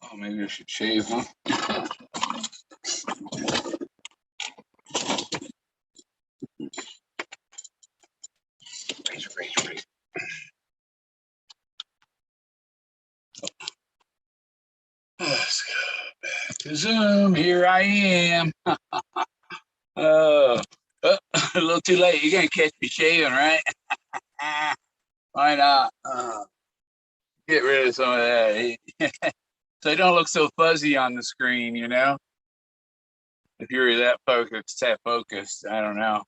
Oh, maybe I should shave, huh? Razor. Let's go back to Zoom. Here I am. Uh, a little too late. You're gonna catch me shaving, right? Why not? Get rid of some of that, so I don't look so fuzzy on the screen. You know, if you're that focused, I don't know.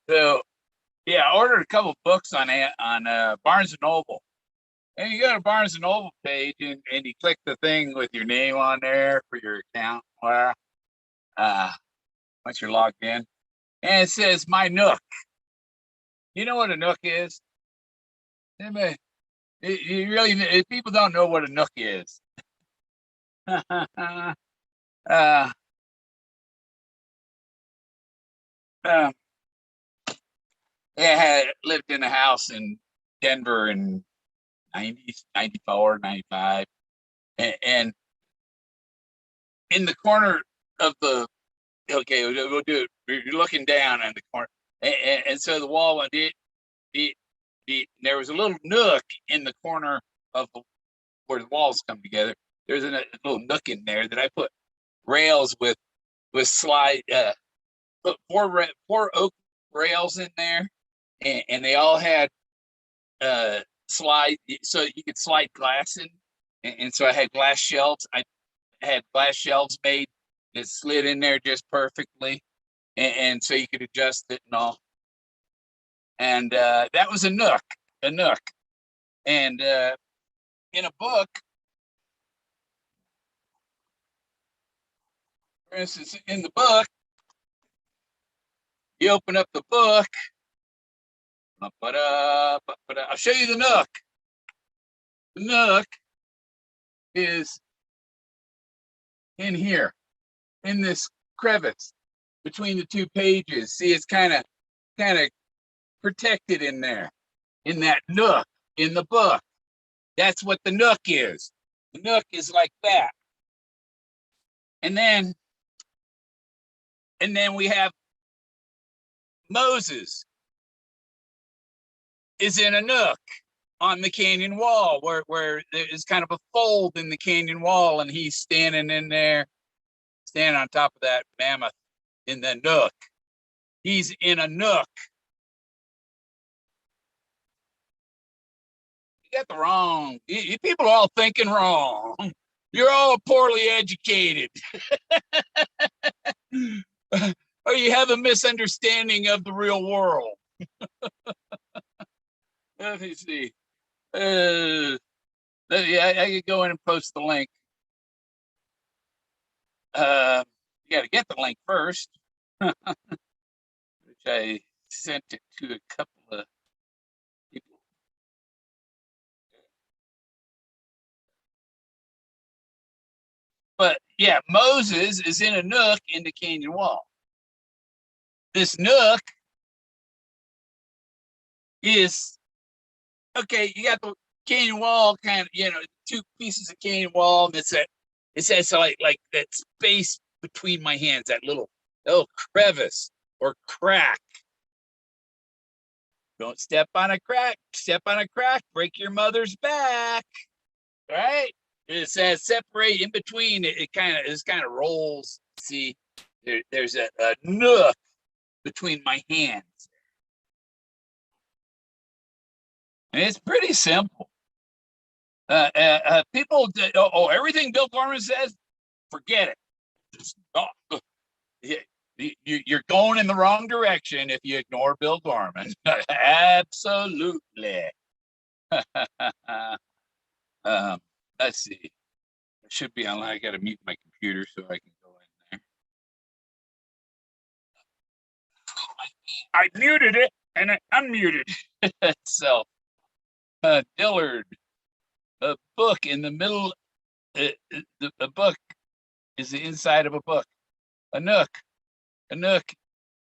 So yeah, I ordered a couple books on Barnes and Noble. And you go to Barnes and Noble page and you click the thing with your name on there for your account. Well, once you're logged in, and it says my Nook. You know what a Nook is? You really people don't know what a Nook is. uh, uh, yeah, I had lived in a house in Denver in 90s, 94, 95. And in the corner of the, okay, we'll do it. You're looking down in the corner. And so the wall went, there was a little nook in the corner of where the walls come together. There's a little nook in there that I put rails with slide, put four oak rails in there, and they all had slide, so you could slide glass in. And so I had glass shelves. I had glass shelves made that slid in there just perfectly, and so you could adjust it and all. And that was a nook. And in a book, for instance, in the book, you open up the book. I'll show you the nook. The nook is in here, in this crevice between the two pages. See, it's kind of protected in there, in that nook in the book. That's what the nook is. The nook is like that. And then we have Moses is in a nook on the canyon wall where there's kind of a fold in the canyon wall, and he's standing in there, standing on top of that mammoth in the nook. He's in a nook. You got the wrong. You people are all thinking wrong. You're all poorly educated. Or you have a misunderstanding of the real world. Let me see. Yeah, I could go in and post the link. You got to get the link first, which I sent it to a couple of people. But yeah, Moses is in a nook in the canyon wall. This nook is, okay, you got the canyon wall, kind of, two pieces of canyon wall, and it says like that space between my hands, that little crevice or crack. Don't step on a crack. Step on a crack, break your mother's back. Right? It says separate in between. It kind of rolls. See, there's a nook between my hands. And it's pretty simple. People, everything Bill Gorman says, forget it. You're going in the wrong direction if you ignore Bill Gorman. Absolutely. Let's see. It should be online. I got to mute my computer so I can go in there. I muted it and I unmuted itself. Dillard, a book in the middle. A book is the inside of a book. A nook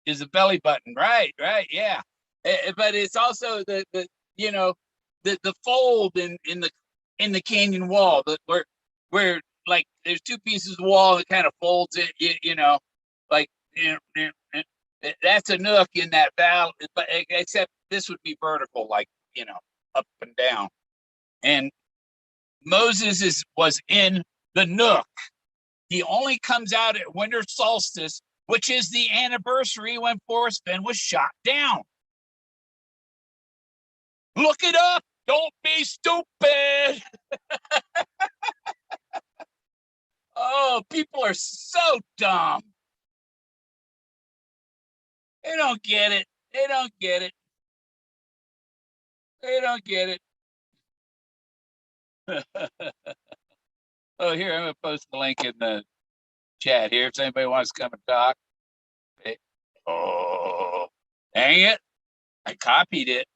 is a belly button. Right, yeah. But it's also the fold in the in the canyon wall, where like there's two pieces of wall that kind of folds it, like that's a nook in that valley, but except this would be vertical, like up and down. And Moses was in the nook. He only comes out at winter solstice, which is the anniversary when Forrest Fenn was shot down. Look it up. Don't be stupid. Oh, people are so dumb. They don't get it. They don't get it. They don't get it. Oh, here, I'm going to post the link in the chat here if anybody wants to come and talk. Oh, dang it. I copied it.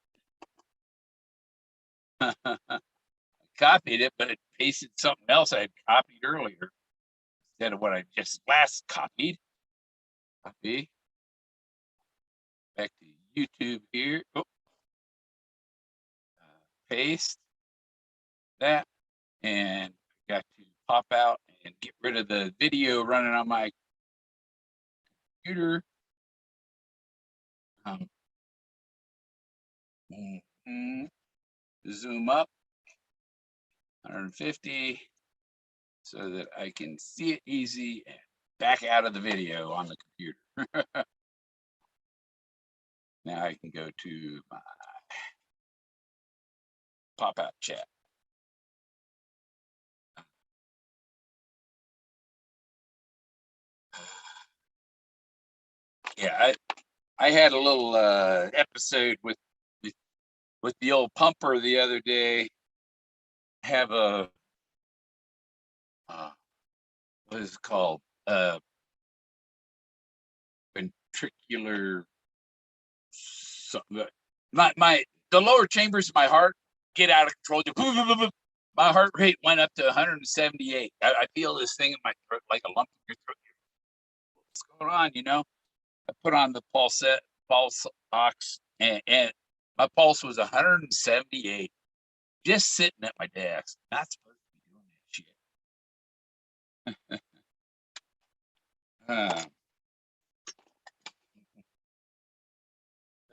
Copied it, but it pasted something else I had copied earlier instead of what I just last copied. Copy. Back to YouTube here. Oh. Paste that, and I got to pop out and get rid of the video running on my computer. Zoom up 150 so that I can see it easy and back out of the video on the computer. Now I can go to my pop-out chat. Yeah, I had a little episode with the old pumper the other day. Have a what is it called? Ventricular. The lower chambers of my heart get out of control. My heart rate went up to 178. I feel this thing in my throat, like a lump in your throat. What's going on? I put on the pulse box, and my pulse was 178, just sitting at my desk. Not supposed to be doing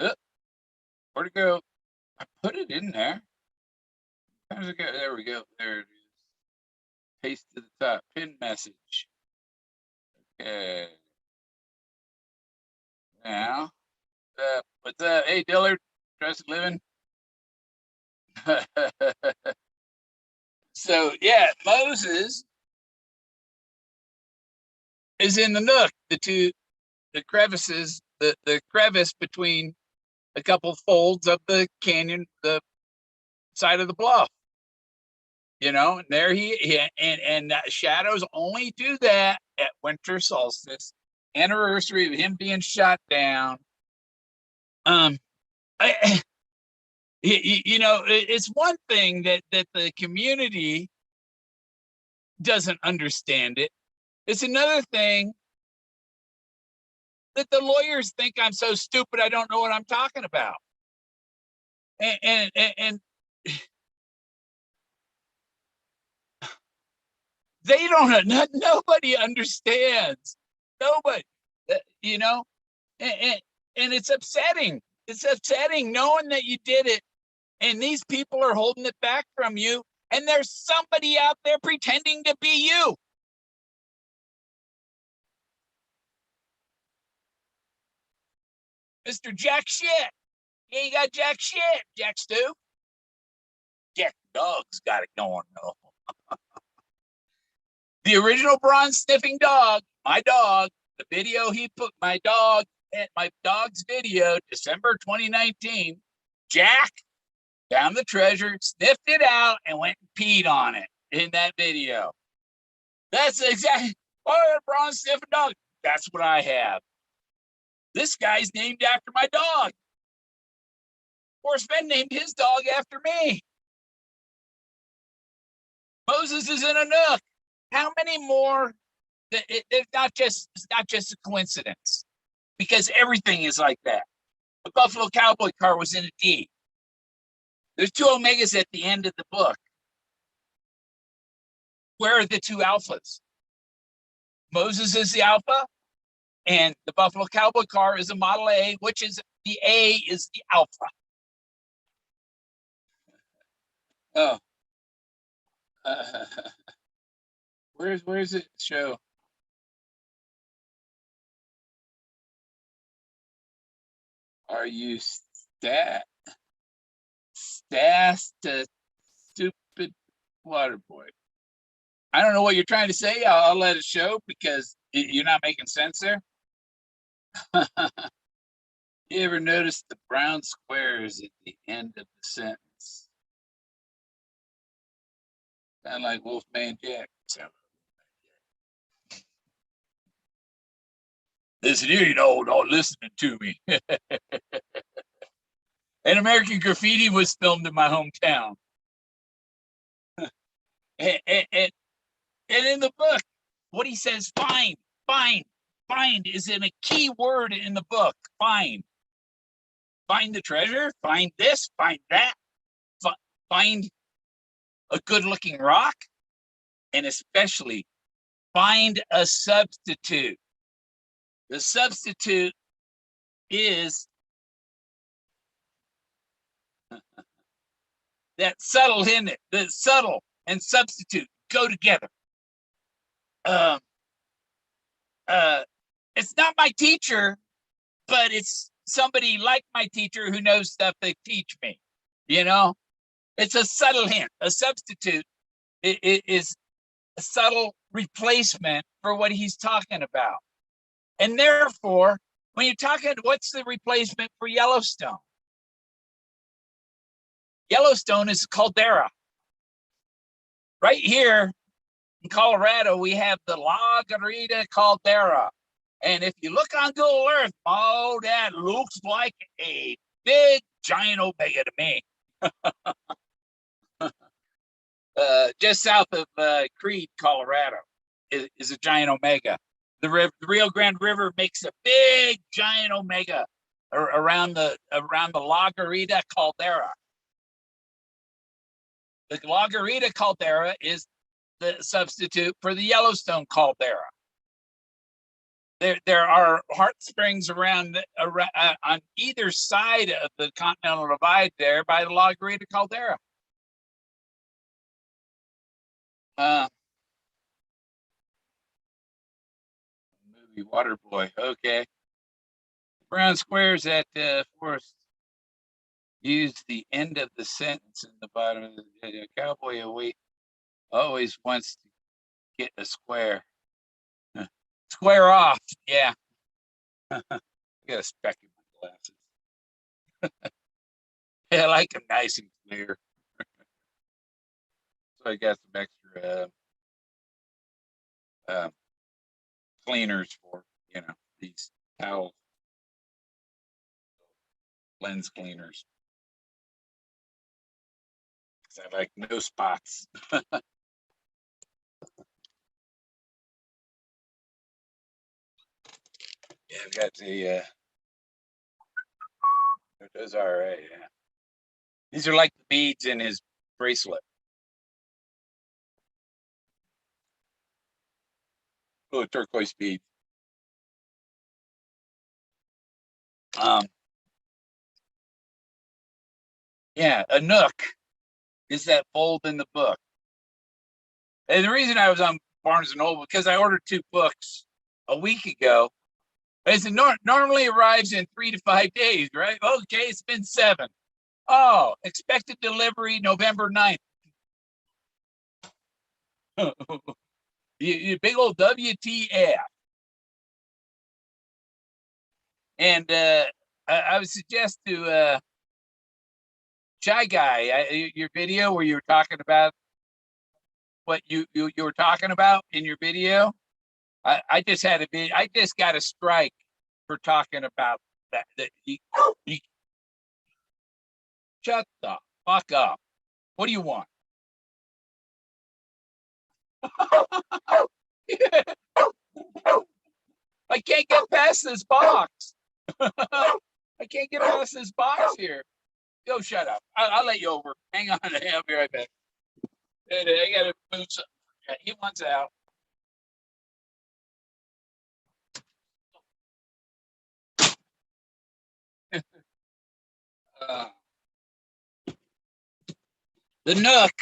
that shit. Where'd it go? I put it in there. How does it go? There we go. There it is. Paste to the top. Pin message. Okay. Now, what's that? Hey, Dillard. Trust living. So, yeah, Moses is in the nook. The crevices, the crevice between a couple folds of the canyon, the side of the bluff. And there and shadows only do that at winter solstice, anniversary of him being shot down. It's one thing that the community doesn't understand it. It's another thing that the lawyers think I'm so stupid I don't know what I'm talking about. And they don't. Nobody understands. Nobody, and it's upsetting. It's upsetting knowing that you did it, and these people are holding it back from you, and there's somebody out there pretending to be you. Mr. Jack Shit. You ain't got jack shit, Jack Stew. Jack Dog's got it going, though. The original bronze sniffing dog, my dog, the video he put, my dog's video, December 2019, Jack found the treasure, sniffed it out, and went and peed on it in that video. That's exactly, a bronze sniffing dog. That's what I have. This guy's named after my dog. Forrest Fenn named his dog after me. Moses is in a nook. How many more? It's not just a coincidence, because everything is like that. The Buffalo Cowboy car was in a D. There's two Omegas at the end of the book. where are the two alphas? Moses is the alpha, and the Buffalo Cowboy car is a Model A, which is the A is the alpha. Oh, where's it show? Are you the stupid water boy? I don't know what you're trying to say. I'll let it show because you're not making sense there. You ever notice the brown squares at the end of the sentence? Kind of like Wolfman Jack. Listen here, don't listening to me. And American Graffiti was filmed in my hometown. and in the book, what he says, find is in a key word in the book. Find the treasure, find this, find that, find a good looking rock, and especially find a substitute. The substitute is that subtle in it. The subtle and substitute go together. It's not my teacher, but it's somebody like my teacher who knows stuff they teach me. It's a subtle hint. A substitute is a subtle replacement for what he's talking about. And therefore, when you're talking, what's the replacement for Yellowstone? Yellowstone is caldera. Right here in Colorado, we have the La Garita caldera. And if you look on Google Earth, that looks like a big giant omega to me. Just south of Creede, Colorado, is a giant omega. The Rio Grande River makes a big giant omega around the La Garita caldera. The La Garita caldera is the substitute for the Yellowstone caldera. There are hot springs around on either side of the Continental Divide there by the La Garita caldera. Movie Waterboy. Okay. Brown squares at Forrest use the end of the sentence in the bottom of the cowboy always wants to get a square. Square off. Yeah. I got a speck in my glasses. Yeah, I like them nice and clear. So I got some extra cleaners for these towels, lens cleaners. Because I like no spots. Yeah, I've got the those are right. Yeah, these are like the beads in his bracelet. Little turquoise beads. Yeah, a Nook is that fold in the book. And the reason I was on Barnes and Noble because I ordered 2 books a week ago. It normally arrives in 3 to 5 days, right? Okay, it's been 7. Oh, expected delivery November 9th. you big old WTF. And I would suggest to Shy Guy, your video where you were talking about what you were talking about in your video. I just got a strike for talking about that. Shut the fuck up. What do you want? I can't get past this box. I can't get past this box here. Yo, shut up. I'll let you over. Hang on. I'll be right back. I gotta move something. Yeah, he wants out. Uh, the Nook.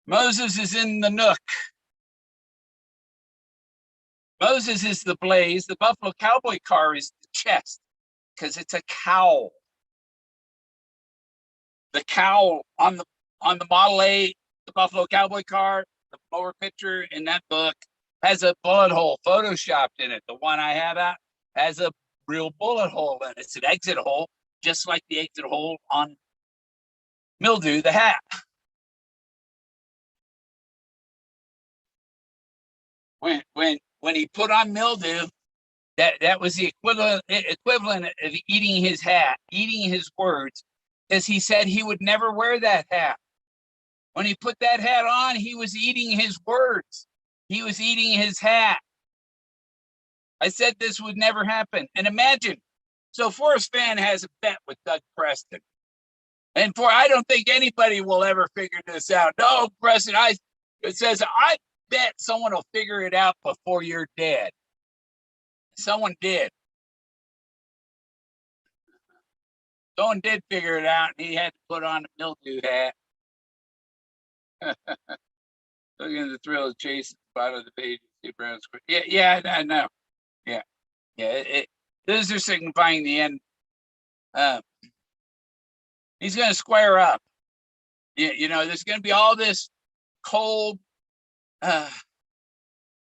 Moses is in the Nook. Moses is the blaze. The Buffalo Cowboy car is the chest because it's a cowl. The cowl on the Model A, the Buffalo Cowboy car, the lower picture in that book has a bullet hole photoshopped in it. The one I have out has a real bullet hole in it. It's an exit hole, just like the exit hole on Mildew, the hat. When he put on Mildew, that was the equivalent of eating his hat, eating his words, because he said he would never wear that hat. When he put that hat on, he was eating his words. He was eating his hat. I said this would never happen. And imagine, so Forrest Fenn has a bet with Doug Preston. And I don't think anybody will ever figure this out. No, Preston, it says, I bet someone will figure it out before you're dead. Someone did. Someone did figure it out, and he had to put on a mildew hat. Looking at the thrill of chase at the bottom of the page. Yeah, I know. Yeah. Those are signifying the end. He's going to square up. You know, there's going to be all this cold.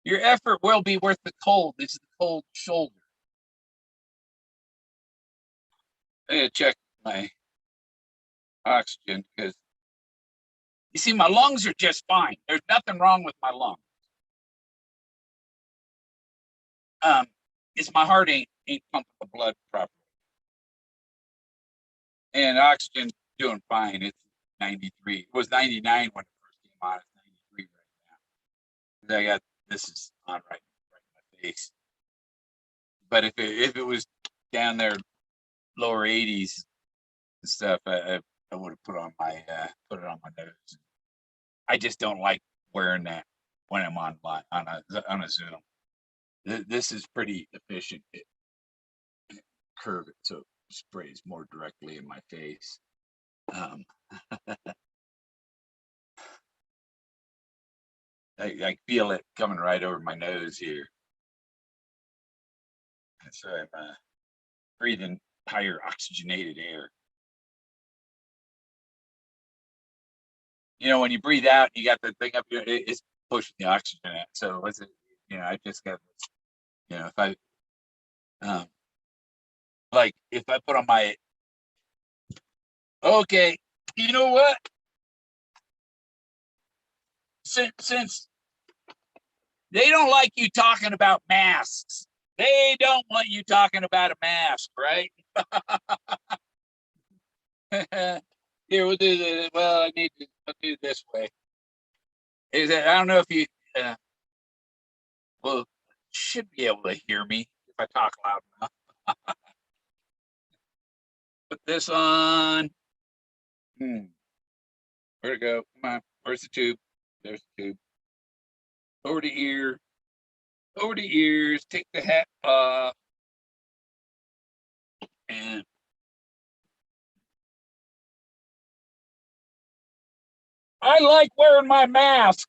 Your effort will be worth the cold. This is the cold shoulder. I gotta check my oxygen because you see, my lungs are just fine. There's nothing wrong with my lungs. It's my heart ain't pumping the blood properly, and oxygen doing fine. It's 93. It was 99 when it first came on. It's 93 right now. I got this is on right in my face. But if it was down there lower 80s and stuff, I would have put it on my nose. I just don't like wearing that when I'm on a Zoom. This is pretty efficient. It curve it so it sprays more directly in my face. I feel it coming right over my nose here. So I'm breathing higher oxygenated air. You know, when you breathe out, you got the thing up here, it's pushing the oxygen out. So what's it? You know, I just got this. You know, if I like if I put on my okay, you know what? Since they don't like you talking about masks, they don't want you talking about a mask, right? Here we'll do this. Well, I'll do it this way. Is that I don't know if you well should be able to hear me if I talk loud enough. Put this on. Where'd it go? Come on. Where's the tube? There's the tube. Over the ear. Over the ears. Take the hat off. And I like wearing my mask.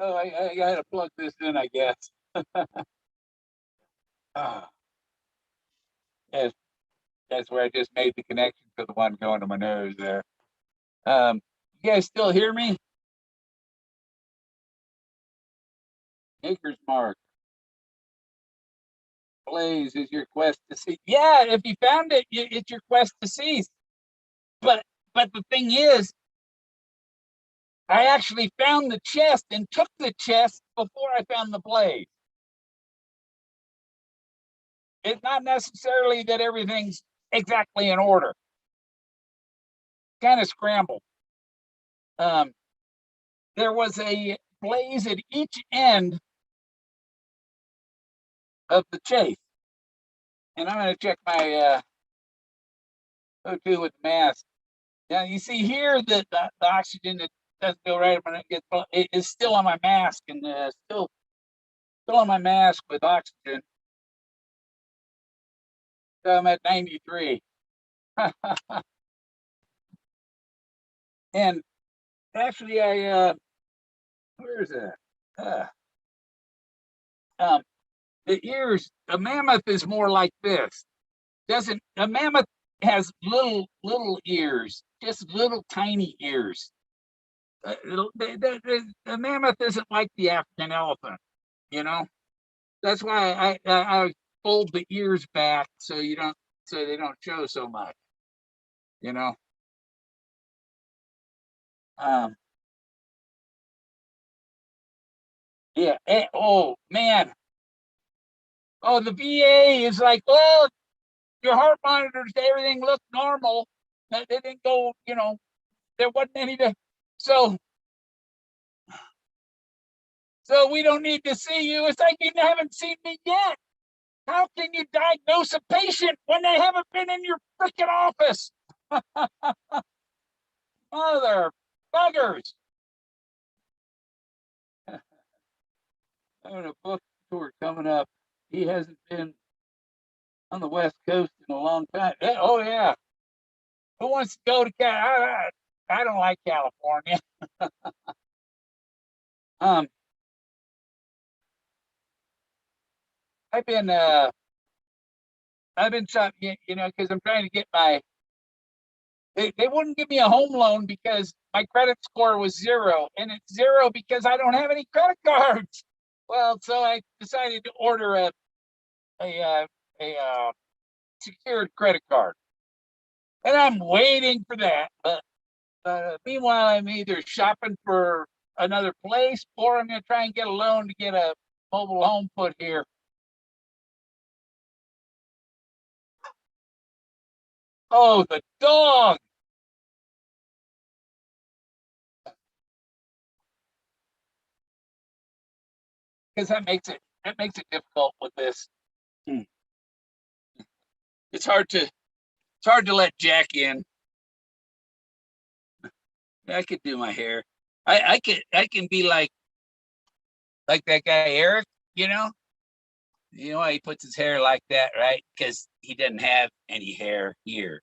Oh, I gotta plug this in, I guess. Yes, that's where I just made the connection to the one going to my nose there. You guys still hear me? Maker's Mark. Blaze is your quest to see. Yeah, if you found it, it's your quest to cease. But the thing is, I actually found the chest and took the chest before I found the blaze. It's not necessarily that everything's exactly in order. Kind of scrambled. There was a blaze at each end of the chase. And I'm going to check my O2 with the mask. Now you see here that the oxygen that doesn't go right when it gets it is still on my mask and still on my mask with oxygen. So I'm at 93. And actually, where is that? Um, the ears. A mammoth is more like this. Doesn't a mammoth has little ears, just little tiny ears. The mammoth isn't like the African elephant, you know. That's why I fold the ears back so they don't show so much, you know. Um, yeah. Oh man. Oh, the VA is like, oh, your heart monitors, everything looked normal. They didn't go, there wasn't any to. So we don't need to see you. It's like you haven't seen me yet. How can you diagnose a patient when they haven't been in your freaking office? Mother buggers. I have a book tour coming up. He hasn't been on the West Coast in a long time. Oh, yeah. Who wants to go to California? I don't like California. Um, I've been shopping, because I'm trying to get they wouldn't give me a home loan because my credit score was zero, and it's zero because I don't have any credit cards. Well, so I decided to order a secured credit card, and I'm waiting for that. But meanwhile, I'm either shopping for another place or I'm going to try and get a loan to get a mobile home put here. Oh, the dog! Because that makes it difficult with this. Hmm. It's hard to let Jack in. I could do my hair. I can be like that guy Eric. You know, why he puts his hair like that, right? Because he doesn't have any hair here.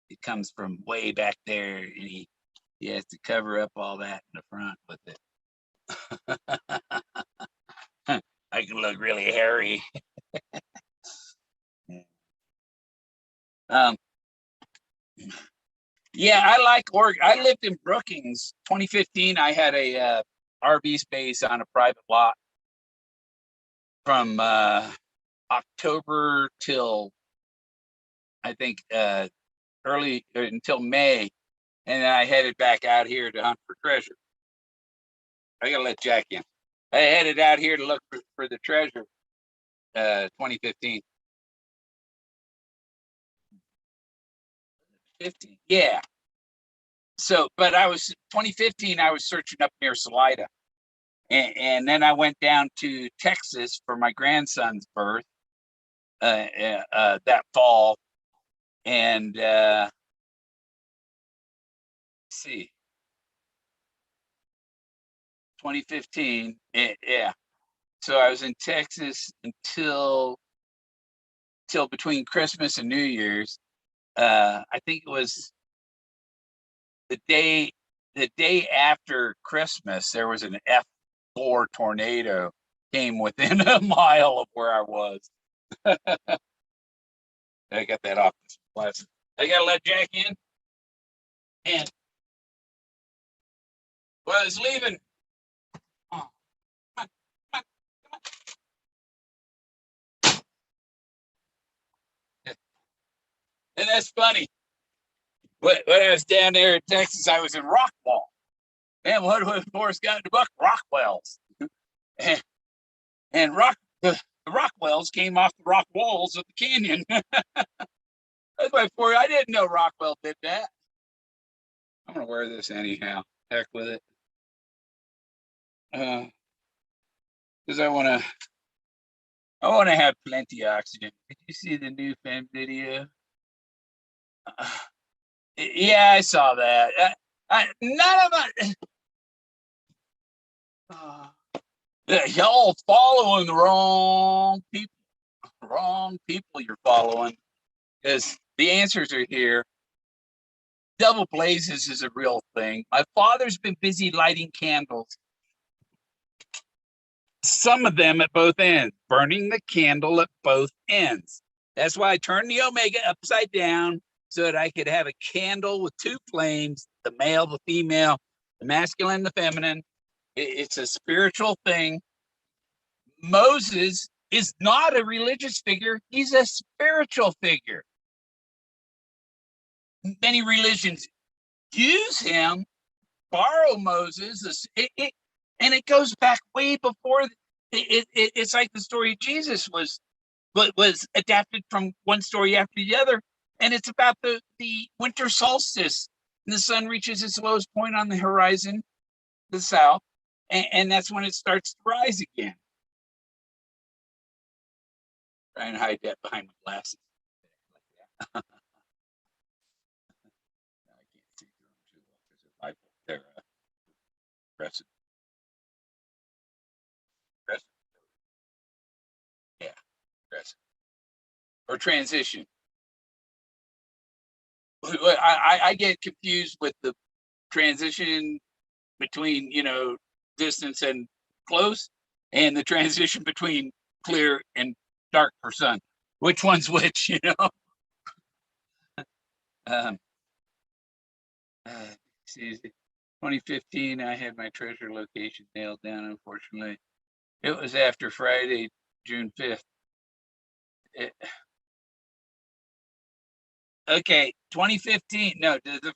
It comes from way back there, and he has to cover up all that in the front with it. I can look really hairy. Um, yeah, I like Oregon. I lived in Brookings. 2015, I had a RV space on a private lot from October till I think early until May, and then I headed back out here to hunt for treasure. I gotta let Jack in. I headed out here to look for the treasure. 2015. 15, yeah. So, but I was 2015. I was searching up near Salida, and then I went down to Texas for my grandson's birth that fall, and see, 2015. Yeah. So I was in Texas until between Christmas and New Year's. I think it was the day after Christmas. There was an F4 tornado came within a mile of where I was. I got that off this lesson. I gotta let Jack in, and well, I was leaving. Oh, come on, come on. And that's funny. When I was down there in Texas, I was in Rockwall. Man, what Forrest got into buck Rockwells, and, and the Rockwells came off the rock walls of the canyon. That's why I didn't know Rockwell did that. I'm gonna wear this anyhow. Heck with it. Because I wanna have plenty of oxygen. Did you see the new Fenn video? Yeah, I saw that. None of it. Y'all following the wrong people. Wrong people you're following, because the answers are here. Double blazes is a real thing. My father's been busy lighting candles, some of them at both ends, burning the candle at both ends. That's why I turned the omega upside down so that I could have a candle with two flames, the male, the female, the masculine, the feminine. It's a spiritual thing. Moses is not a religious figure, he's a spiritual figure. Many religions use him, borrow Moses, and it goes back way before. It's like the story of Jesus was adapted from one story after the other, and it's about the winter solstice. And the sun reaches its lowest point on the horizon, the south, and that's when it starts to rise again. Try and hide that behind my glasses. I can't see through them too well because they're aggressive. Aggressive. Yeah, aggressive. Or transition. I get confused with the transition between, distance and close, and the transition between clear and dark for sun. Which one's which? Um, see, 2015, I had my treasure location nailed down, unfortunately. It was after Friday, June 5th. Okay, 2015. No, the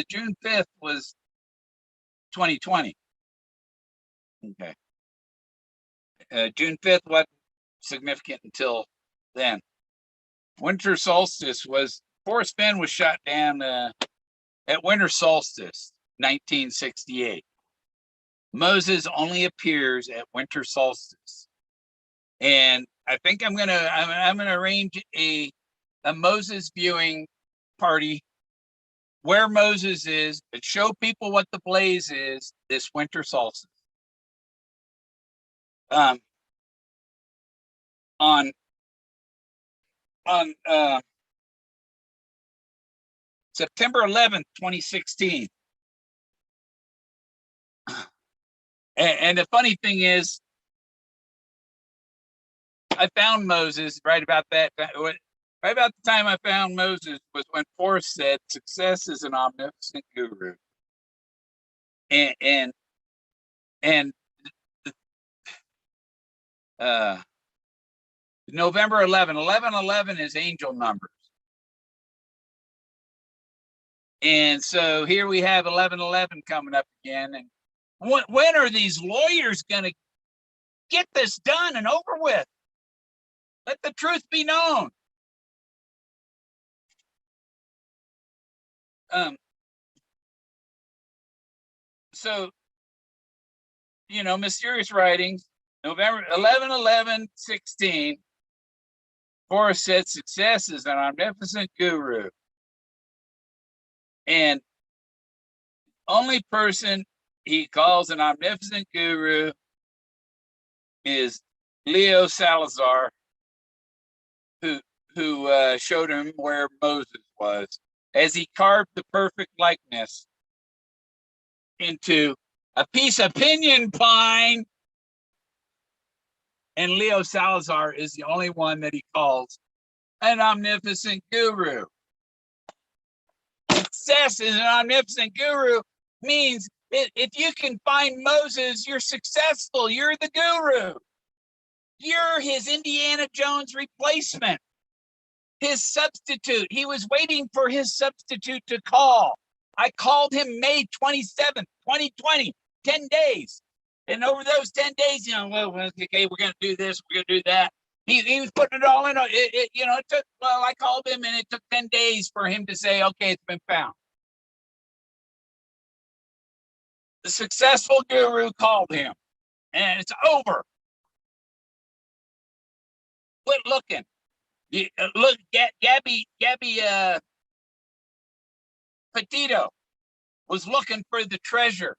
June 5th was 2020. Okay. June 5th wasn't significant until then. Winter solstice was, Forrest Fenn was shot down at winter solstice, 1968. Moses only appears at winter solstice. And I think I'm gonna arrange a Moses viewing party where Moses is and show people what the blaze is this winter solstice. On September 11th, 2016. And the funny thing is, I found Moses right about that. Right about the time I found Moses was when Forrest said, "Success is an omnipotent guru," and uh, November 11 is angel numbers, and so here we have 11/11 coming up again. And when are these lawyers going to get this done and over with? Let the truth be known. So, mysterious writings, November 11/11/16. Forrest said success is an omnipotent guru. And only person he calls an omnipotent guru is Leo Salazar, who showed him where Moses was as he carved the perfect likeness into a piece of pinyon pine. And Leo Salazar is the only one that he calls an omnipotent guru. Success is an omnipotent guru means if you can find Moses, you're successful. You're the guru. You're his Indiana Jones replacement, his substitute. He was waiting for his substitute to call. I called him May 27th, 2020, 10 days. And over those 10 days, okay, we're going to do this, we're going to do that. He was putting it all in. It took, I called him and it took 10 days for him to say, okay, it's been found. The successful guru called him and it's over. Quit looking. Look, Gabby Petito was looking for the treasure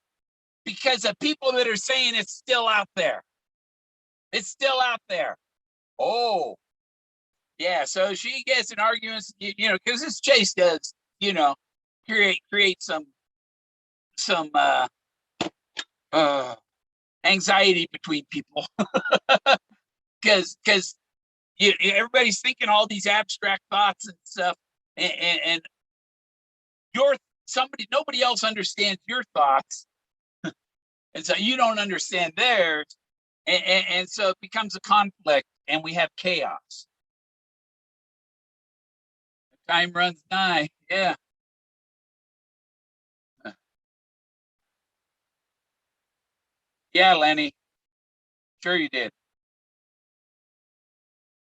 because of people that are saying it's still out there. It's still out there. Oh, yeah. So she gets in arguments, because this Chase does, create some anxiety between people because everybody's thinking all these abstract thoughts and stuff, and nobody else understands your thoughts, and so you don't understand theirs, and so it becomes a conflict, and we have chaos. Time runs nigh. Yeah. Yeah, Lenny. Sure you did.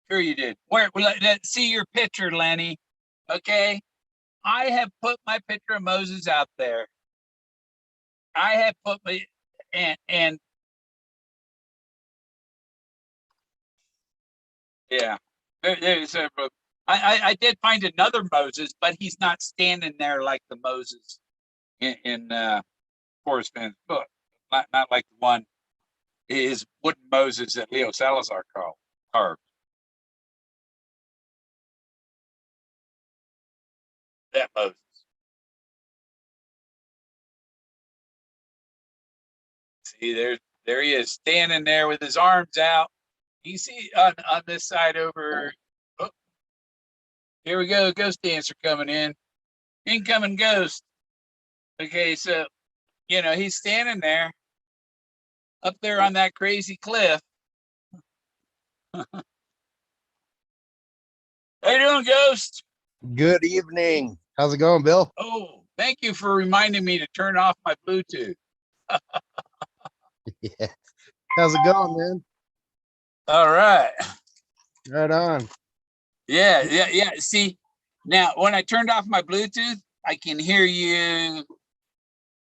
Sure you did. Let's see your picture, Lenny. Okay. I have put my picture of Moses out there. I have put my and yeah. There's I did find another Moses, but he's not standing there like the Moses in Forrest Fenn's book. Not like the one is wooden Moses that Leo Salazar carved. That Moses. See, there he is, standing there with his arms out. You see on this side over. Oh, here we go, ghost dancer coming in. Incoming ghost. Okay, so he's standing there up there on that crazy cliff. How you doing, ghost? Good evening. How's it going, Bill? Oh, thank you for reminding me to turn off my Bluetooth. Yeah. How's it going, man? All right. Right on. Yeah. See, now when I turned off my Bluetooth, I can hear you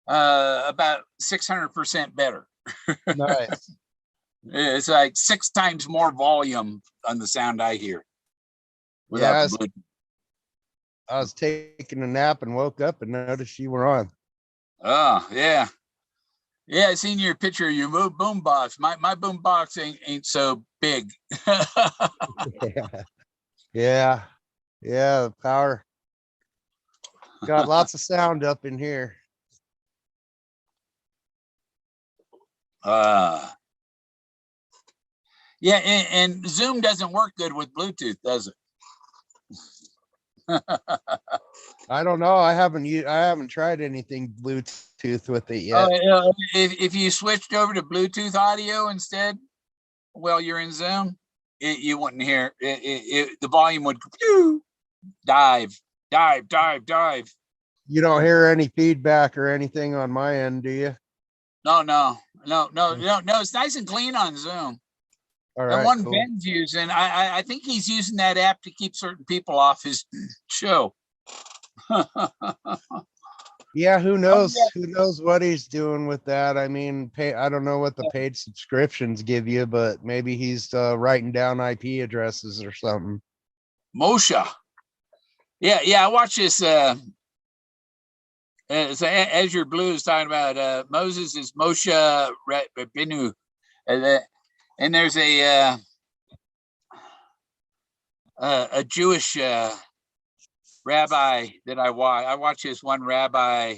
about 600% better. Nice. It's like 6 times more volume on the sound I hear without the Bluetooth. I was taking a nap and woke up and noticed you were on. Oh, yeah. Yeah, I seen your picture of your boom box. My boom box ain't so big. Yeah. The power. Got lots of sound up in here. Yeah, and Zoom doesn't work good with Bluetooth, does it? I don't know. I haven't tried anything Bluetooth with it yet. If you switched over to Bluetooth audio instead, while you're in Zoom, you wouldn't hear it. The volume would dive. You don't hear any feedback or anything on my end, do you? No. It's nice and clean on Zoom. All right. The one cool. Ben's using, I think he's using that app to keep certain people off his show. Yeah, who knows? Who knows what he's doing with that? I mean, I don't know what the paid subscriptions give you, but maybe he's writing down IP addresses or something. Moshe. Yeah. I watch this. Azure Blue is talking about Moses is Moshe Rabbeinu, and there's a Jewish rabbi that I watch. I watch this one rabbi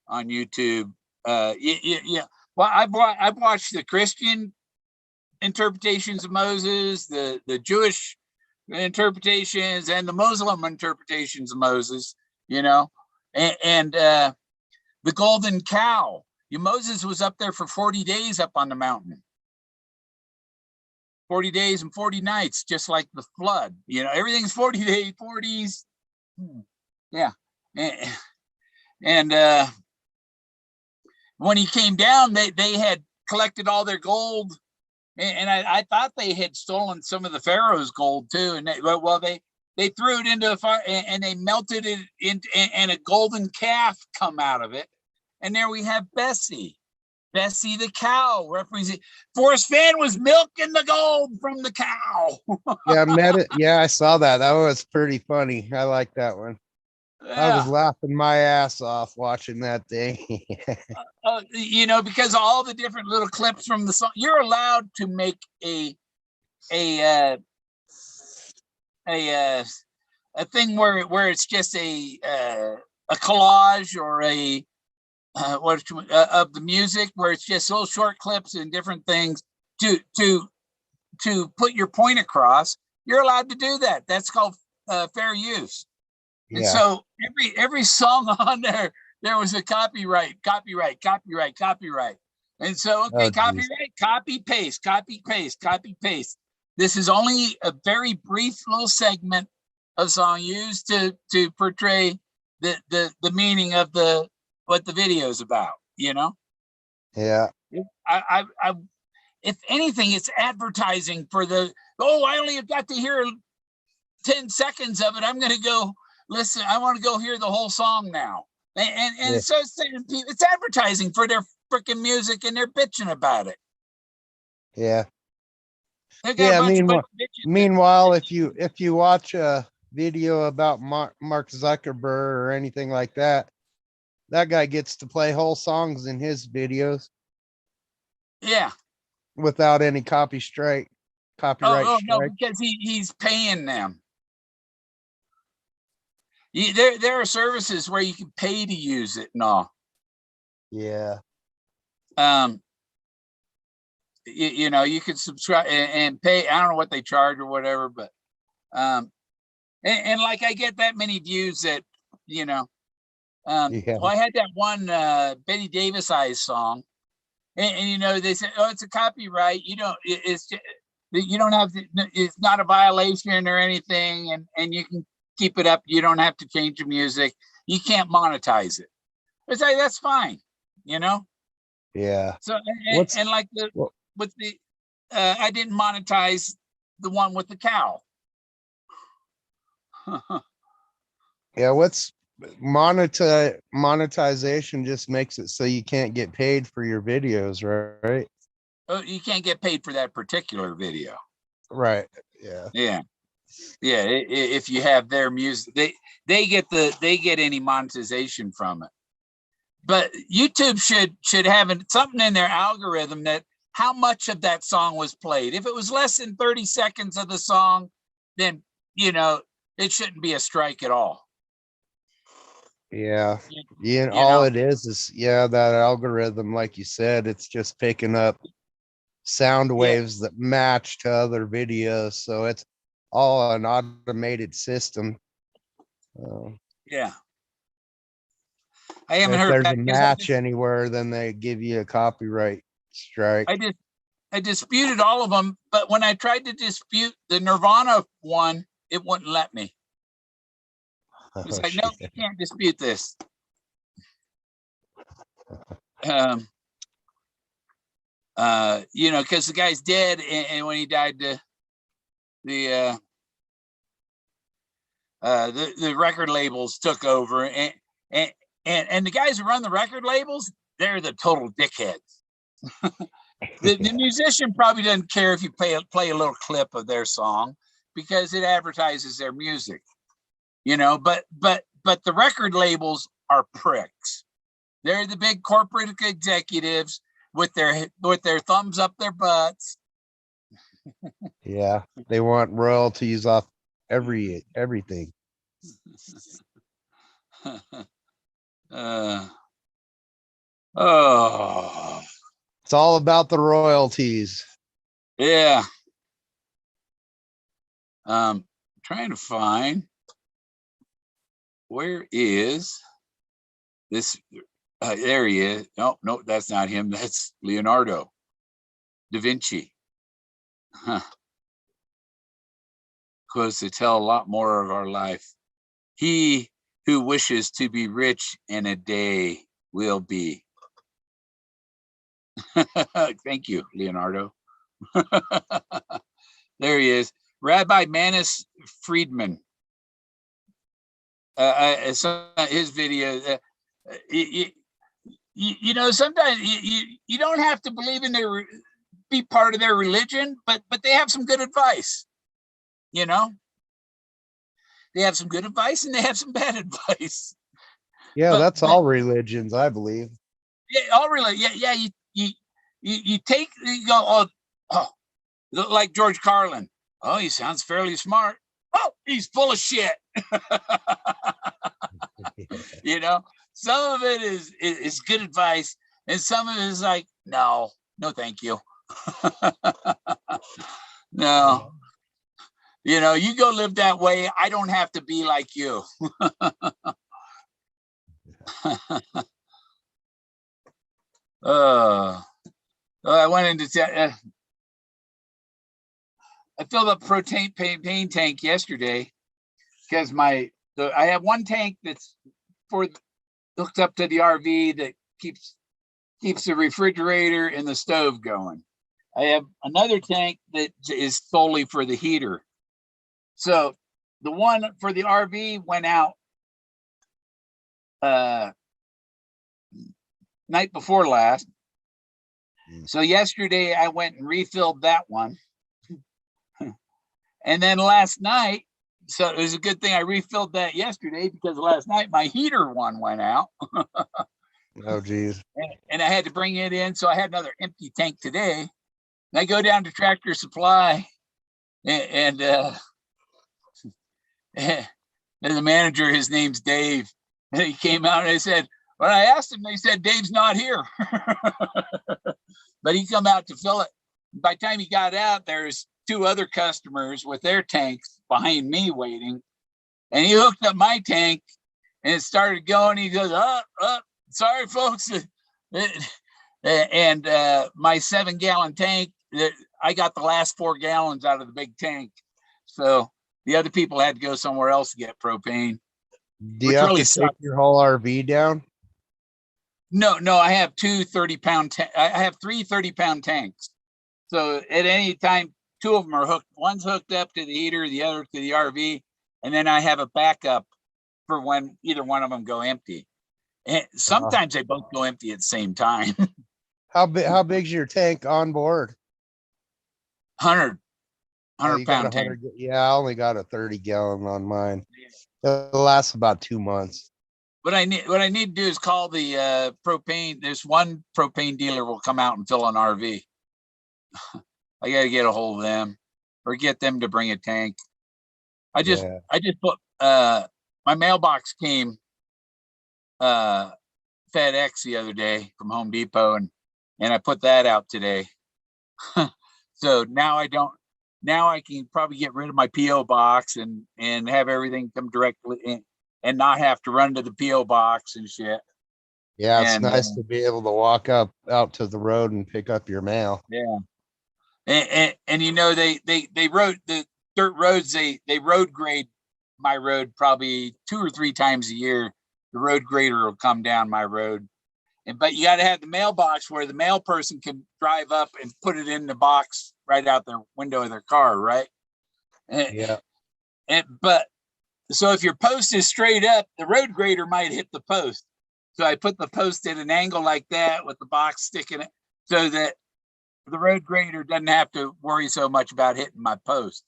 on YouTube. Yeah. Well, I've watched the Christian interpretations of Moses, the Jewish interpretations, and the Muslim interpretations of Moses. And the golden cow. Moses was up there for 40 days up on the mountain. 40 days and 40 nights, just like the flood. Everything's 40 days, 40s. Yeah. And when he came down, they had collected all their gold. And I thought they had stolen some of the Pharaoh's gold too. And they threw it into the fire and they melted it and a golden calf come out of it. And there we have Bessie the cow represent. Forrest Fenn was milking the gold from the cow. Yeah, I saw that. That was pretty funny. I like that one. I was Yeah. laughing my ass off watching that thing. You know, because all the different little clips from the song, you're allowed to make a uh, a uh, a thing where it's just a collage or a of the music, where it's just little short clips and different things to put your point across. You're allowed to do that. That's called fair use. And Yeah. so every song on there was a copyright. And so, okay, Oh, geez. copyright, copy paste, copy paste, copy paste. This is only a very brief little segment of song used to portray the meaning of what the video is about. You know, Yeah. I if anything, it's advertising for the. Oh, I only got to hear 10 seconds of it. I'm going to go listen. I want to go hear the whole song now. And Yeah. so it's advertising for their freaking music, and they're bitching about it. Yeah. They got Yeah. a bunch of bitches. Meanwhile, if you watch a video about Mark Zuckerberg or anything like that, that guy gets to play whole songs in his videos Yeah. without any copyright Oh no, strike. because he's paying them. There are services where you can pay to use it and all. Yeah. You know, you can subscribe and pay. I don't know what they charge or whatever, but and like I get that many views that, you know, Yeah. well, I had that one Betty Davis Eyes song, and you know, they said, oh, it's a copyright. You don't, it's just, you don't have to, it's not a violation or anything, and you can keep it up. You don't have to change the music. You can't monetize it. It's like, that's fine, you know. Yeah. So What's and like what, with the I didn't monetize the one with the cow. yeah, what's monetization just makes it so you can't get paid for your videos, right? Oh, you can't get paid for that particular video. Right. Yeah. Yeah. Yeah, if you have their music, they get any monetization from it. But YouTube should have something in their algorithm that how much of that song was played. If it was less than 30 seconds of the song, then, you know, it shouldn't be a strike at all. Yeah. Yeah. You All know, it is yeah, that algorithm, like you said, it's just picking up sound yeah, waves that match to other videos. So it's all an automated system. yeah. I haven't If heard there's a back because match anywhere, then they give you a copyright strike. I disputed all of them, but when I tried to dispute the Nirvana one, it wouldn't let me. It's Oh, like, no, you shit. can't dispute this. You know, because the guy's dead, and when he died, the record labels took over, and the guys who run the record labels, they're the total dickheads. The musician probably doesn't care if you play a little clip of their song because it advertises their music, you know. But the record labels are pricks. They're the big corporate executives with their thumbs up their butts. Yeah, they want royalties off everything. Oh, It's all about the royalties. yeah. Trying to find where is this. There he is. No, that's not him. That's Leonardo da Vinci. Huh. Because to tell a lot more of our life. He who wishes to be rich in a day will be. Thank you, Leonardo. There he is. Rabbi Manis Friedman. His video. You know, sometimes you don't have to believe in be part of their religion, but they have some good advice. You know, they have some good advice and they have some bad advice. Yeah, that's But all religions, I believe. yeah, all really, yeah. You take you go oh like George Carlin. Oh, he sounds fairly smart. Oh, he's full of shit. You know, some of it is good advice, and some of it is like, no, thank you. No, you go live that way. I don't have to be like you. I went into I filled up propane pain tank yesterday because I have one tank that's hooked up to the RV that keeps the refrigerator and the stove going. I have another tank that is solely for the heater. So the one for the RV went out night before last. So yesterday I went and refilled that one. And then last night, so it was a good thing I refilled that yesterday because last night my heater one went out. Oh, geez. And I had to bring it in. So I had another empty tank today. And I go down to Tractor Supply and the manager, his name's Dave. And he came out and I said, when I asked him, they said, Dave's not here. But he come out to fill it. By the time he got out, there's 2 other customers with their tanks behind me waiting. And he hooked up my tank and it started going. He goes, sorry, folks. And my 7-gallon tank, I got the last 4 gallons out of the big tank. So the other people had to go somewhere else to get propane. Do you have to take your whole RV down? No, I have 2 30-pound I have 3 30-pound tanks. So at any time, 2 of them are hooked. One's hooked up to the heater, the other to the RV. And then I have a backup for when either one of them go empty. And sometimes they both go empty at the same time. How big's your tank on board? 100-pound tank. Yeah, I only got a 30-gallon on mine. It'll last about 2 months. What I need to do is call the propane. There's one propane dealer will come out and fill an RV. I got to get a hold of them or get them to bring a tank. I just put my mailbox came FedEx the other day from Home Depot and I put that out today. So now I can probably get rid of my PO box and have everything come directly in and not have to run to the PO box and shit. Yeah, it's nice to be able to walk out to the road and pick up your mail. Yeah. And they rode the dirt roads, they road grade my road probably 2 or 3 times a year. The road grader will come down my road. But you got to have the mailbox where the mail person can drive up and put it in the box right out their window of their car, right? Yeah. But so if your post is straight up, the road grader might hit the post. So I put the post at an angle like that with the box sticking it so that the road grader doesn't have to worry so much about hitting my post.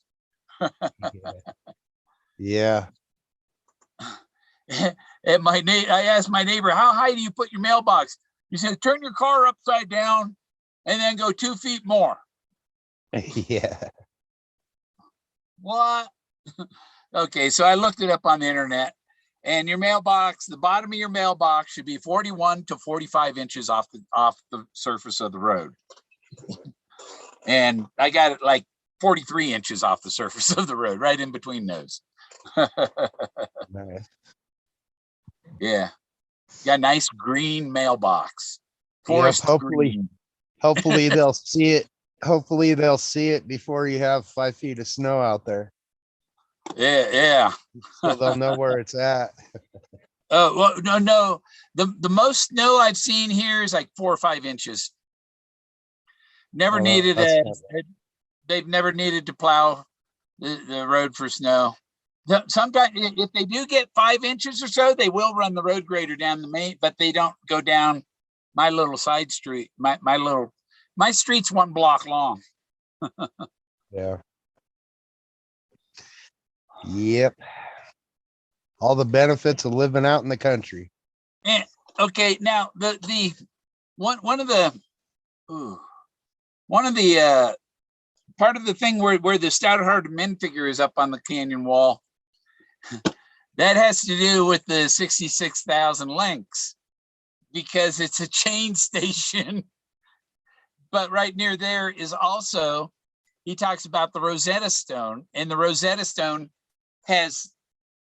Yeah. And I asked my neighbor, how high do you put your mailbox? He said, turn your car upside down and then go 2 feet more. Yeah. What? Okay, so I looked it up on the internet, and your mailbox, the bottom of your mailbox should be 41 to 45 inches off the surface of the road. And I got it like 43 inches off the surface of the road, right in between those. Nice. Yeah. Got a nice green mailbox. Forrest green. Hopefully they'll see it. Hopefully they'll see it before you have 5 feet of snow out there. Yeah. So they'll know where it's at. Oh, well, no. The most snow I've seen here is like 4 or 5 inches. Never needed it. They've never needed to plow the road for snow. Sometimes if they do get 5 inches or so, they will run the road grader down the main, but they don't go down my little side street. My street's 1 block long. Yeah. Yep. All the benefits of living out in the country. And okay, now the one of the ooh, one of the part of the thing where the stout-hearted men figure is up on the canyon wall, that has to do with the 66,000 links, because it's a chain station. But right near there is also, he talks about the Rosetta Stone, and the Rosetta Stone has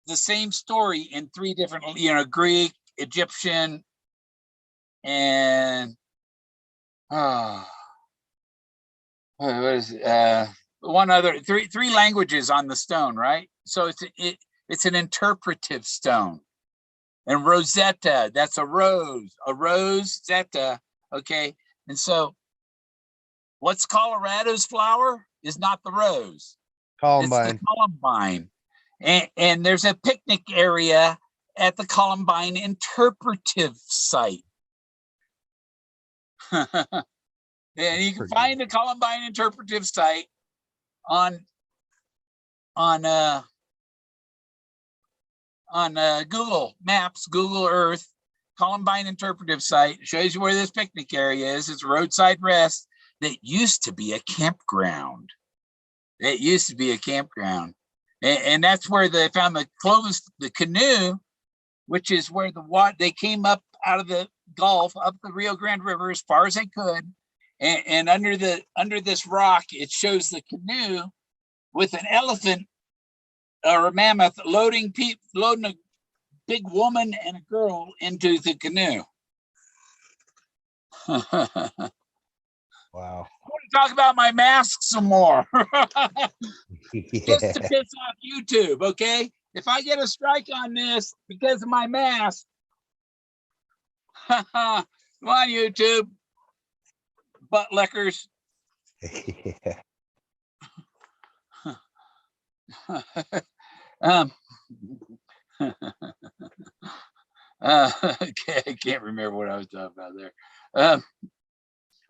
the same story in three different, Greek, Egyptian, and what is it? One other, three languages on the stone, right? So it's an interpretive stone. And Rosetta, that's a rose zeta, okay? And so what's Colorado's flower is not the rose. Columbine. It's the Columbine. And there's a picnic area at the Columbine interpretive site. And you can find the Columbine interpretive site on Google Maps, Google Earth. Columbine interpretive site shows you where this picnic area is. It's a roadside rest that used to be a campground. It used to be a campground, and that's where they found the canoe, which is where they came up out of the Gulf, up the Rio Grande River as far as they could. And under this rock, it shows the canoe with an elephant or a mammoth loading a big woman and a girl into the canoe. Wow. I want to talk about my mask some more. Just to piss off YouTube, okay? If I get a strike on this because of my mask, come on, YouTube. Butt lickers. Yeah. Okay, I can't remember what I was talking about there.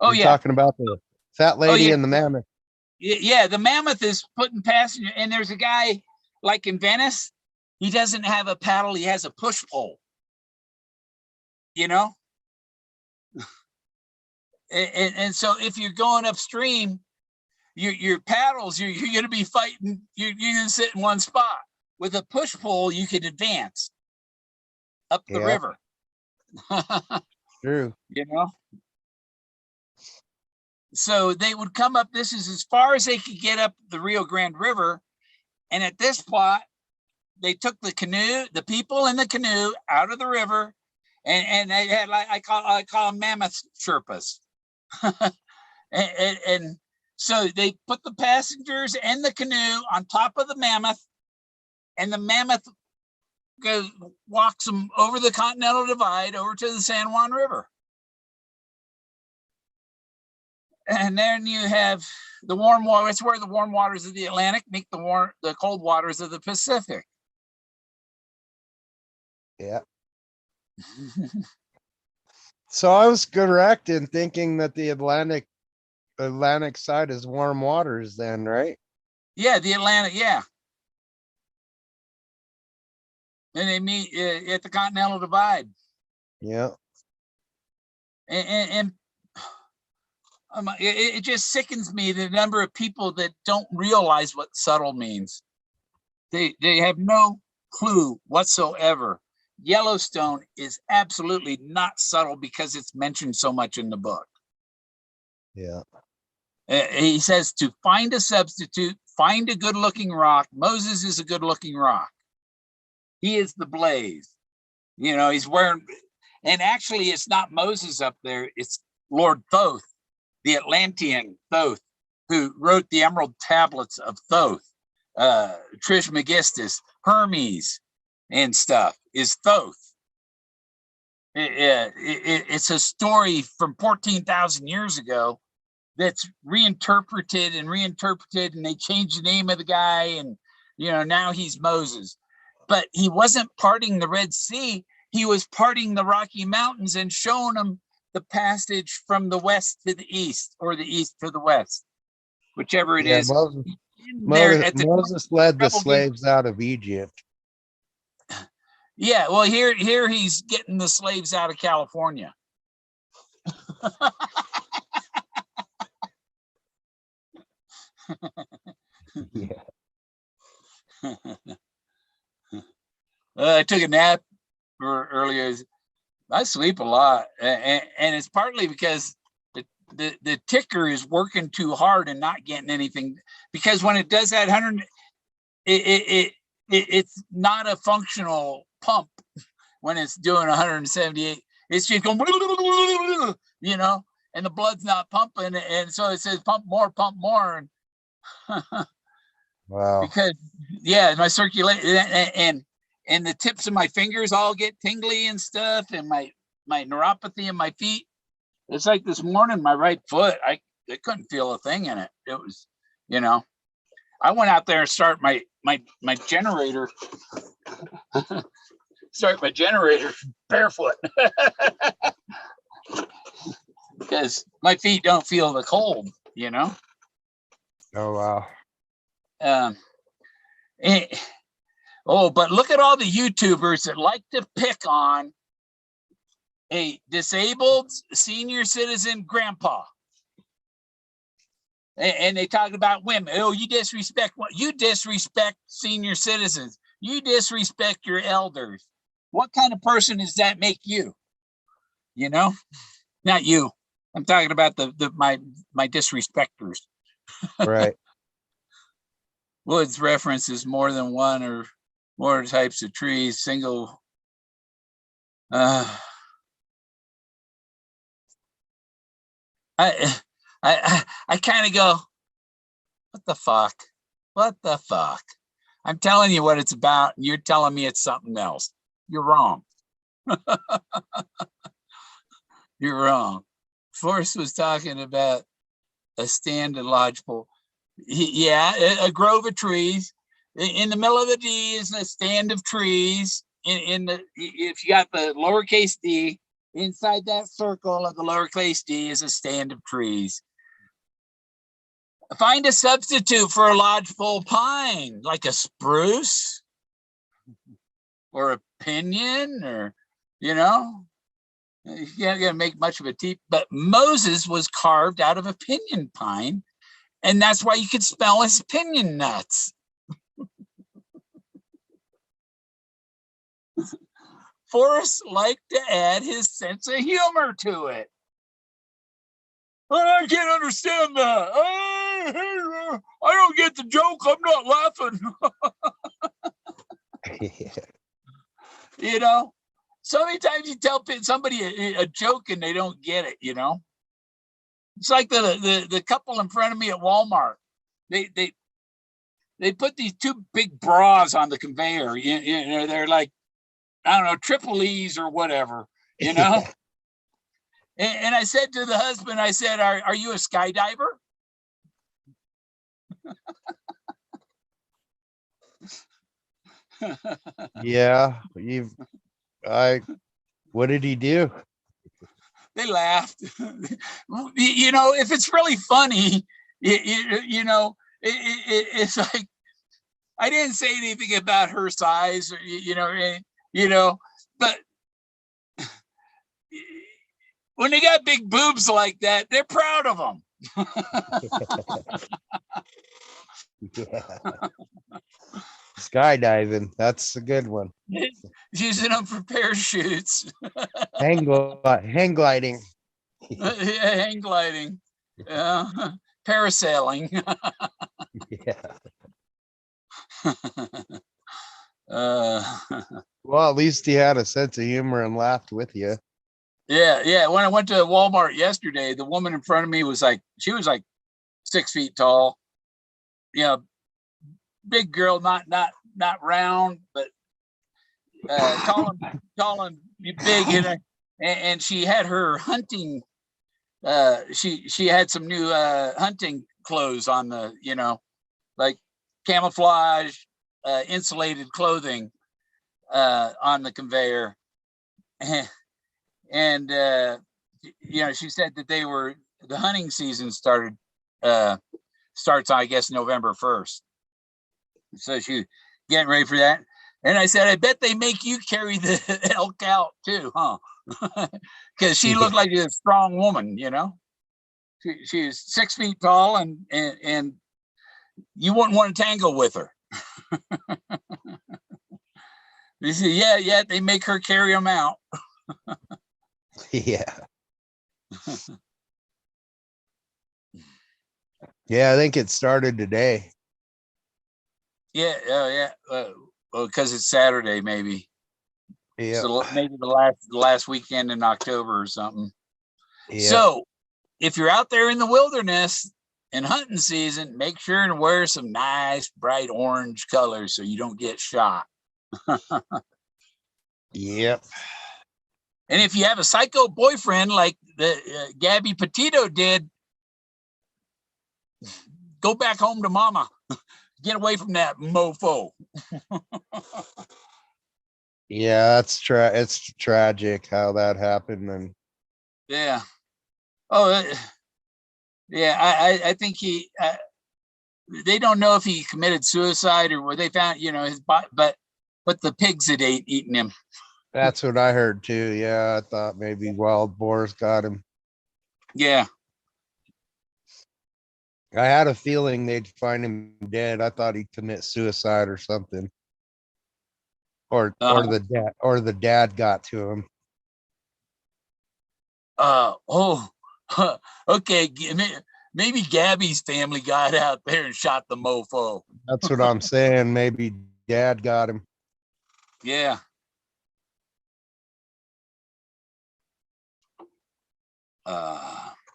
You're talking about the fat lady and the mammoth. Yeah, the mammoth is putting passenger, and there's a guy like in Venice, he doesn't have a paddle, he has a push pole. And so if you're going upstream, your paddles, you're going to be fighting. You're going to sit in one spot. With a push pole, you can advance up the river. True. So they would come up. This is as far as they could get up the Rio Grande River. And at this spot, they took the canoe, the people in the canoe out of the river, and they had, like, I call them mammoth Sherpas. and so they put the passengers and the canoe on top of the mammoth, and the mammoth walks them over the Continental Divide over to the San Juan River. And then you have the warm water. It's where the warm waters of the Atlantic meet the cold waters of the Pacific. Yeah. So I was correct in thinking that the Atlantic side is warm waters then, right? Yeah, the Atlantic, yeah. And they meet at the Continental Divide. Yeah. And it just sickens me, the number of people that don't realize what subtle means. They have no clue whatsoever. Yellowstone is absolutely not subtle because it's mentioned so much in the book. Yeah. He says to find a substitute, find a good-looking rock. Moses is a good-looking rock. He is the blaze. He's wearing, and actually it's not Moses up there, it's Lord Thoth, the Atlantean Thoth, who wrote the Emerald Tablets of Thoth. Trismegistus, Hermes, and stuff is Thoth. It's a story from 14,000 years ago that's reinterpreted, and they changed the name of the guy, and now he's Moses. But he wasn't parting the Red Sea. He was parting the Rocky Mountains and showing them the passage from the west to the east, or the east to the west, whichever it is. Moses led the slaves out of Egypt. Yeah, well, here he's getting the slaves out of California. Yeah. I took a nap earlier. I sleep a lot, and it's partly because the ticker is working too hard and not getting anything. Because when it does that 100, it's not a functional pump when it's doing 178. It's just going, you know, and the blood's not pumping, and so it says pump more, and Wow. because yeah, my circulation and the tips of my fingers all get tingly and stuff, and my neuropathy in my feet. It's like this morning, my right foot, I couldn't feel a thing in it. It was, you know, I went out there and start my generator, barefoot because my feet don't feel the cold, you know. Oh wow. But look at all the YouTubers that like to pick on a disabled senior citizen grandpa. And they talk about women. Oh, you disrespect what? You disrespect senior citizens. You disrespect your elders. What kind of person does that make you? You know, not you. I'm talking about my disrespecters. Right. Woods references more than one or more types of trees. Single. I kind of go, what the fuck? What the fuck? I'm telling you what it's about, and you're telling me it's something else. You're wrong. You're wrong. Forrest was talking about a stand and lodgepole. Yeah, a grove of trees. In the middle of the D is a stand of trees. If you got the lowercase d, inside that circle of the lowercase d is a stand of trees. Find a substitute for a lodgepole pine, like a spruce or a pinyon, or, you know, you can't gonna make much of a teeth. But Moses was carved out of a pinyon pine, and that's why you could smell his pinyon nuts. Forrest liked to add his sense of humor to it. I can't understand that. I don't get the joke. I'm not laughing. You know, so many times you tell somebody a joke and they don't get it, you know. It's like the couple in front of me at Walmart. They put these two big bras on the conveyor. You know, they're like, I don't know, triple E's or whatever, you know. And I said to the husband, I said, are you a skydiver? Yeah, what did he do? They laughed. You know, if it's really funny, you know, it's like, I didn't say anything about her size, or, you know, but when they got big boobs like that, they're proud of them. Yeah. Skydiving, that's a good one. Using them for parachutes. Hang gliding. Hang gliding. Parasailing. Yeah. Well, at least he had a sense of humor and laughed with you. Yeah. When I went to Walmart yesterday, the woman in front of me was like, she was like 6 feet tall. You know, big girl, not round, but tall and big. And she had her hunting. She had some new hunting clothes on, the, you know, like camouflage, insulated clothing on the conveyor. And you know, she said that the hunting season starts, I guess, November 1st. So she getting ready for that. And I said, I bet they make you carry the elk out too, huh? Because she looked like a strong woman, you know. She's 6 feet tall, and you wouldn't want to tangle with her. They said, yeah, they make her carry them out. Yeah. Yeah, I think it started today. Yeah, because it's Saturday, maybe. Yeah. So maybe the last weekend in October or something. Yeah. So if you're out there in the wilderness in hunting season, make sure and wear some nice bright orange colors so you don't get shot. Yep. And if you have a psycho boyfriend like the Gabby Petito did, go back home to mama. Get away from that mofo. Yeah, it's tragic how that happened. And Yeah. Oh, yeah. I think they don't know if he committed suicide or where they found, his body, but the pigs had eaten him. that's what I heard too. Yeah, I thought maybe wild boars got him. Yeah. I had a feeling they'd find him dead. I thought he'd commit suicide or something. Or the dad got to him. Okay. Maybe Gabby's family got out there and shot the mofo. That's what I'm saying. Maybe dad got him. Yeah.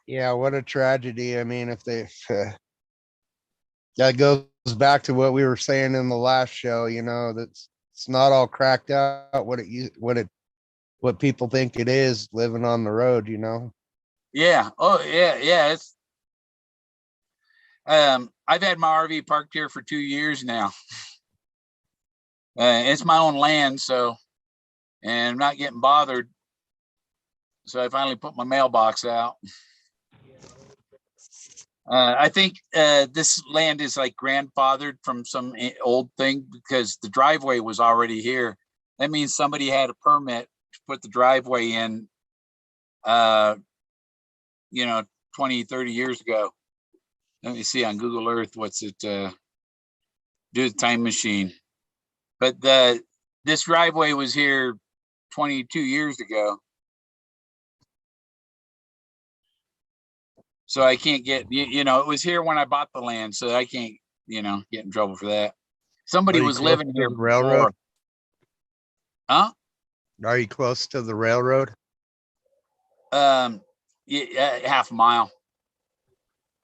Yeah, what a tragedy. I mean, if they that goes back to what we were saying in the last show, that's it's not all cracked out what people think it is living on the road, Yeah. Oh, yeah. It's I've had my RV parked here for 2 years now. It's my own land, and I'm not getting bothered. So I finally put my mailbox out. I think this land is like grandfathered from some old thing because the driveway was already here. That means somebody had a permit to put the driveway in, 20, 30 years ago. Let me see on Google Earth. What's it? Do the time machine. But this driveway was here 22 years ago. So I can't get, it was here when I bought the land. So I can't, get in trouble for that. Somebody was living here the railroad. Huh? Are you close to the railroad? Yeah, half a mile.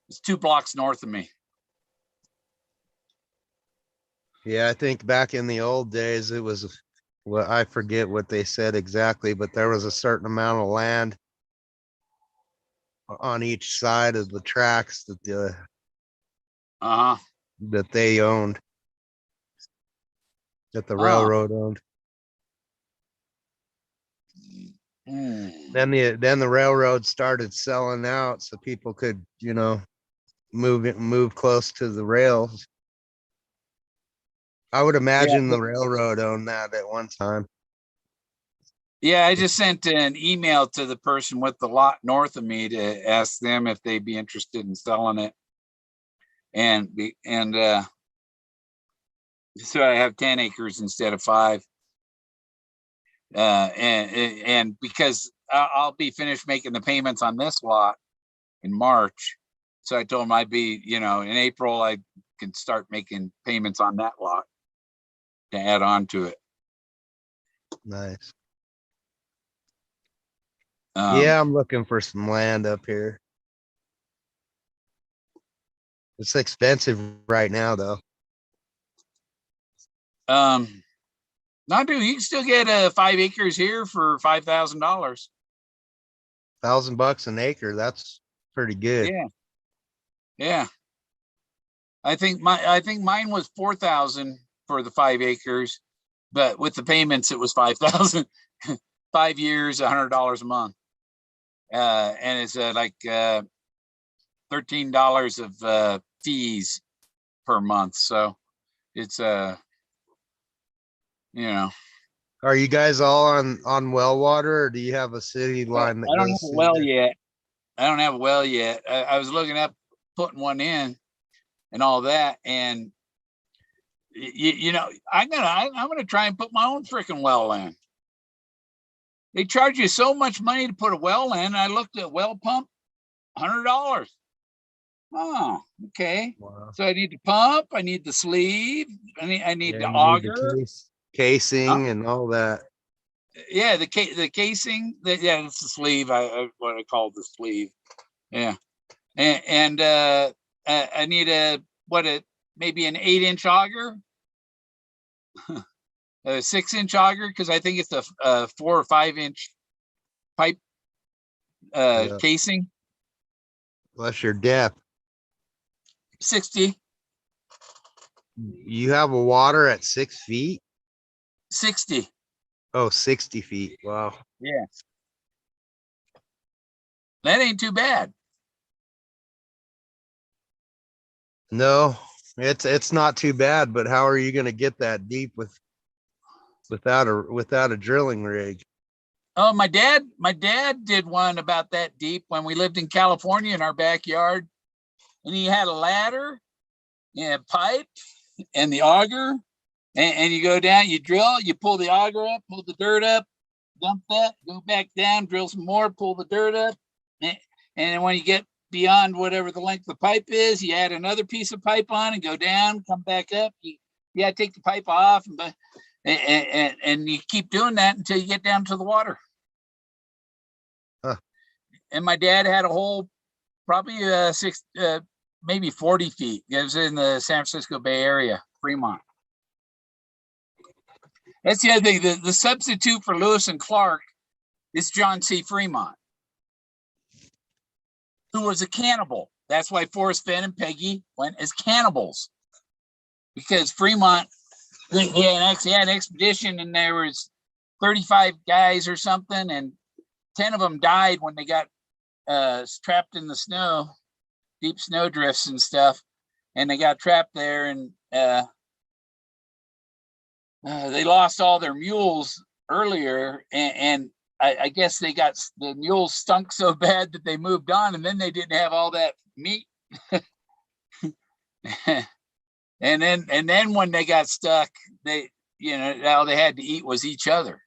It's 2 blocks north of me. Yeah, I think back in the old days, it was, well, I forget what they said exactly, but there was a certain amount of land on each side of the tracks that they owned, that the railroad owned. Then the railroad started selling out so people could, move close to the rails. I would imagine the railroad owned that at one time. Yeah, I just sent an email to the person with the lot north of me to ask them if they'd be interested in selling it. And so I have 10 acres instead of 5. And because I'll be finished making the payments on this lot in March. So I told him I'd be, in April, I can start making payments on that lot to add on to it. Nice. Yeah, I'm looking for some land up here. It's expensive right now, though. Not do you can still get 5 acres here for $5,000. $1,000 an acre. That's pretty good. Yeah. I think mine was 4,000 for the 5 acres, but with the payments it was 5,000. 5 years, $100 a month. And it's like $13 of fees per month. So it's you know. Are you guys all on well water, or do you have a city line that I don't have goes a through well there? yet. I don't have a well yet. I was looking up putting one in and all that, and you know, I'm gonna try and put my own freaking well in. They charge you so much money to put a well in. I looked at well pump, $100. Oh, okay. Wow. So I need the pump. I need the sleeve. I need Yeah, the you need the auger. Huh? casing and all that. Yeah, the casing. Yeah, it's the sleeve. What I call the sleeve. Yeah, and I need maybe an 8-inch auger, a 6-inch auger, because I think it's a 4 or 5-inch pipe Yeah. casing. Plus your depth. 60. You have a water at 6 feet? 60. Oh, 60 feet. Wow. Yeah, that ain't too bad. No, it's not too bad, but how are you gonna get that deep without a drilling rig? Oh, my dad did one about that deep when we lived in California in our backyard, and he had a ladder and a pipe and the auger, and you go down, you drill, you pull the auger up, pull the dirt up, dump that, go back down, drill some more, pull the dirt up, and then when you get beyond whatever the length of the pipe is, you add another piece of pipe on and go down, come back up. You gotta take the pipe off, and you keep doing that until you get down to the water. Huh. And my dad had a hole, probably maybe 40 feet. It was in the San Francisco Bay Area, Fremont. That's the other thing. The substitute for Lewis and Clark is John C. Fremont, who was a cannibal. That's why Forrest, Fenn, and Peggy went as cannibals, because Fremont, he had an expedition, and there was 35 guys or something, and 10 of them died when they got trapped in the snow, deep snow drifts and stuff, and they got trapped there, and they lost all their mules earlier, and I guess the mules stunk so bad that they moved on, and then they didn't have all that meat. and then when they got stuck, all they had to eat was each other.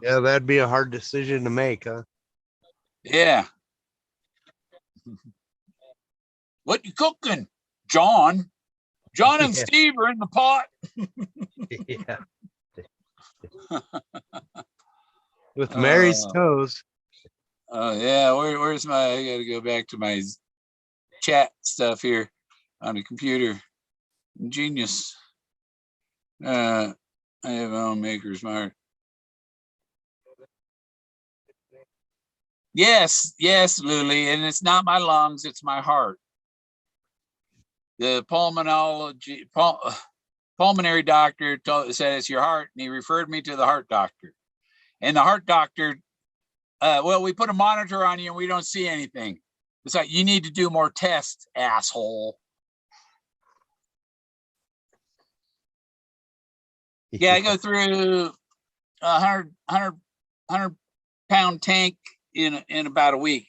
Yeah, that'd be a hard decision to make, huh? Yeah. What you cooking, John? John and Yeah. Steve are in the pot. Yeah. With Mary's toes. Yeah. Where's I got to go back to my chat stuff here on the computer. Genius. I have my own maker's mark. Yes, Lily, and it's not my lungs, it's my heart. The pulmonary doctor said it's your heart, and he referred me to the heart doctor. And the heart doctor, well, we put a monitor on you and we don't see anything. It's like, you need to do more tests, asshole. Yeah, I go through a 100 pound tank in about a week.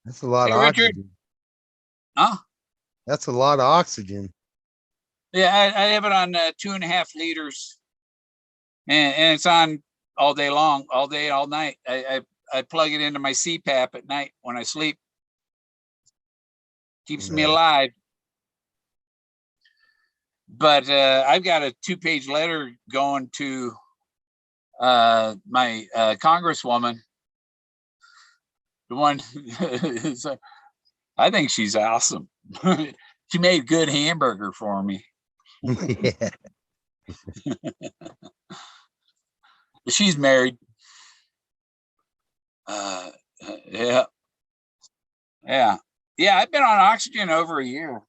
That's a lot Hey, of Richard. oxygen. Huh? That's a lot of oxygen. Yeah, I have it on 2.5 liters, and it's on all day long, all day, all night. I plug it into my CPAP at night when I sleep. Keeps me Right. alive. But I've got a 2-page letter going to my congresswoman. The one, I think she's awesome. She made good hamburger for me. Yeah. She's married. Yeah. I've been on oxygen over a year.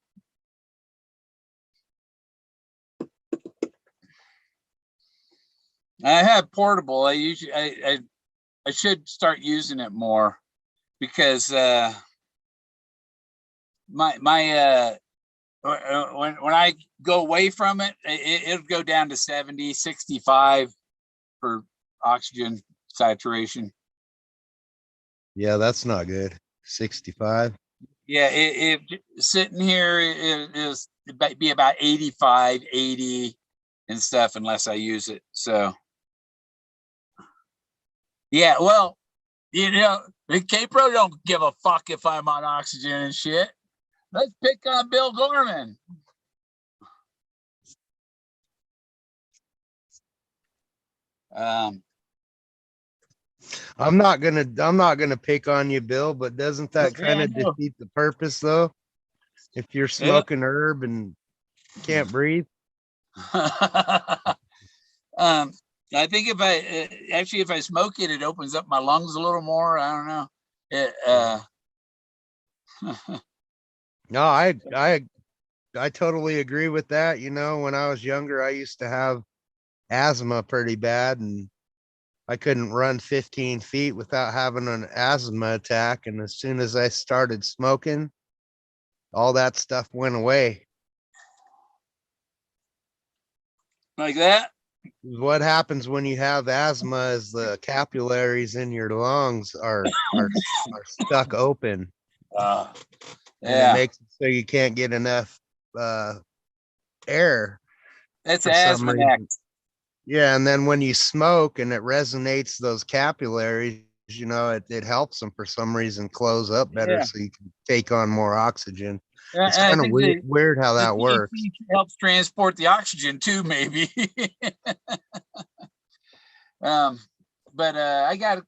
I have portable. I should start using it more, because when I go away from it, it'll go down to 70, 65 for oxygen saturation. Yeah, that's not good. 65. Yeah, it sitting here it is be about 85, 80 and stuff unless I use it. So yeah, well, the K-Pro don't give a fuck if I'm on oxygen and shit. Let's pick on Bill Gorman. I'm not gonna pick on you, Bill, but doesn't that kind of defeat the purpose though? If you're smoking herb and can't breathe. I think if I smoke it, it opens up my lungs a little more. I don't know. No, I totally agree with that. You know, when I was younger, I used to have asthma pretty bad, and I couldn't run 15 feet without having an asthma attack. And as soon as I started smoking, all that stuff went away. Like that? What happens when you have asthma is the capillaries in your lungs are stuck open. Yeah. And it makes it so you can't get enough air. That's asthma. Yeah, and then when you smoke and it resonates those capillaries, you know, it helps them for some reason close up better so you can take on more oxygen. It's kind of weird how that works. Helps transport the oxygen too, maybe. But I got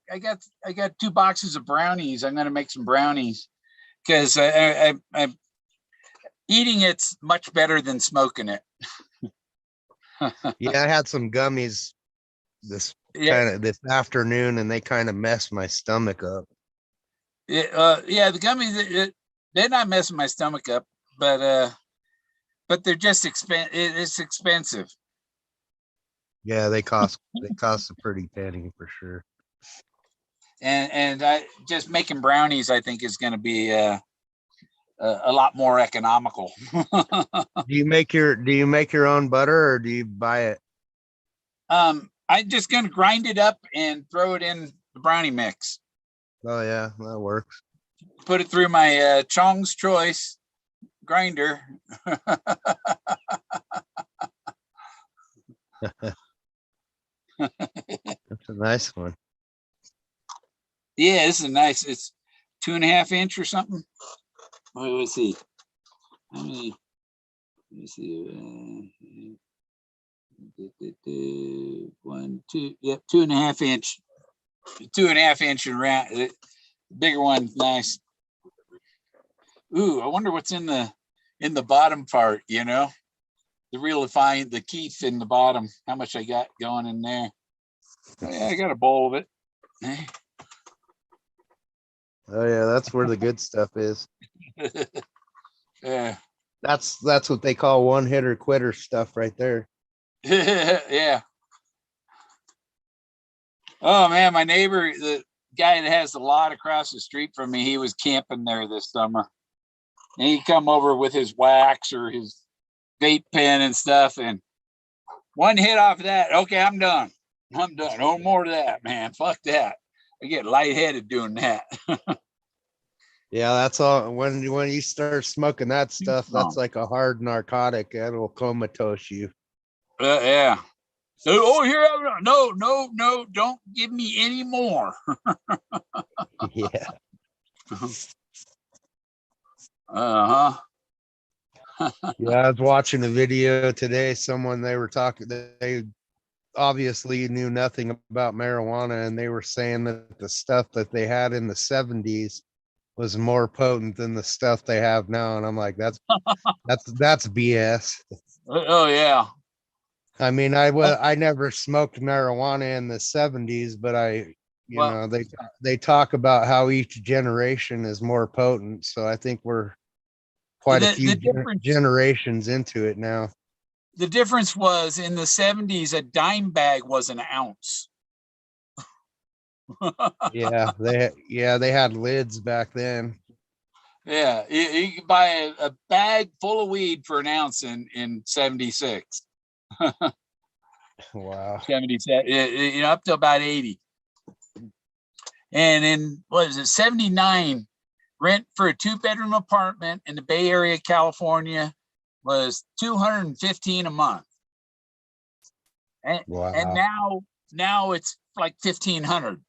2 boxes of brownies. I'm gonna make some brownies because I'm eating it's much better than smoking it. Yeah, I had some gummies this afternoon, and they kind of messed my stomach up. Yeah, the gummies they're not messing my stomach up, but they're just it's expensive. Yeah, they cost a pretty penny for sure. And I just making brownies, I think, is going to be a lot more economical. Do you make your own butter or do you buy it? I'm just going to grind it up and throw it in the brownie mix. Oh yeah, that works. Put it through my Chong's Choice grinder. That's a nice one. Yeah, this is nice. It's 2.5 inch or something. Let's see. Let me see. 1, 2. Yep, 2.5 inch. 2.5 inch and round. The bigger one, nice. Ooh, I wonder what's in the bottom part. You know, to really find the keef in the bottom. How much I got going in there? Oh, yeah, I got a bowl of it. Oh yeah, that's where the good stuff is. Yeah. That's what they call one hitter quitter stuff right there. Yeah. Oh man, my neighbor, the guy that has the lot across the street from me, he was camping there this summer. And he'd come over with his wax or his vape pen and stuff. And one hit off of that, okay, I'm done. No more of that, man. Fuck that. I get lightheaded doing that. Yeah, that's all. When you start smoking that stuff, that's like a hard narcotic. That'll comatose you. Yeah. Oh, here, no, don't give me any more. Yeah. Uh-huh. Yeah, I was watching a video today. They were talking, they obviously knew nothing about marijuana, and they were saying that the stuff that they had in the 70s was more potent than the stuff they have now. And I'm like, that's BS. Oh yeah. I mean, I never smoked marijuana in the 70s, but they talk about how each generation is more potent. So I think we're quite a few generations into it now. The difference was in the 70s, a dime bag was an ounce. Yeah, they had lids back then. Yeah, you can buy a bag full of weed for an ounce in 76. Wow. 77, you know, up to about 80. And in, what is it, 79, rent for a 2-bedroom apartment in the Bay Area, California was $215 a month. And Wow. now it's like 1,500.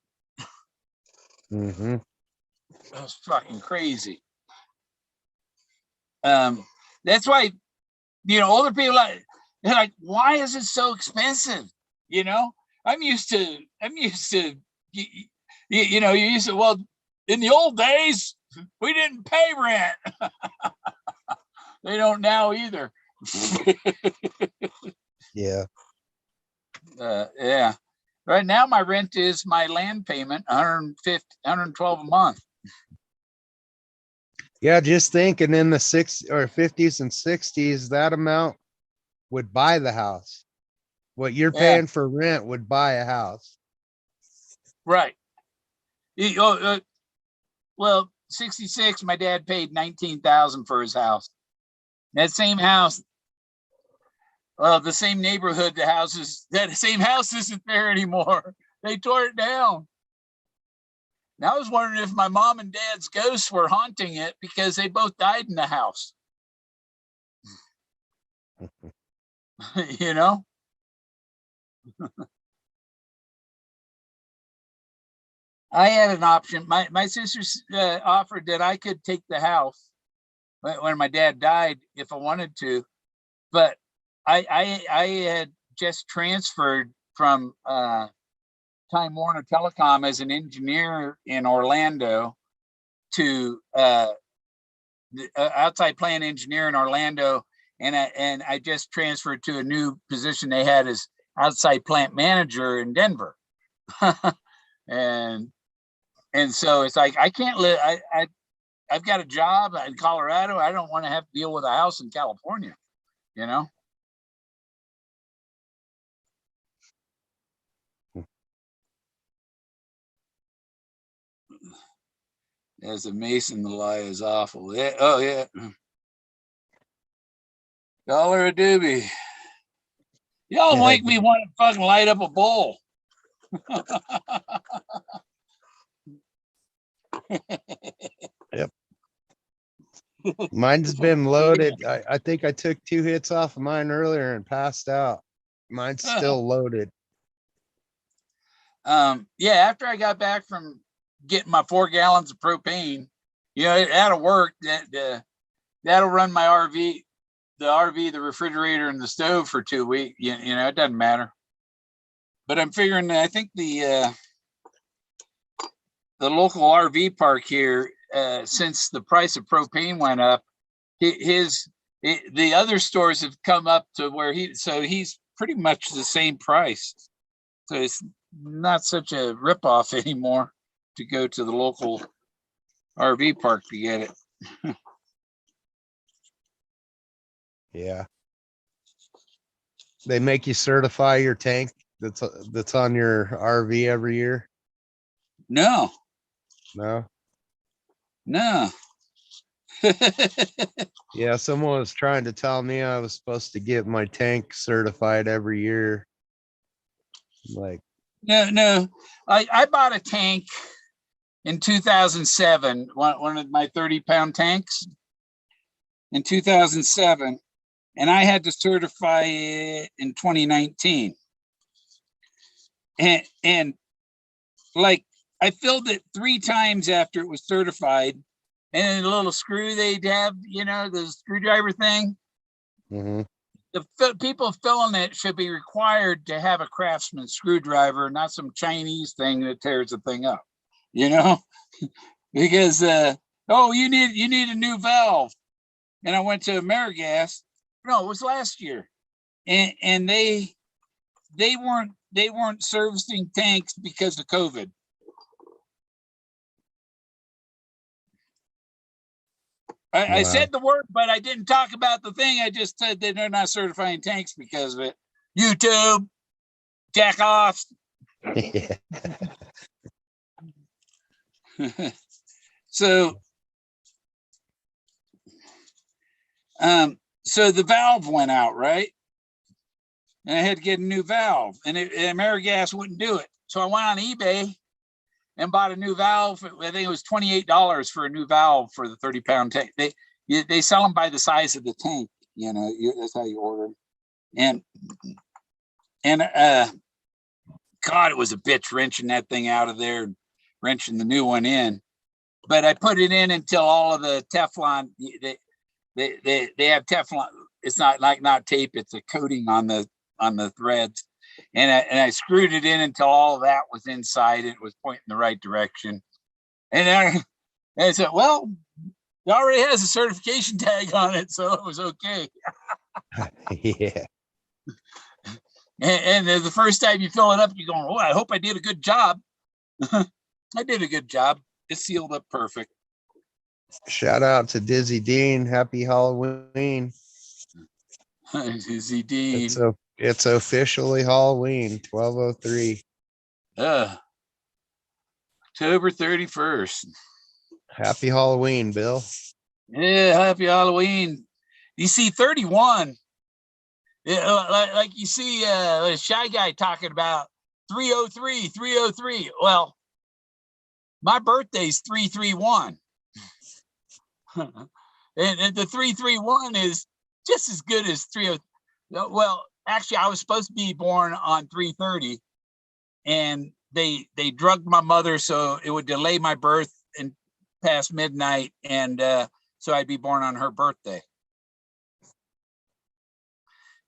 Mm-hmm. That's fucking crazy. That's why, you know, older people they're like, why is it so expensive? You know, I'm used to, you know, you used to, well, in the old days, we didn't pay rent. They don't now either. Yeah. Yeah. Right now, my rent is my land payment, 150, 112 a month. Yeah, just thinking in the 60s or 50s and 60s, that amount would buy the house. What you're Yeah, paying for rent would buy a house. right. Well, 66, my dad paid 19,000 for his house. That same house, the same neighborhood, that same house isn't there anymore. They tore it down. Now I was wondering if my mom and dad's ghosts were haunting it because they both died in the house. You know? I had an option. My sister offered that I could take the house when my dad died if I wanted to, but I had just transferred from Time Warner Telecom as an engineer in Orlando to outside plant engineer in Orlando, and I just transferred to a new position they had as outside plant manager in Denver. and so it's like I can't live. I've got a job in Colorado. I don't want to have to deal with a house in California. You know. As a Mason, the lie is awful. Yeah. Oh yeah. Dollar a doobie. Y'all make me want to fucking light up a bowl. Yep. Mine's been loaded. I think I took 2 hits off of mine earlier and passed out. Mine's still loaded. Yeah, after I got back from getting my 4 gallons of propane, you know, that'll work. That'll run my RV, the refrigerator, and the stove for 2 weeks. You know, it doesn't matter. But I'm figuring that I think the local RV park here, since the price of propane went up, the other stores have come up to where he's pretty much the same price. So it's not such a ripoff anymore to go to the local RV park to get it. Yeah. They make you certify your tank that's on your RV every year. No. No. Yeah, someone was trying to tell me I was supposed to get my tank certified every year. Like, no. I bought a tank in 2007, one of my 30-pound tanks in 2007, and I had to certify it in 2019. And like I filled it 3 times after it was certified, and a little screw they'd have, you know, the screwdriver thing. mm-hmm. The people filling it should be required to have a Craftsman screwdriver, not some Chinese thing that tears the thing up, you know, because you need a new valve. And I went to AmeriGas. No, it was last year, and they weren't servicing tanks because of COVID. I said the word, but I didn't talk about the thing. I just said that they're not certifying tanks because of it. YouTube, jack off. Yeah. So So the valve went out, right? And I had to get a new valve, and AmeriGas wouldn't do it. So I went on eBay and bought a new valve. I think it was $28 for a new valve for the 30-pound tank. They sell them by the size of the tank. You know, that's how you order them. And God, it was a bitch wrenching that thing out of there, wrenching the new one in. But I put it in until all of the Teflon. They have Teflon. It's not tape. It's a coating on the threads. And I screwed it in until all of that was inside and it was pointing the right direction. And I said, well, it already has a certification tag on it, so it was okay. Yeah. And the first time you fill it up, you're going, oh, I hope I did a good job. I did a good job. It sealed up perfect. Shout out to Dizzy Dean. Happy Halloween. Dizzy Dean. It's officially Halloween, 12:03. October 31st. Happy Halloween, Bill. Yeah, happy Halloween. You see 31. Like you see a Shy Guy talking about 303. Well, my birthday's 331. and the 331 is just as good as 30. Well, actually, I was supposed to be born on 330, and they drugged my mother so it would delay my birth and past midnight, and so I'd be born on her birthday.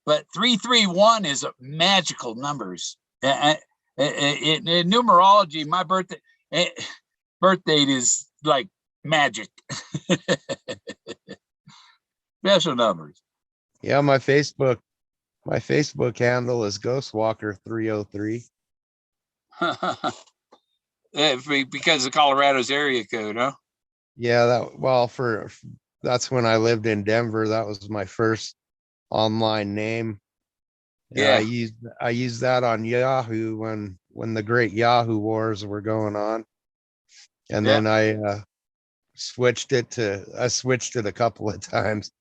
But 331 is magical numbers. In numerology, my birth date is like magic. Special numbers. Yeah, my Facebook handle is Ghostwalker303. Because of Colorado's area code, huh? Yeah, that's when I lived in Denver. That was my first online name. Yeah, I used that on Yahoo when the great Yahoo wars were going on, and then I switched it a couple of times.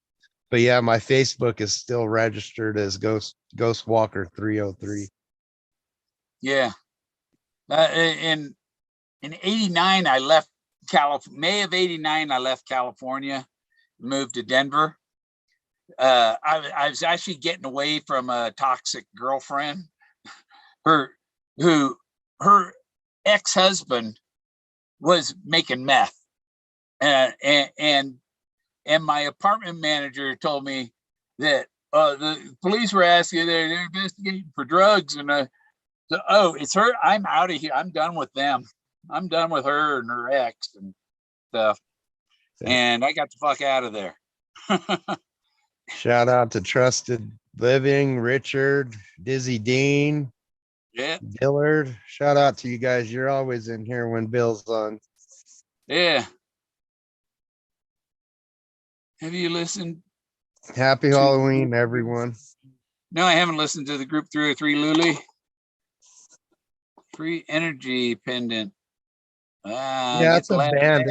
But yeah, my Facebook is still registered as Ghostwalker303. Yeah. In 89, I left May of 89, I left California, moved to Denver. I was actually getting away from a toxic girlfriend. Her ex-husband was making meth, and my apartment manager told me that the police were asking, they're investigating for drugs, and it's her. I'm out of here. I'm done with them. I'm done with her and her ex and stuff. And I got the fuck out of there. Shout out to Trusted Living, Richard, Dizzy Dean, Yeah, Dillard. Shout out to you guys. You're always in here when Bill's on. yeah. Have you listened? Happy Halloween, everyone. No, I haven't listened to the Group 303 Luli. Free Energy Pendant. Yeah, it's a band.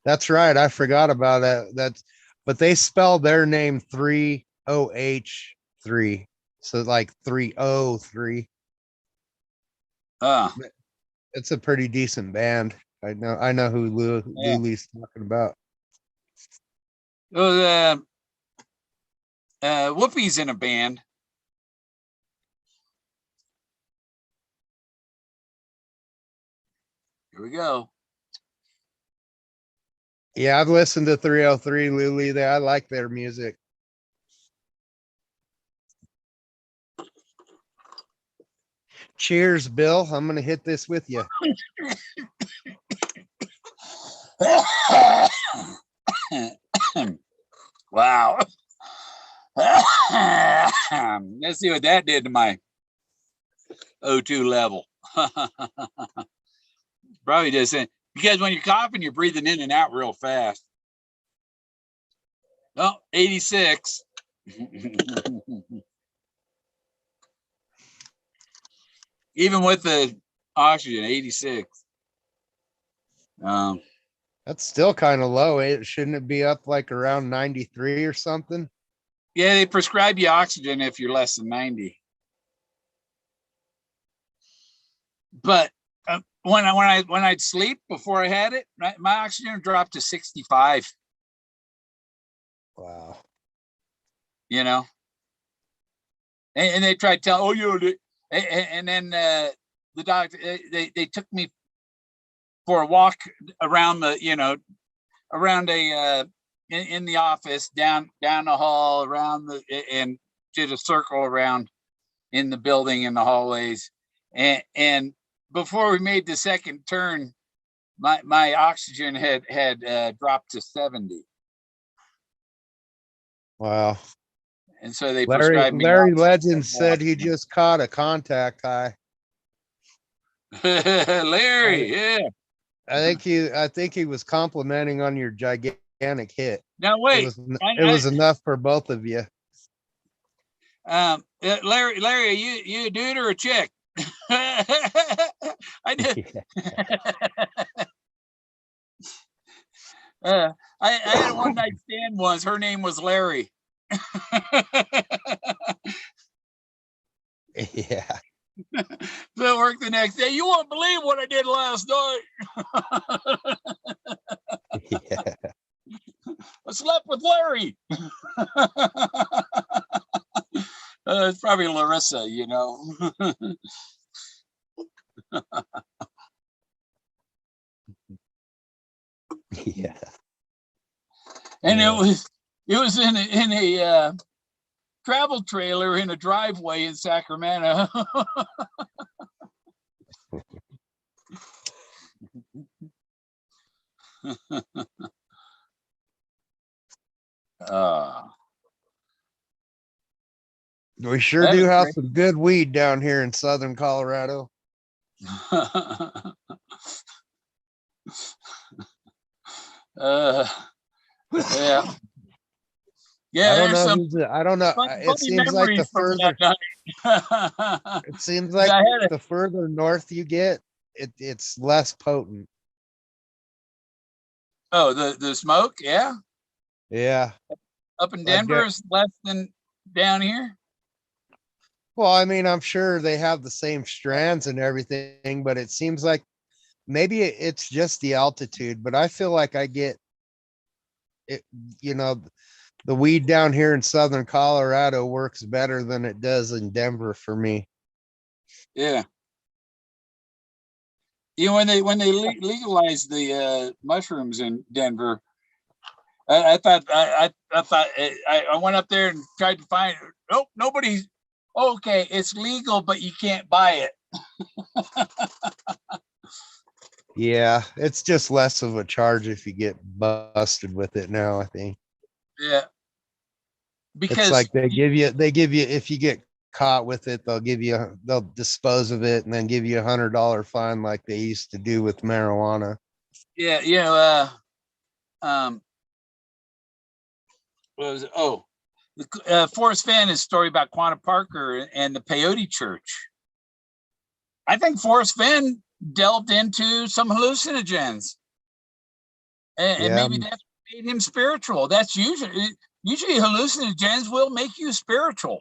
That's right. I forgot about that. But they spell their name 3OH3. So like 303. It's a pretty decent band. I know who Luli's talking about. Oh, Whoopi's in a band. Here we go. Yeah, I've listened to 303 Luli. I like their music. Cheers, Bill. I'm gonna hit this with you. Wow. Let's see what that did to my O2 level. Probably just because when you're coughing, you're breathing in and out real fast. Oh, 86. Even with the oxygen, 86. That's That's still kind of low. Shouldn't it be up like around 93 or something? Yeah, they prescribe you oxygen if you're less than 90. But when I'd sleep before I had it, my oxygen dropped to 65. Wow. You know, and they tried to tell, oh, and then the doctor, they took me for a walk around the, around in the office, down the hall, around and did a circle around in the building, in the hallways, and before we made the second turn, my oxygen had dropped to 70. Wow. And so they Larry prescribed me Legend said he just caught a contact high. Larry, yeah. I think he was complimenting on your gigantic hit. Now wait, It was enough for both of you. Larry, are you a dude or a chick? I did. I had a one night stand once. Her name was Larry. Yeah. So work the next day. You won't believe what I did last night. Yeah. I slept with Larry. It's probably Larissa, Yeah. And it was in a travel trailer in a driveway in Sacramento. We sure do have some good weed down here in southern Colorado. Yeah. I don't know. I don't know. It seems like the further it seems like the further north you get, it's less potent. Oh, the smoke, yeah. Yeah. Up in Denver is less than down here. Well, I mean, I'm sure they have the same strands and everything, but it seems like maybe it's just the altitude, but I feel like I get it, the weed down here in southern Colorado works better than it does in Denver for me. Yeah. When they legalized the mushrooms in Denver, I thought I went up there and tried to find. Nope, nobody's. Okay, it's legal, but you can't buy it. Yeah, it's just less of a charge if you get busted with it now, I think. Yeah. Because it's like they give you if you get caught with it, they'll dispose of it and then give you $100 fine like they used to do with marijuana. Yeah, what was it? Oh, Forrest Fenn, his story about Quanah Parker and the peyote church. I think Forrest Fenn delved into some hallucinogens, and maybe that's what made him spiritual. That's usually hallucinogens will make you spiritual.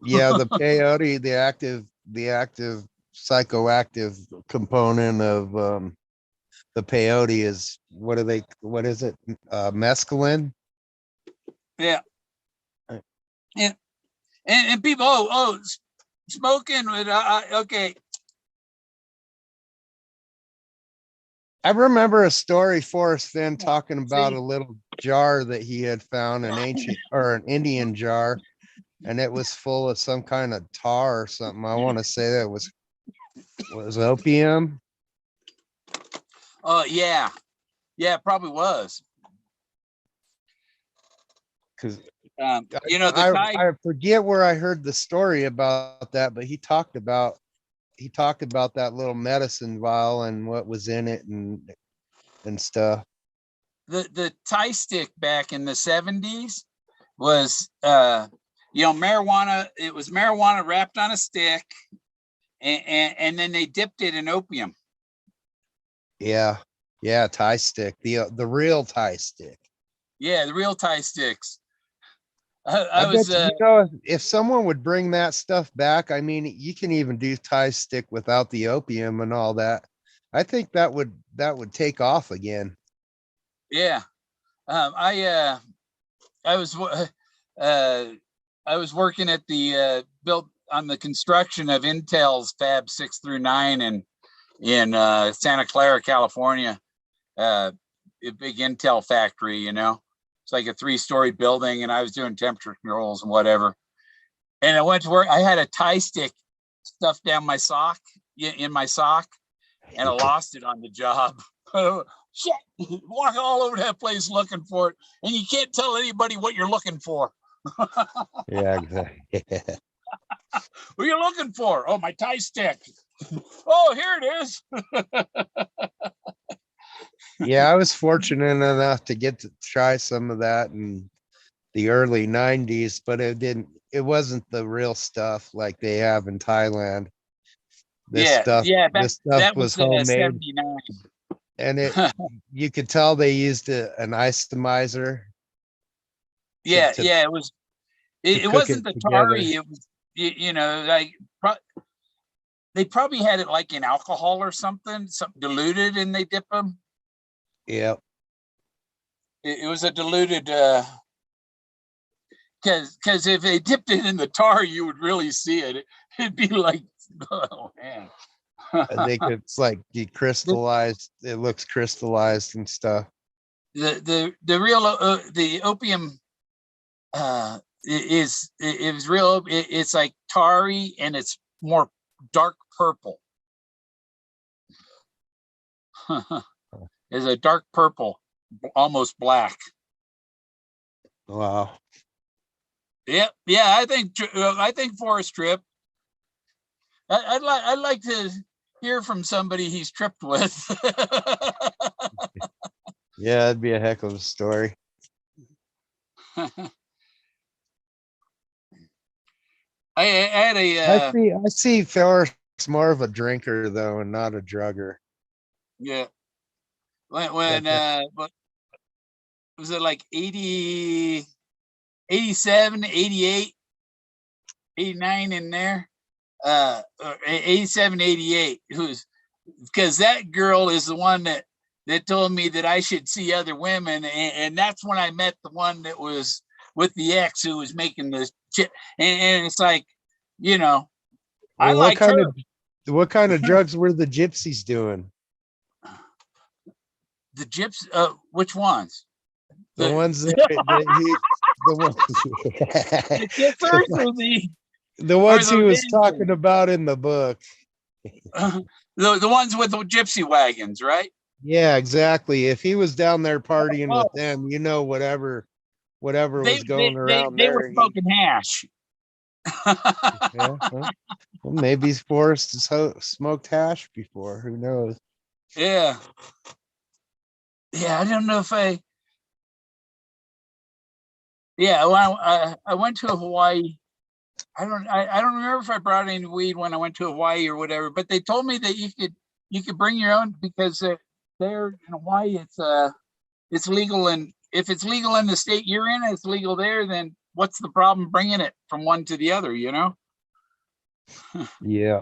Yeah, the peyote, the active psychoactive component of the peyote is what is it? Mescaline. Yeah. Yeah. And people, smoking with okay. I remember a story, Forrest Fenn talking about a little jar that he had found, an ancient or an Indian jar, and it was full of some kind of tar or something. I want to say that was opium. Yeah, it probably was. Because I forget where I heard the story about that, but he talked about that little medicine vial and what was in it and stuff. The tie stick back in the 70s was marijuana. It was marijuana wrapped on a stick, and then they dipped it in opium. Yeah. Yeah, tie stick, the real tie stick. Yeah, the real tie sticks. I I was, bet if someone would bring that stuff back, I mean, you can even do tie stick without the opium and all that. I think that would take off again. yeah. I was, I was working at the built on the construction of Intel's Fab 6 through 9 and in Santa Clara, California. A big Intel factory, you know. It's like a 3-story building, and I was doing temperature controls and whatever. And I went to work. I had a tie stick stuffed down my sock, in my sock, and I lost it on the job. Shit, walk all over that place looking for it, and you can't tell anybody what you're looking for. Yeah, exactly. What are you looking for? Oh, my tie stick. Oh, here it is. Yeah, I was fortunate enough to get to try some of that in the early 90s, but it wasn't the real stuff like they have in Thailand. Yeah, yeah. This stuff That was was homemade, 79. and you could tell they used an isomizer to, Yeah, to yeah. to It cook it wasn't the together. Atari. It was, you know, like they probably had it like in alcohol or something diluted, and they dip them. Yep. It was a diluted, because if they dipped it in the tar, you would really see it. It'd be like, oh man. I think it's like the, decrystallized. It looks crystallized and stuff. the real the opium it was real. It's like tarry, and it's more dark purple. It's a dark purple, almost black. Wow. Yeah, yeah. I think Forrest trip. I'd like to hear from somebody he's tripped with. Yeah, it'd be a heck of a story. I had I a see. I see. Forrest's more of a drinker though, and not a drugger. yeah, Like when what was it, like 80, 87, 88, 89 in there, 87, 88, who's, because that girl is the one that told me that I should see other women, and that's when I met the one that was with the ex who was making this chip, and it's like, you know, I well, liked her. what kind of drugs were the gypsies doing? The gyps, which ones? The The ones that he, the ones, the kissers or the the or ones he the was dancers? talking about in the book. The ones with the gypsy wagons, right? Yeah, exactly. If he was down there partying with Oh, them, whatever was going around they were there, smoking hash. yeah. Well, maybe Forrest has smoked hash before. Who knows? Yeah, yeah. I don't know if I. Yeah, well, I went to Hawaii. I don't remember if I brought any weed when I went to Hawaii or whatever. But they told me that you could bring your own, because there in Hawaii it's legal, and if it's legal in the state you're in, it's legal there. Then what's the problem bringing it from one to the other? You know. Yeah.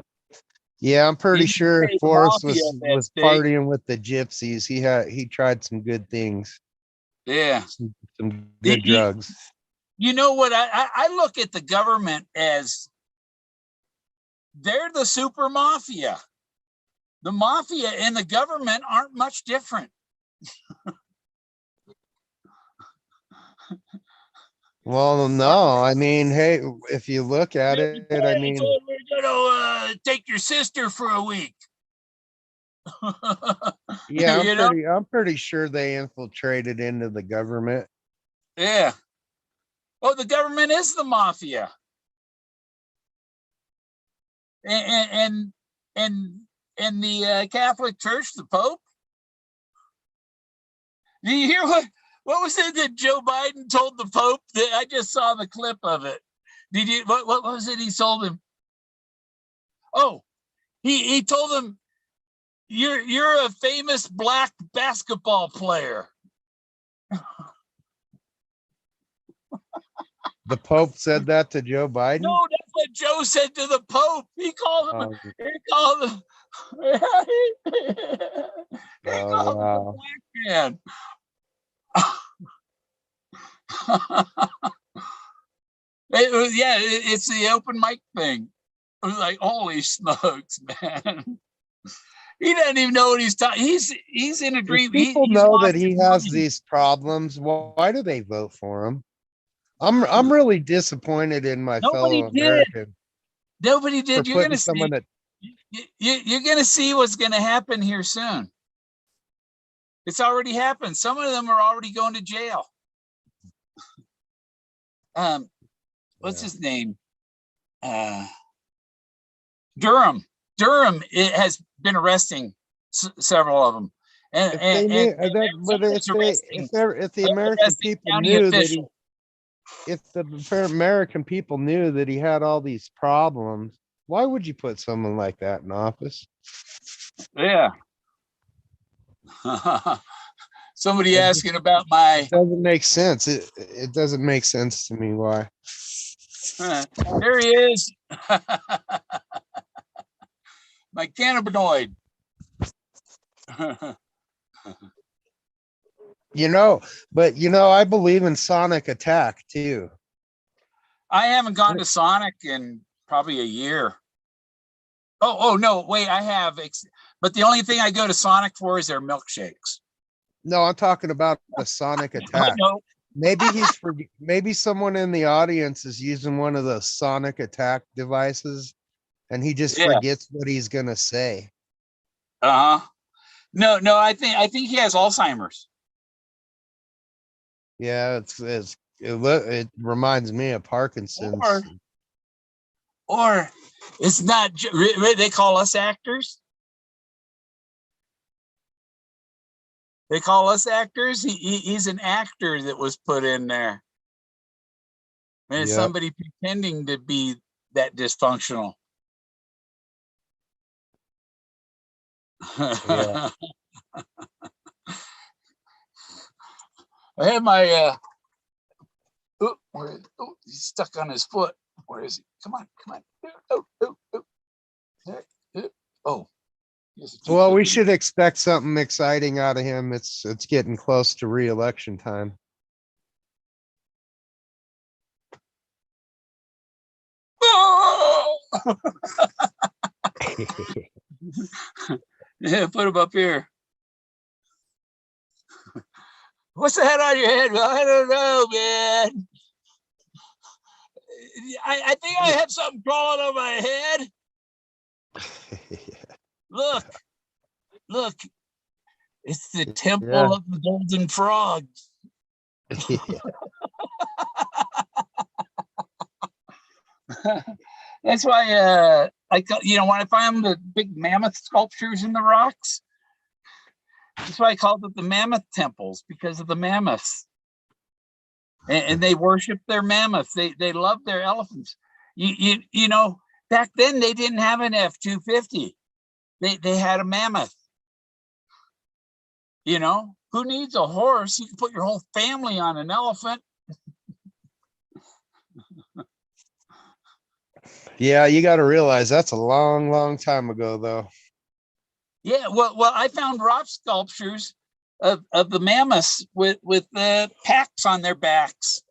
Yeah, I'm You pretty need to sure if pay the Forrest mafia was of that was state. partying with the gypsies, he tried some good things, Yeah. some You, good you, drugs. you know what? I look at the government as they're the super mafia. The mafia and the government aren't much different. Well, no, I mean, hey, if you look at it, I Hey, mean, so we're gonna take your sister for a week. yeah, You know? I'm pretty sure they infiltrated into the government. Yeah. Oh, the government is the mafia. And and and the Catholic Church, the Pope. Do you hear what was it that Joe Biden told the Pope? That I just saw the clip of it. Did you what was it he told him? Oh, he told him You're a famous black basketball player. The Pope said that to Joe Biden? No, that's what Joe said to the Pope. He called him. He called him. He called him a black man. It was, yeah, it's the open mic thing. It was like, holy smokes, man. He doesn't even know what he's talking. He's in a dream. If people know that he has these problems, why do they vote for him? I'm really disappointed in my fellow Americans. Nobody did. You're gonna see. That You're gonna see what's gonna happen here soon. It's already happened. Some of them are already going to jail. What's his name? Durham. It has been arresting several of them. If the American people knew that if the American people knew that he had all these problems, why would you put someone like that in office? Yeah. Somebody asking about my. It doesn't make sense. It doesn't make sense to me why. There he is. My cannabinoid. I believe in Sonic Attack too. I haven't gone to Sonic in probably a year. Oh no, wait, I have. But the only thing I go to Sonic for is their milkshakes. No, I'm talking about the Sonic Attack. No. Maybe someone in the audience is using one of the Sonic Attack devices and he just forgets what he's gonna say. No, I think he has Alzheimer's. Yeah, it reminds me of Parkinson's. Or it's not. They call us actors. They call us actors. He's an actor that was put in there. And it's somebody pretending to be that dysfunctional. Yeah. I had my he's stuck on his foot. Where is he? Come on. Oh. Well, we should expect something exciting out of him. It's getting close to re-election time. Yeah, put him up here. What's the head on your head? Well, I don't know, man. I think I have something crawling on my head. Look, it's the temple of the golden frogs. That's why when I find the big mammoth sculptures in the rocks, that's why I called it the mammoth temples, because of the mammoths. And they worship their mammoths. They love their elephants. You know, back then they didn't have an F-250. They had a mammoth. You know, who needs a horse? You can put your whole family on an elephant. Yeah, you got to realize that's a long, long time ago, though. Yeah, well, I found rock sculptures of the mammoths with packs on their backs.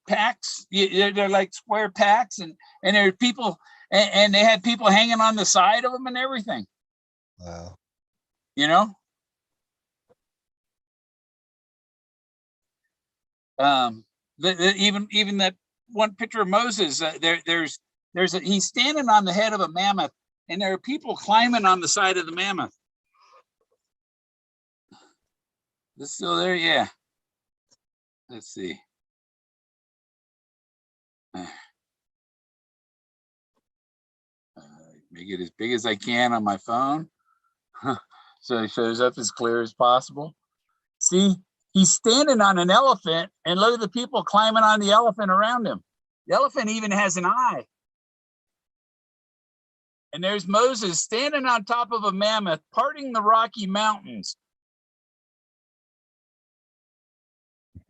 Packs, they're like square packs, and there are people, and they had people hanging on the side of them and everything. Wow. You know, even that one picture of Moses, he's standing on the head of a mammoth, and there are people climbing on the side of the mammoth. It's still there, yeah. Let's see. Make it as big as I can on my phone, so it shows up as clear as possible. See, he's standing on an elephant, and look at the people climbing on the elephant around him. The elephant even has an eye. And there's Moses standing on top of a mammoth, parting the Rocky Mountains.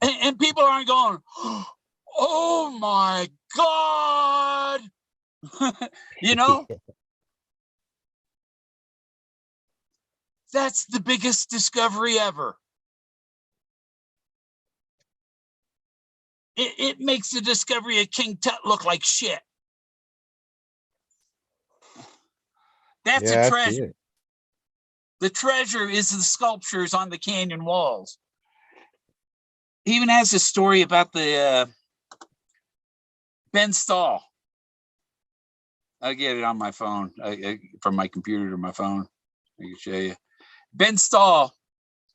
And people aren't going, oh my God. You know, that's the biggest discovery ever. It makes the discovery of King Tut look like shit. That's a treasure. The treasure is the sculptures on the canyon walls. He even has a story about the Ben Stahl. I'll get it on my phone, from my computer to my phone. I can show you. Ben Stahl,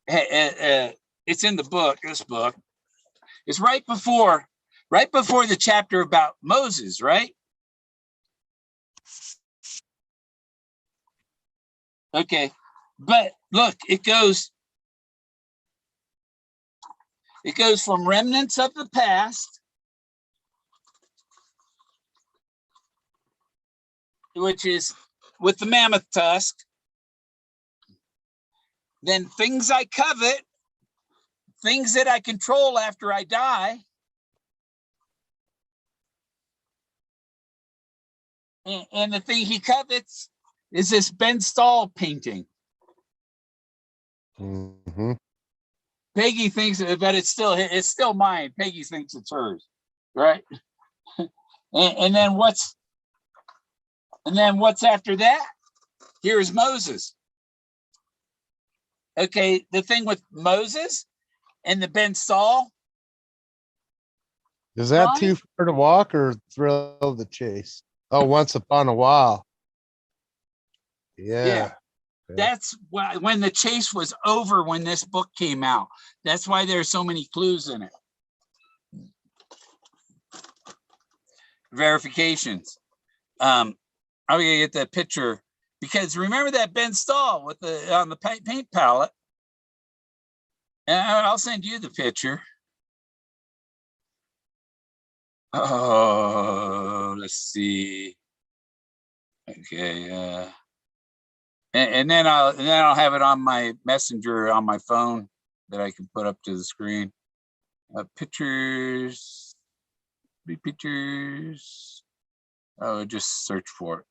it's in the book, this book. It's right before the chapter about Moses, right? Okay, but look, it goes from remnants of the past, which is with the mammoth tusk, then things I covet, things that I control after I die, and the thing he covets is this Ben Stahl painting. Mm-hmm. Peggy thinks, but it's still mine. Peggy thinks it's hers, right? and then what's after that? Here's Moses. Okay, the thing with Moses and the Ben Stahl. Is that too far to walk or thrill of the chase? Oh, Once Upon a While. Yeah. That's why when the chase was over, when this book came out, that's why there's so many clues in it. Verifications. I'm gonna get that picture because remember that Ben Stahl with on the paint palette, and I'll send you the picture. Oh, let's see. Okay, and then I'll have it on my messenger on my phone that I can put up to the screen. Pictures, pictures. Oh, just search for it.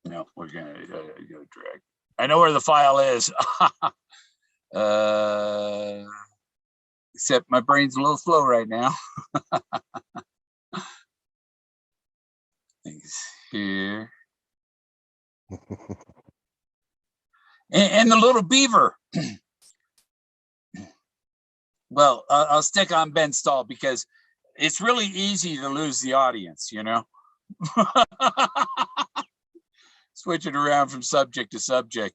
No, we're gonna go drag. I know where the file is. Except my brain's a little slow right now. Things here. and the little beaver. Well, I'll stick on Ben Stahl because it's really easy to lose the audience, you know? Switching around from subject to subject.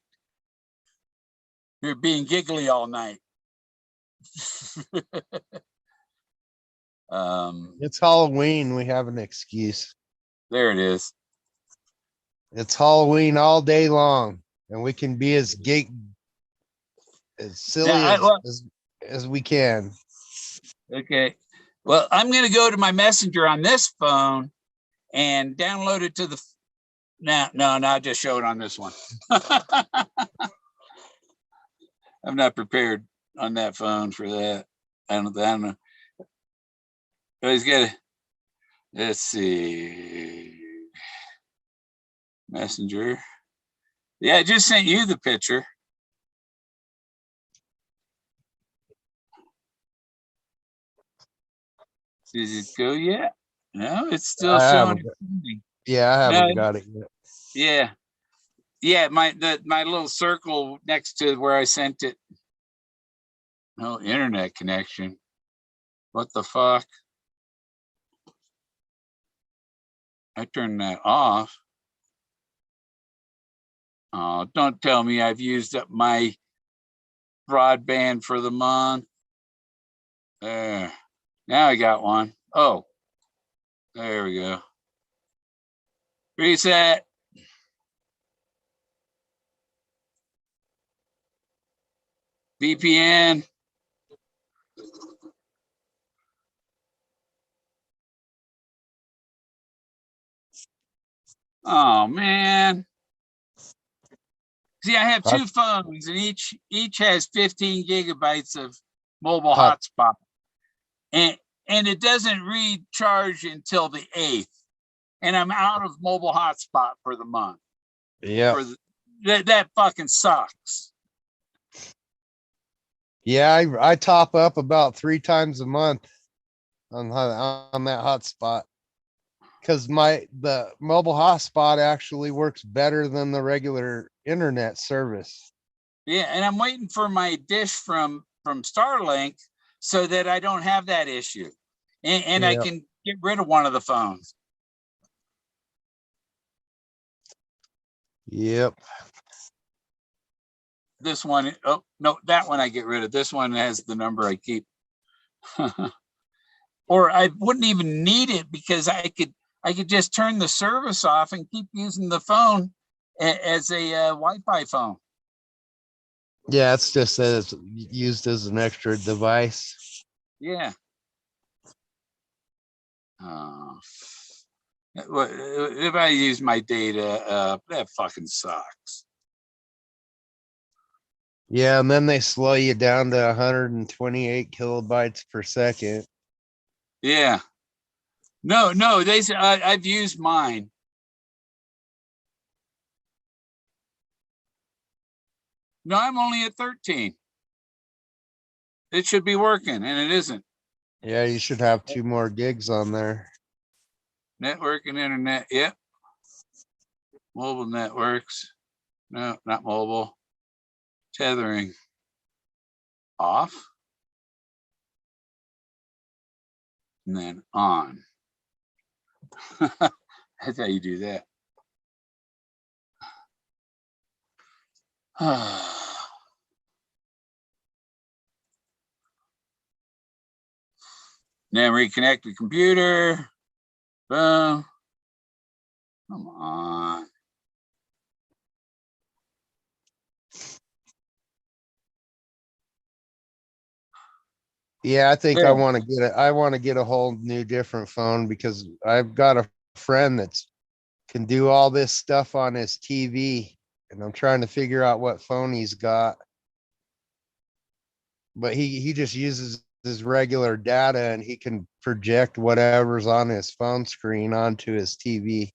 You're being giggly all night. It's Halloween. We have an excuse. There it is. It's Halloween all day long, and we can be as silly as we can. Okay. Well, I'm going to go to my messenger on this phone and download it to the. No, I'll just show it on this one. I'm not prepared on that phone for that. I don't know. Always get it. Let's see. Messenger. Yeah, I just sent you the picture. Did it go yet? No, it's still showing. Yeah, I haven't got it yet. Yeah. My little circle next to where I sent it. No internet connection. What the fuck? I turned that off. Oh, don't tell me I've used up my broadband for the month. There. Now I got one. Oh, there we go. Reset. . 'Cause VPN. Oh man. See, I have two phones and each has 15 gigabytes of mobile hotspot. And it doesn't recharge until the 8th. And I'm out of mobile hotspot for the month. Yeah. That fucking sucks. Yeah, I top up about 3 times a month on that hotspot. Because the mobile hotspot actually works better than the regular internet service. Yeah, and I'm waiting for my dish from Starlink so that I don't have that issue, and I can get rid of one of the phones. Yep. This one, oh no, that one I get rid of. This one has the number I keep. Or I wouldn't even need it because I could just turn the service off and keep using the phone as a Wi-Fi phone. Yeah, it's just that it's used as an extra device. Yeah. If I use my data, that fucking sucks. Yeah, and then they slow you down to 128 kilobytes per second. Yeah. No, they say I've used mine. No, I'm only at 13. It should be working, and it isn't. Yeah, you should have 2 more gigs on there. Network and internet. Yep. Mobile networks. No, not mobile. Tethering. Off. And then on. That's how you do that. Then reconnect the computer. Boom. Come on. Yeah, I think Yeah. I want to get a whole new different phone because I've got a friend that's can do all this stuff on his TV, and I'm trying to figure out what phone he's got. But he just uses his regular data and he can project whatever's on his phone screen onto his TV.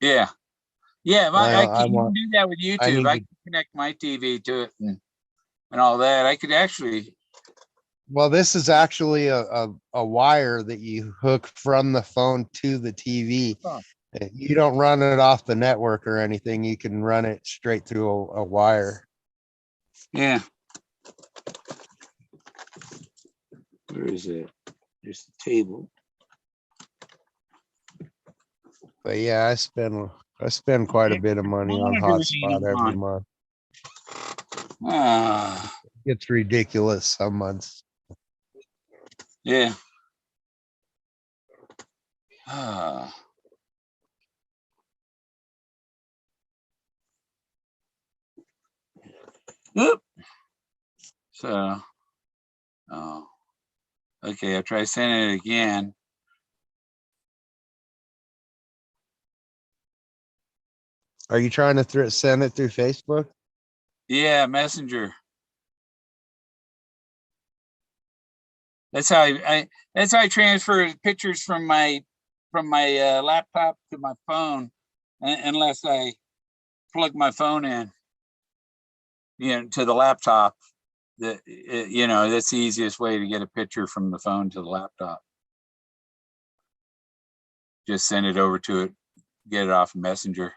Yeah. Yeah, I can want do that with I YouTube. need I to, can connect my TV to it and all that. I could actually. well, this is actually a wire that you hook from the phone to the TV. Oh. You don't run it off the network or anything. You can run it straight through a wire. Yeah. Where is it? There's the table. But yeah, I spend quite a bit of money on hotspot every month. It's ridiculous some months. Yeah. Oop. So, oh, okay. I'll try sending it again. Are you trying to send it through Facebook? Yeah, Messenger. That's how I transfer pictures from my laptop to my phone, unless I plug my phone in, to the laptop. That's the easiest way to get a picture from the phone to the laptop. Just send it over to it, get it off Messenger.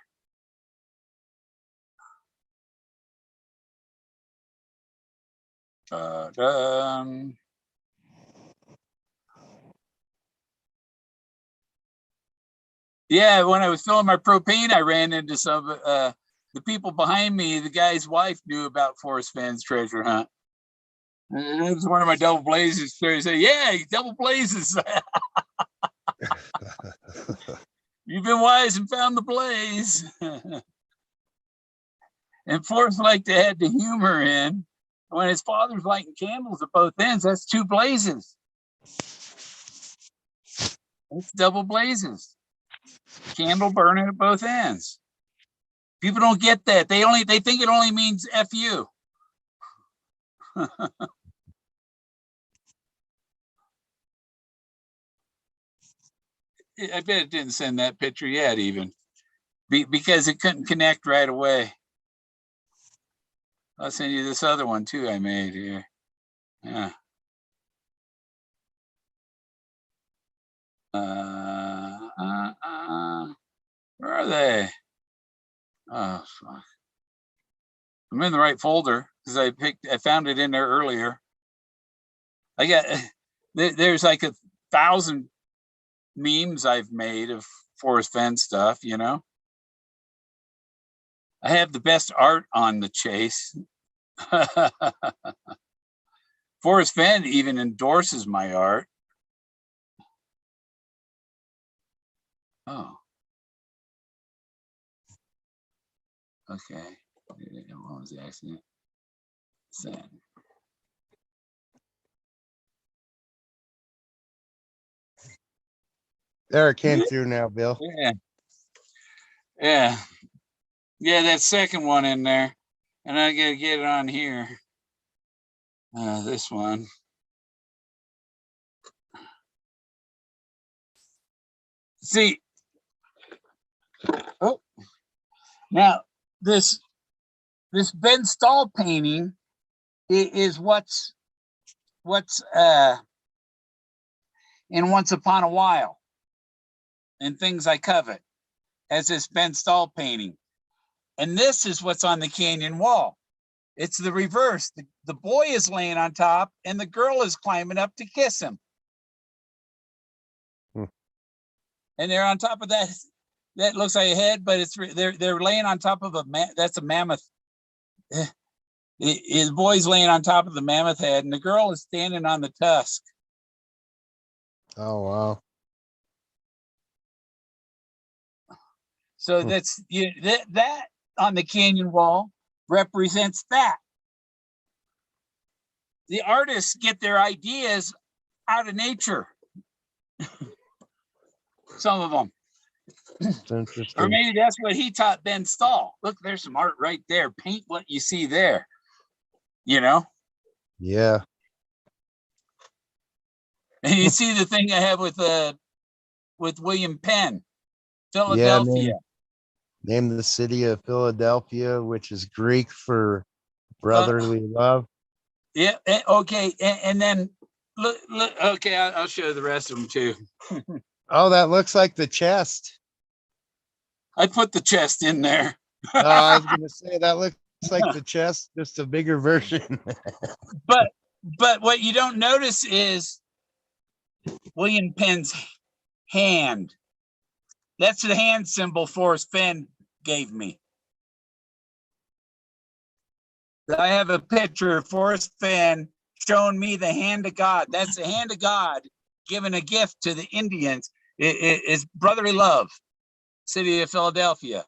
Yeah, when I was filling my propane, I ran into some the people behind me. The guy's wife knew about Forrest Fenn's treasure hunt. And it was one of my double blazes. So he said, "Yeah, double blazes. You've been wise and found the blaze." And Forrest liked to add the humor in. When his father's lighting candles at both ends, that's two blazes. It's double blazes. Candle burning at both ends. People don't get that. They think it only means F you. I bet it didn't send that picture yet, even because it couldn't connect right away. I'll send you this other one too I made here. Yeah. Where are they? Oh, fuck. I'm in the right folder because I found it in there earlier. I got there's like 1,000 memes I've made of Forrest Fenn stuff, you know. I have the best art on the chase. Forrest Fenn even endorses my art. Oh. Okay. What was the accident? Send. There, it came through now, Bill. Yeah. Yeah. Yeah, that second one in there. And I gotta get it on here. This one. See. Oh. Now this Ben Stahl painting is what's in Once Upon a While and Things I Covet as this Ben Stahl painting. And this is what's on the canyon wall. It's the reverse. The boy is laying on top and the girl is climbing up to kiss him. And they're on top of that. That looks like a head, but they're laying on top of that's a mammoth. His boy's laying on top of the mammoth head and the girl is standing on the tusk. Oh, wow. So that's that on the canyon wall represents that. The artists get their ideas out of nature. Some of them. It's interesting. Or maybe that's what he taught Ben Stahl. Look, there's some art right there. Paint what you see there. You know? Yeah. And you see the thing I have with William Penn, Philadelphia. Yeah, name the city of Philadelphia, which is Greek for brotherly love. Yeah. Okay. And then look. Okay, I'll show the rest of them too. Oh, that looks like the chest. I put the chest in there. I was gonna say that looks like the chest, just a bigger version. but what you don't notice is William Penn's hand. That's the hand symbol Forrest Fenn gave me. I have a picture of Forrest Fenn showing me the hand of God. That's the hand of God giving a gift to the Indians. It's brotherly love, city of Philadelphia.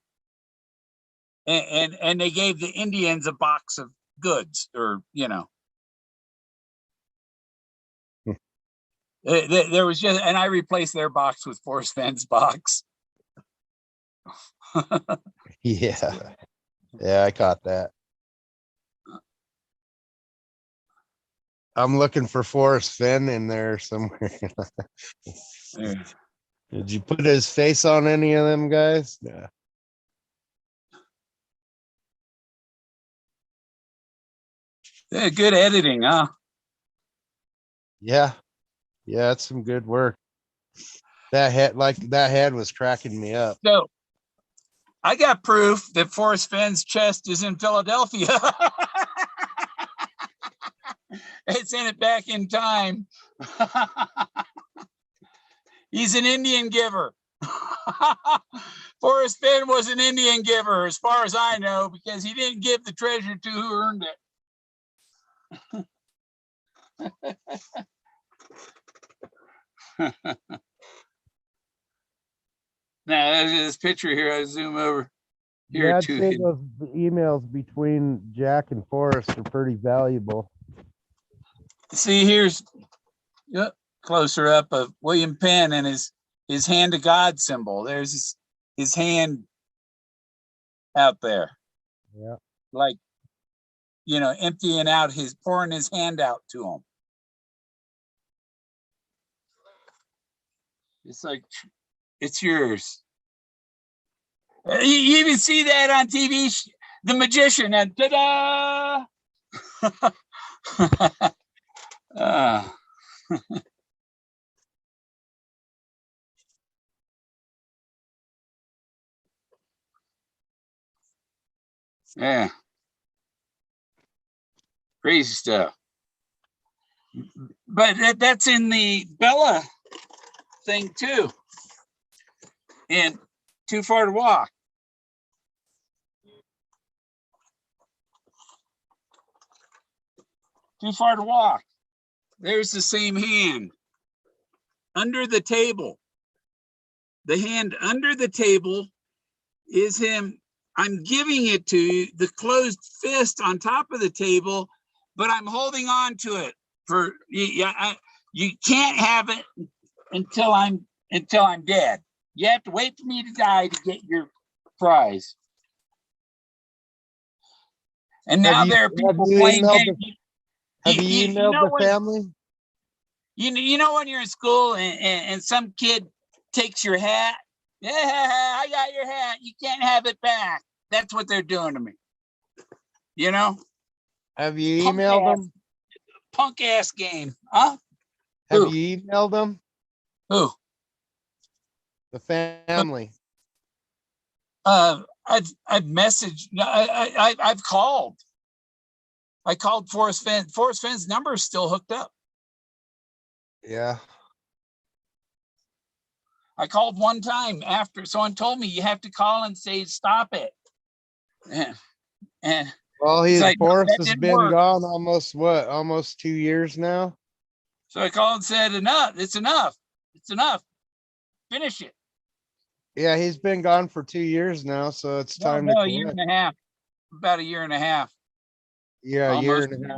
And they gave the Indians a box of goods, or, you know. There was just, and I replaced their box with Forrest Fenn's box. Yeah. Yeah, I caught that. I'm looking for Forrest Fenn in there somewhere. Yeah. Did you put his face on any of them guys? Yeah. Yeah, good editing, huh? Yeah. Yeah, it's some good work. That head was cracking me up. So I got proof that Forrest Fenn's chest is in Philadelphia. It sent it back in time. He's an Indian giver. Forrest Fenn was an Indian giver, as far as I know, because he didn't give the treasure to who earned it. Now, this picture here, I zoom over. here Yeah, I'd to say him. those emails between Jack and Forrest are pretty valuable. See, here's yep, closer up of William Penn and his hand to God symbol. There's his hand out there, Yeah. like emptying out pouring his hand out to him. It's like it's yours. You even see that on TV, The Magician, and ta-da! uh, yeah, crazy stuff. But that's in the Bella thing too. And Too Far to Walk. Too Far to Walk. There's the same hand under the table. The hand under the table is him. I'm giving it to you, the closed fist on top of the table, but I'm holding on to it for you can't have it until I'm dead. You have to wait for me to die to get your prize. And now there are people playing games. Have you emailed the family? You know when you're in school and some kid takes your hat. Yeah, I got your hat. You can't have it back. That's what they're doing to me. Have you emailed them? Punk ass game, huh? Have you emailed them? Who? The family. I've messaged. I've called. I called Forrest Fenn. Forrest Fenn's number is still hooked up. Yeah. I called one time after someone told me you have to call and say stop it. And well, Forrest has been work. gone almost 2 years now. So I called and said, enough. It's enough. It's enough. Finish it. Yeah, he's been gone for 2 years now, so it's time to a year and a half. About a year and a half. Yeah, almost a year and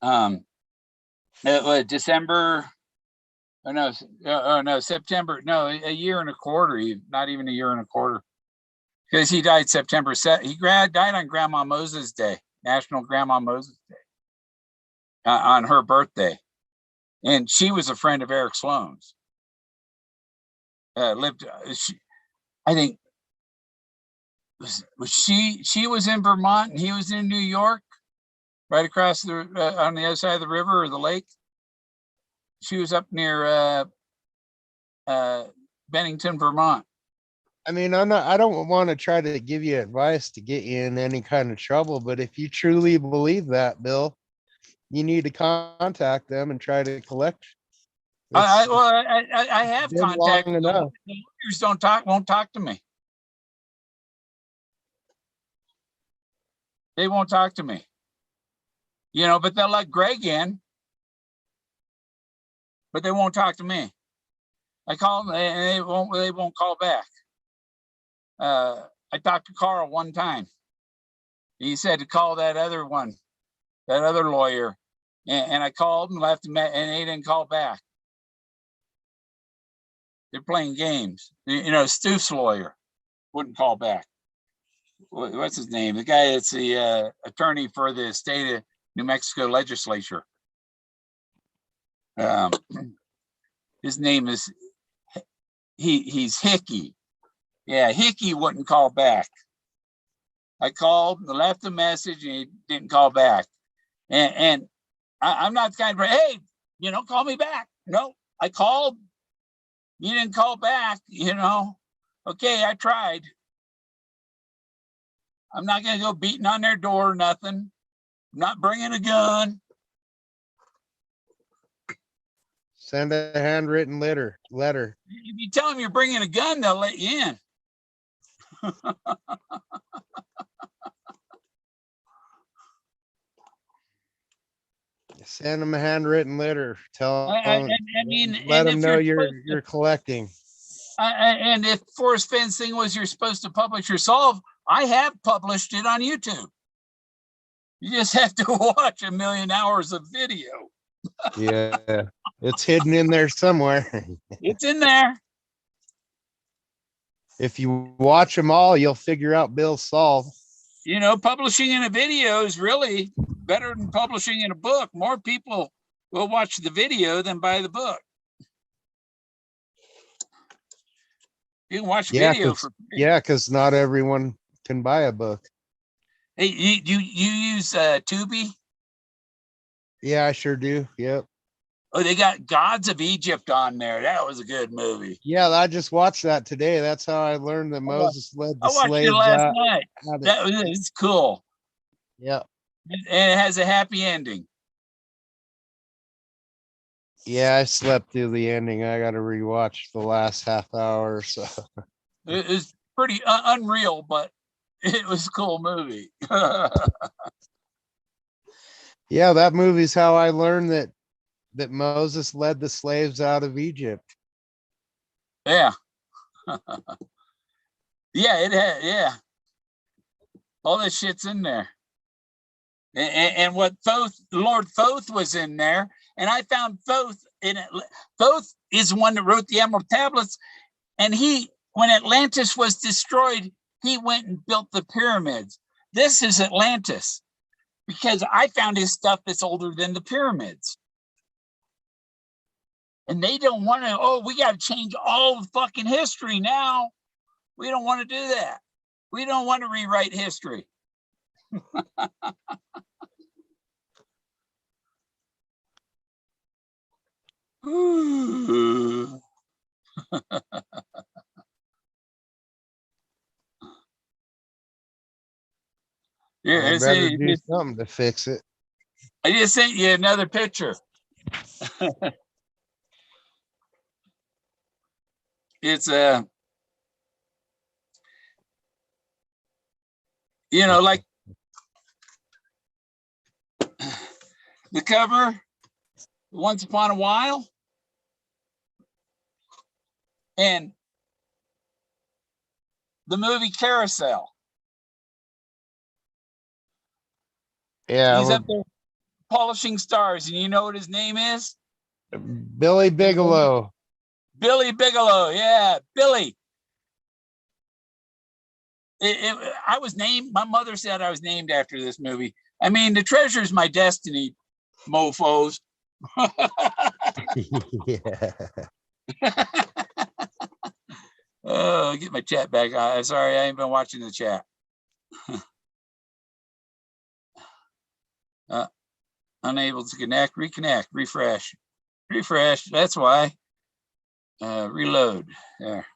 a half. December. No, September. No, a year and a quarter. Not even a year and a quarter. Because he died September 7th. He died on Grandma Moses Day, National Grandma Moses Day, on her birthday. And she was a friend of Eric Sloan's. I think, she was in Vermont and he was in New York, right across on the other side of the river or the lake. She was up near Bennington, Vermont. I mean, I don't want to try to give you advice to get you in any kind of trouble, but if you truly believe that, Bill, you need to contact them and try to collect. I have contacted them. Enough. The lawyers won't talk to me. They won't talk to me. But they'll let Greg in. But they won't talk to me. I call them and they won't call back. I talked to Carl one time. He said to call that other lawyer. And I called and left him and they didn't call back. They're playing games. Stoof's lawyer wouldn't call back. What's his name? The guy that's the attorney for the state of New Mexico legislature. His name is he's Hickey. Yeah, Hickey wouldn't call back. I called, left a message, and he didn't call back. And I'm not the kind of, hey, call me back. No, I called. You didn't call back, Okay, I tried. I'm not going to go beating on their door or nothing. I'm not bringing a gun. Send a handwritten letter. If you tell them you're bringing a gun, they'll let you in. Send them a handwritten letter. Tell them, I mean, let them know you're collecting. And if Forrest Fenn's thing was you're supposed to publish your solve, I have published it on YouTube. You just have to watch 1,000,000 hours of video. Yeah, it's hidden in there somewhere. It's in there. If you watch them all, you'll figure out Bill's solve. You know, publishing in a video is really better than publishing in a book. More people will watch the video than buy the book. You can watch video for free. Yeah, because not everyone can buy a book. Hey, you use Tubi? Yeah, I sure do. Yep. Oh, they got Gods of Egypt on there. That was a good movie. Yeah, I just watched that today. That's how I learned that Moses led the I watched slaves it last out. night. That was it's cool. Yeah. And it has a happy ending. Yeah, I slept through the ending. I got to rewatch the last half hour or so. It was pretty unreal, but it was a cool movie. Yeah, that movie's how I learned that Moses led the slaves out of Egypt. Yeah. Yeah, it had, yeah. All that shit's in there. And what Thoth, Lord Thoth was in there, and I found Thoth in it. Thoth is one that wrote the Emerald Tablets, and when Atlantis was destroyed, he went and built the pyramids. This is Atlantis, because I found his stuff that's older than the pyramids. And they don't want to, oh, we got to change all of fucking history now. We don't want to do that. We don't want to rewrite history. Yeah, I better do something to fix it. I just sent you another picture. It's you know, like the cover, Once Upon a While, and the movie Carousel. Yeah, he's up there polishing stars, and you know what his name is? Billy Bigelow. Billy Bigelow, yeah, Billy. I was named, my mother said I was named after this movie. I mean, The Treasure's My Destiny, mofos. Yeah. Oh, get my chat back. Sorry, I ain't been watching the chat. Unable to connect, reconnect, refresh. That's why. Reload. There.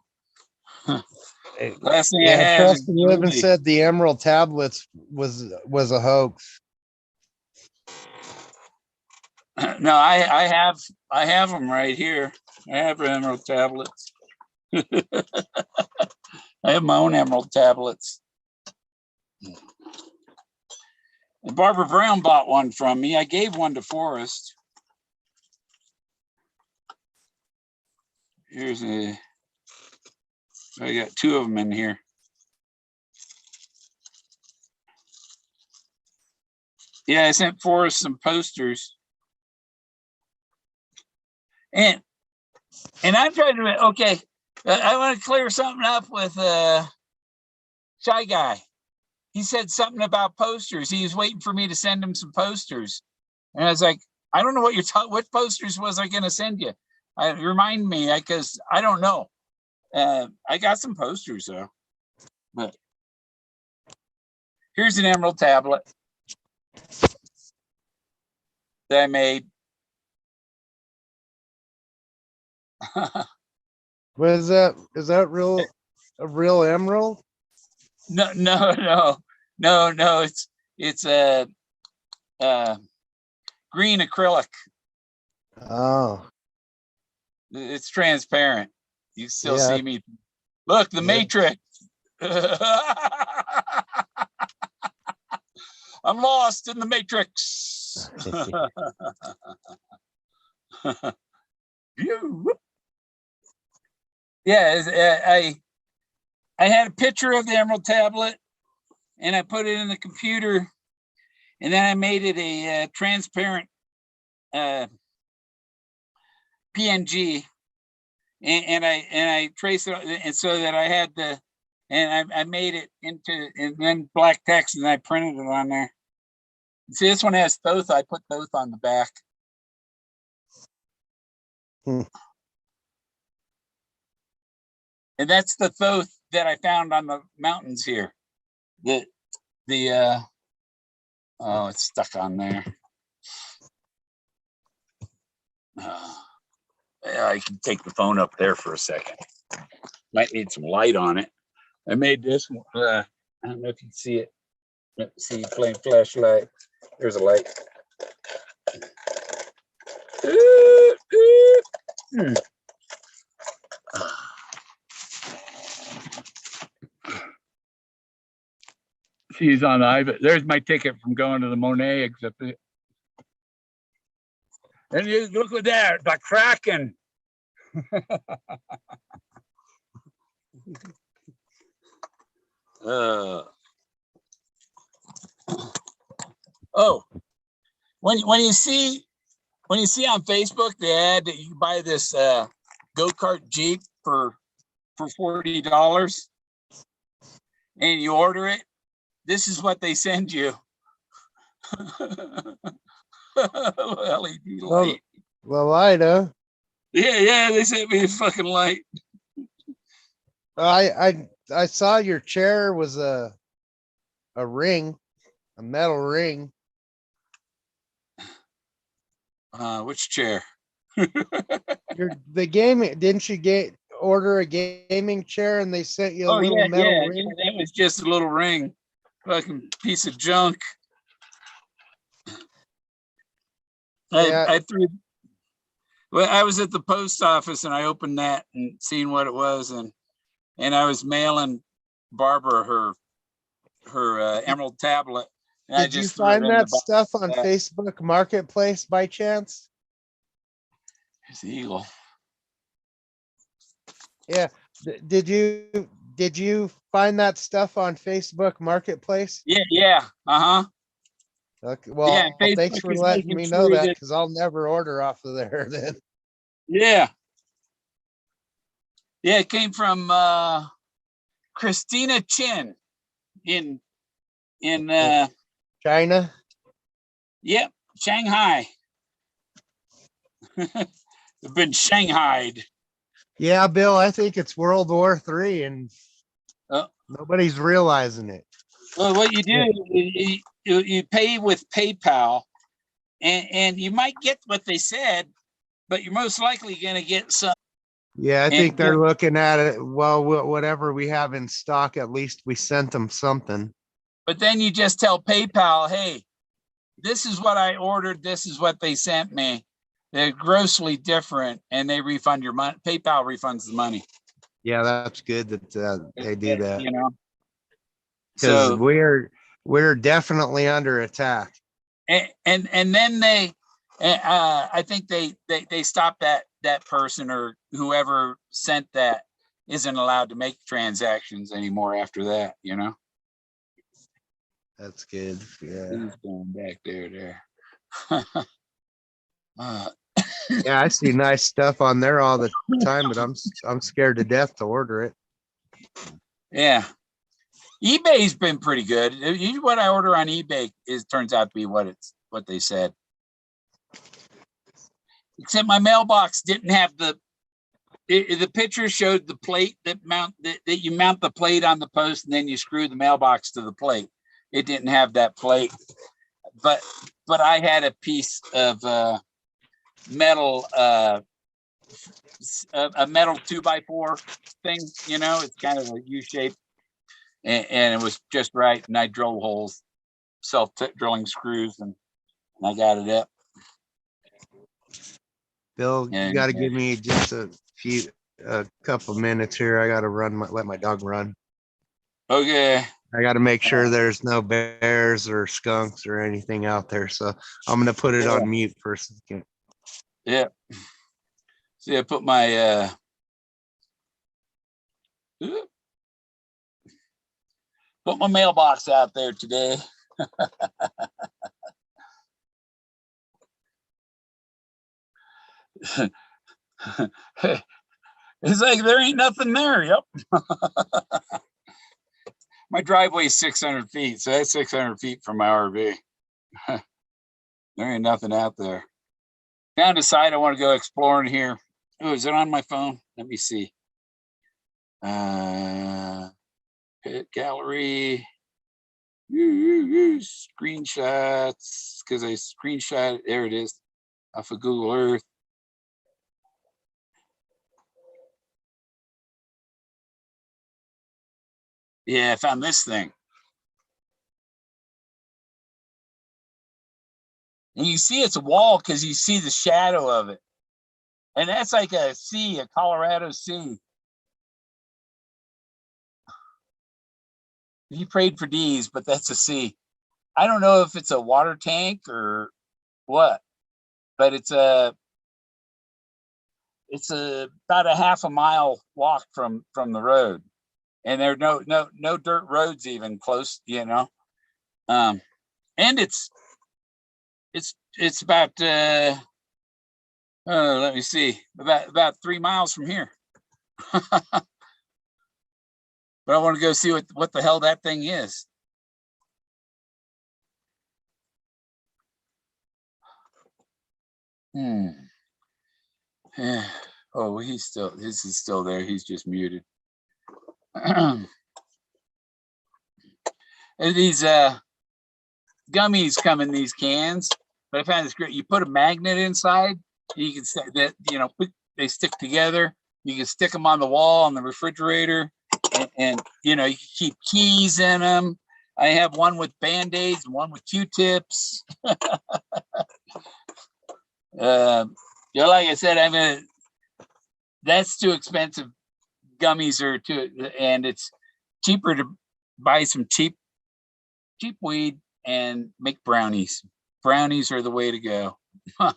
Last thing I have is Trustin Living said the Emerald Tablets was a hoax. No, I have them right here. I have Emerald Tablets. I have my own Emerald Tablets. And Barbara Brown bought one from me. I gave one to Forrest. I got two of them in here. Yeah, I sent Forrest some posters. And I'm trying to, okay, I want to clear something up with Shy Guy. He said something about posters. He was waiting for me to send him some posters. And I was like, I don't know what what posters was I going to send you? Remind me, because I don't know. I got some posters though. But here's an Emerald Tablet that I made. What is that? Is that a real emerald? No. It's a green acrylic. Oh, It's transparent. You still see me. Look, the Matrix. I'm lost in the Matrix. Yeah, I had a picture of the emerald tablet, and I put it in the computer, and then I made it a transparent PNG, and I traced it, and so that I had the, and I made it into, and then black text, and I printed it on there. See, this one has Thoth. I put Thoth on the back. Hmm. And that's the Thoth that I found on the mountains here. The oh, it's stuck on there. Yeah, I can take the phone up there for a second. Might need some light on it. I made this one. I don't know if you can see it. Let's see, playing flashlight. There's a light. She's on the iPad. There's my ticket from going to the Monet exhibit. And you look at that, the Kraken. Oh, when you see on Facebook the ad that you can buy this go-kart Jeep for $40 and you order it, this is what they send you. LED light. Well, light, huh? Yeah, they sent me a fucking light. I saw your chair was a ring, a metal ring. Which chair? The gaming, didn't you order a gaming chair and they sent you a little metal ring? Yeah, that was just a little ring. Fucking piece of junk. Yeah. I threw. Well, I was at the post office and I opened that and seen what it was, and I was mailing Barbara her emerald tablet. And Did you find that stuff on Facebook Marketplace by chance? There's the eagle. Yeah. Did you find that stuff on Facebook Marketplace? Yeah. Uh-huh. Okay, well, yeah, thanks for letting me know that, because I'll never order off of there then. Yeah. Yeah, it came from Christina Chin in China. Yep, Shanghai. They've been shanghaied. Yeah, Bill, I think it's World War III and nobody's realizing it. Well, what you do, you pay with PayPal, and you might get what they said, but you're most likely going to get some. Yeah, I think they're looking at it. Well, whatever we have in stock, at least we sent them something. But then you just tell PayPal, hey, this is what I ordered. This is what they sent me. They're grossly different, and they refund your money. PayPal refunds the money. Yeah, that's good that they do that. You know, because we're definitely under attack. And then they, I think they stopped that person, or whoever sent that isn't allowed to make transactions anymore after that. You know. That's good. Yeah. He's going back there. Yeah, I see nice stuff on there all the time, but I'm scared to death to order it. Yeah, eBay's been pretty good. What I order on eBay turns out to be what they said. Except my mailbox didn't have the picture showed the plate that you mount the plate on the post, and then you screw the mailbox to the plate. It didn't have that plate, but I had a piece of metal, a metal 2x4 thing. You know, it's kind of a U shape, and it was just right. And I drilled holes, self-drilling screws, and I got it up. Bill, you got to give me just a couple minutes here. I got to let my dog run. Okay. I got to make sure there's no bears or skunks or anything out there. So I'm going to put it on mute for a second. Yeah. See, I put my Put my mailbox out there today. It's like there ain't nothing there. Yep. My driveway is 600 feet, so that's 600 feet from my RV. There ain't nothing out there. Now I decide I want to go exploring here. Oh, is it on my phone? Let me see. Hit gallery. Screenshots, because I screenshot. There it is, off of Google Earth. Yeah, I found this thing. And you see it's a wall because you see the shadow of it. And that's like a sea, a Colorado Sea. He prayed for D's, but that's a sea. I don't know if it's a water tank or what, but it's about a half a mile walk from the road. And there are no dirt roads even close, you know. And it's about let me see, about 3 miles from here. But I want to go see what the hell that thing is. Oh, this is still there. He's just muted. And these gummies come in these cans, but I found this great. You put a magnet inside, you can say that, you know, they stick together. You can stick them on the wall on the refrigerator, and you know, you can keep keys in them. I have one with Band-Aids and one with Q-tips. You know, like I said, that's too expensive. Gummies are too, and it's cheaper to buy some cheap weed and make brownies. Brownies are the way to go. What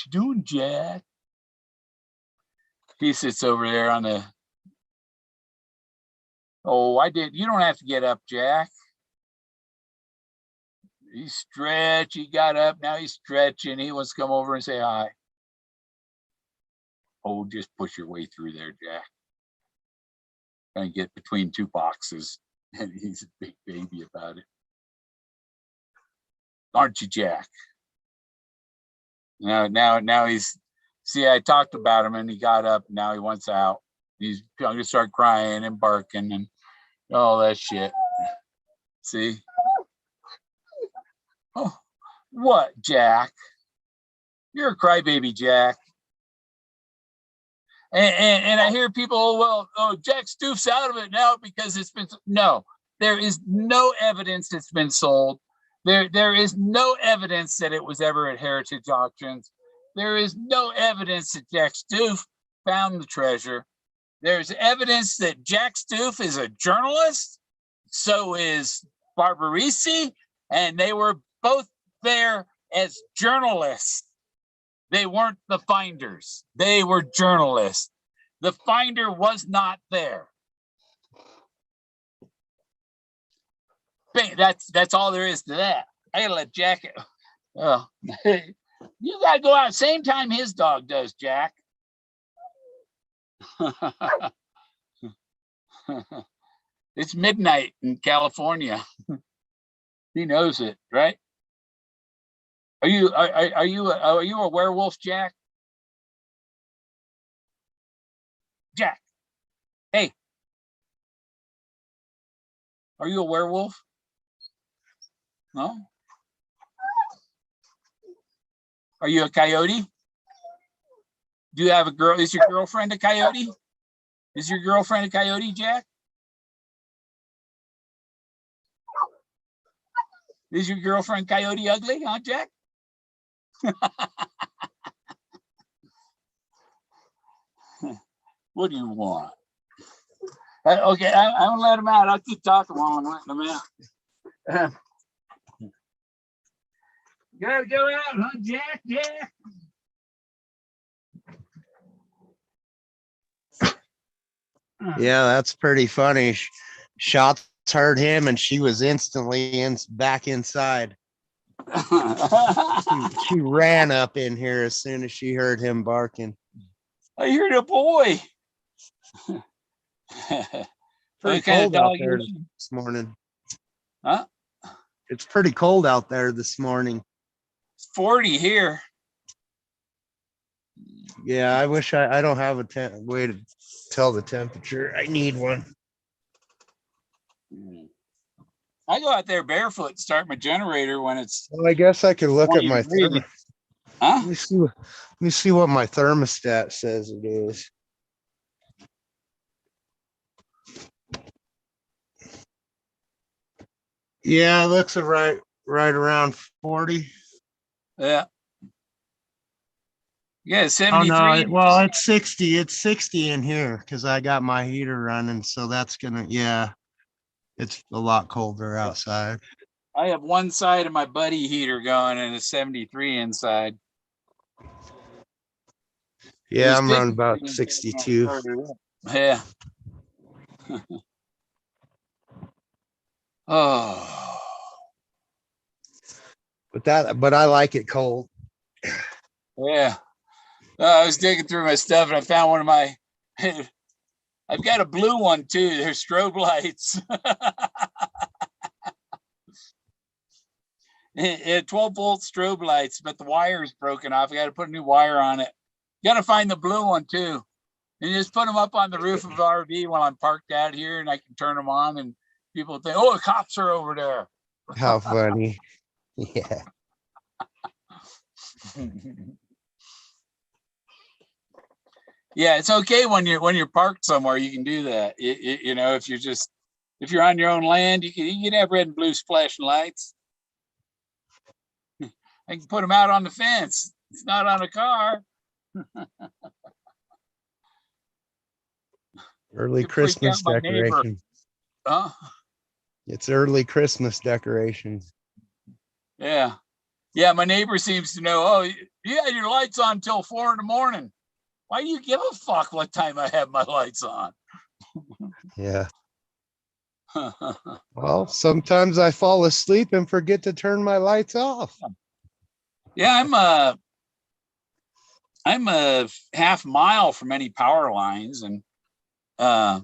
you doing, Jack? He sits over there on the. Oh, I did. You don't have to get up, Jack. He stretched. He got up. Now he's stretching. He wants to come over and say hi. Oh, just push your way through there, Jack. Gonna get between two boxes, and he's a big baby about it. Aren't you, Jack? Now he's. See, I talked about him, and he got up. Now he wants out. He's gonna start crying and barking and all that shit. See? Oh, what, Jack? You're a crybaby, Jack. And I hear people, Jack Stoof's out of it now because it's been. No, there is no evidence it's been sold. There is no evidence that it was ever at heritage auctions. There is no evidence that Jack Stoof found the treasure. There's evidence that Jack Stoof is a journalist. So is Barbarisi, and they were both there as journalists. They weren't the finders. They were journalists. The finder was not there. That's all there is to that. I gotta let Jack. Oh, you gotta go out same time his dog does, Jack. It's midnight in California. He knows it, right? Are you a werewolf, Jack? Jack, hey, are you a werewolf? No. Are you a coyote? Do you have a girl? Is your girlfriend a coyote? Is your girlfriend a coyote, Jack? Is your girlfriend Coyote ugly, huh, Jack? What do you want? Okay, I'm gonna let him out. I'll keep talking while I'm letting him out. Gotta go out, huh, Jack? Jack. Yeah, that's pretty funny. Shots heard him and she was instantly back inside. She ran up in here as soon as she heard him barking. I heard a boy. Pretty cold out there this morning. Huh? It's pretty cold out there this morning. It's 40 here. Yeah, I wish I don't have a way to tell the temperature. I need one. I go out there barefoot and start my generator when it's. Well, I guess I could look at my thermostat. Huh? Let me see what my thermostat says it is. Yeah, it looks right around 40. Yeah. Yeah, 73. Oh, no, well, it's 60. It's 60 in here because I got my heater running. So that's gonna, yeah, it's a lot colder outside. I have one side of my buddy heater going and it's 73 inside. Yeah, I'm running about 62. Yeah. Oh. But I like it cold. Yeah. I was digging through my stuff and I found one of my. I've got a blue one too. They're strobe lights. 12-volt strobe lights, but the wire is broken off. I got to put a new wire on it. Got to find the blue one too, and just put them up on the roof of the RV while I'm parked out here, and I can turn them on, and people think, "Oh, the cops are over there." How funny! Yeah. Yeah, it's okay when you're parked somewhere. You can do that. You know, if you're on your own land, you can have red and blue flashing lights. I can put them out on the fence. It's not on a car. Early Christmas decorations. Huh? It's early Christmas decorations. Yeah. Yeah, my neighbor seems to know, oh, you had your lights on till 4 a.m. Why do you give a fuck what time I have my lights on? Yeah. Well, sometimes I fall asleep and forget to turn my lights off. Yeah, I'm a half mile from any power lines, and I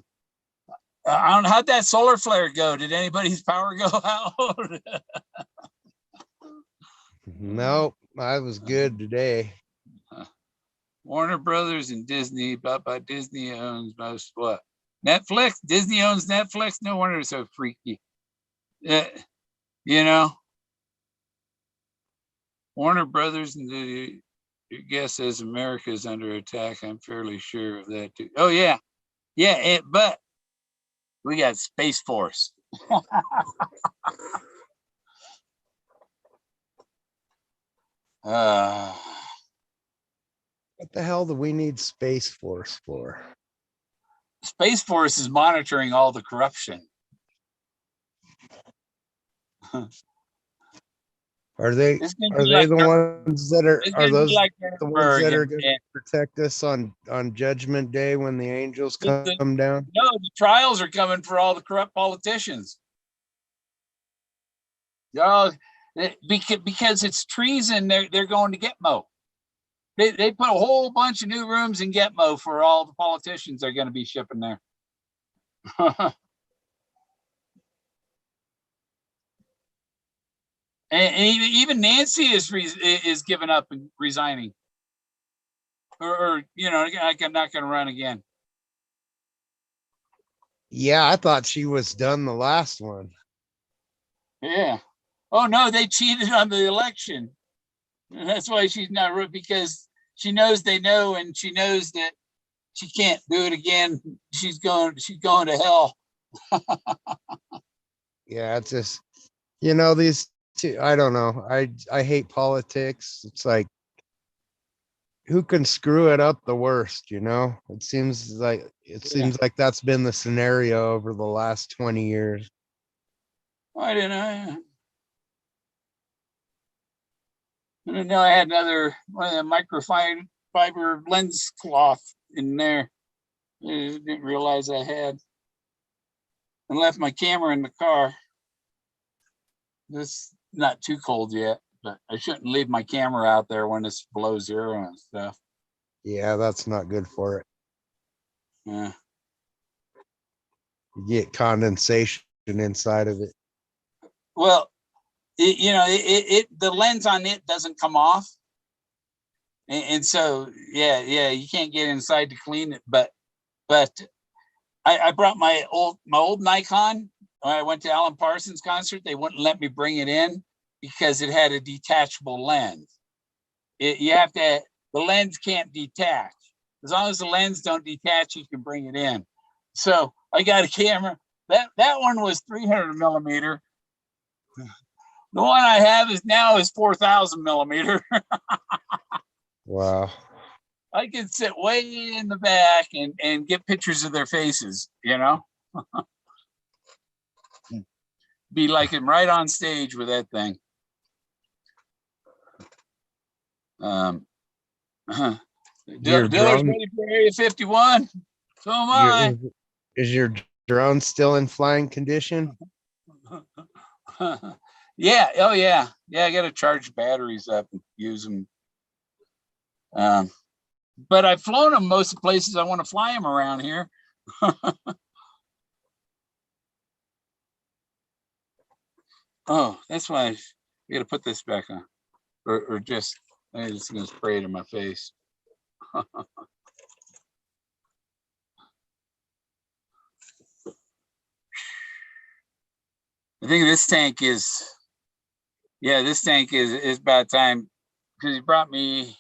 don't know, how'd that solar flare go? Did anybody's power go out? Nope, I was good today. Warner Brothers and Disney, but by Disney owns most what? Netflix. Disney owns Netflix. No wonder it's so freaky. You know, Warner Brothers and your guess says America is under attack. I'm fairly sure of that too. Oh yeah, yeah. But we got Space Force. What the hell do we need Space Force for? Space Force is monitoring all the corruption. Are they like the ones that are those like the ones that are going to protect us on Judgment Day when the angels come down? No, the trials are coming for all the corrupt politicians. Because it's treason, they're going to Gitmo. They put a whole bunch of new rooms in Gitmo for all the politicians they're going to be shipping there. and even Nancy is giving up and resigning, or you know, I'm not going to run again. Yeah, I thought she was done the last one. Yeah. Oh no, they cheated on the election. That's why she's not, because she knows they know, and she knows that she can't do it again. She's going to hell. Yeah, it's just, you know, these two, I don't know. I hate politics. It's like, who can screw it up the worst, you know? It seems like that's been the scenario over the last 20 years. I didn't know. And then I had another one of the microfiber lens cloth in there. I didn't realize I had. And left my camera in the car. This not too cold yet, but I shouldn't leave my camera out there when it's below zero and stuff. Yeah, that's not good for it. Yeah. You get condensation inside of it. Well, the lens on it doesn't come off. And so, yeah, you can't get inside to clean it. But I brought my old Nikon. When I went to Alan Parsons' concert, they wouldn't let me bring it in because it had a detachable lens. The lens can't detach. As long as the lens don't detach, you can bring it in. So I got a camera. That one was 300 millimeter. The one I have is 4,000 millimeter. Wow. I can sit way in the back and get pictures of their faces, Be like him right on stage with that thing. Diller's ready for Area 51. So am I. Is your drone still in flying condition? Yeah. Oh, yeah. Yeah, I got to charge batteries up and use them. But I've flown them most of the places I want to fly them around here. Oh, that's why I got to put this back on. Or just, I'm just going to spray it in my face. I think this tank is about time, because he brought me,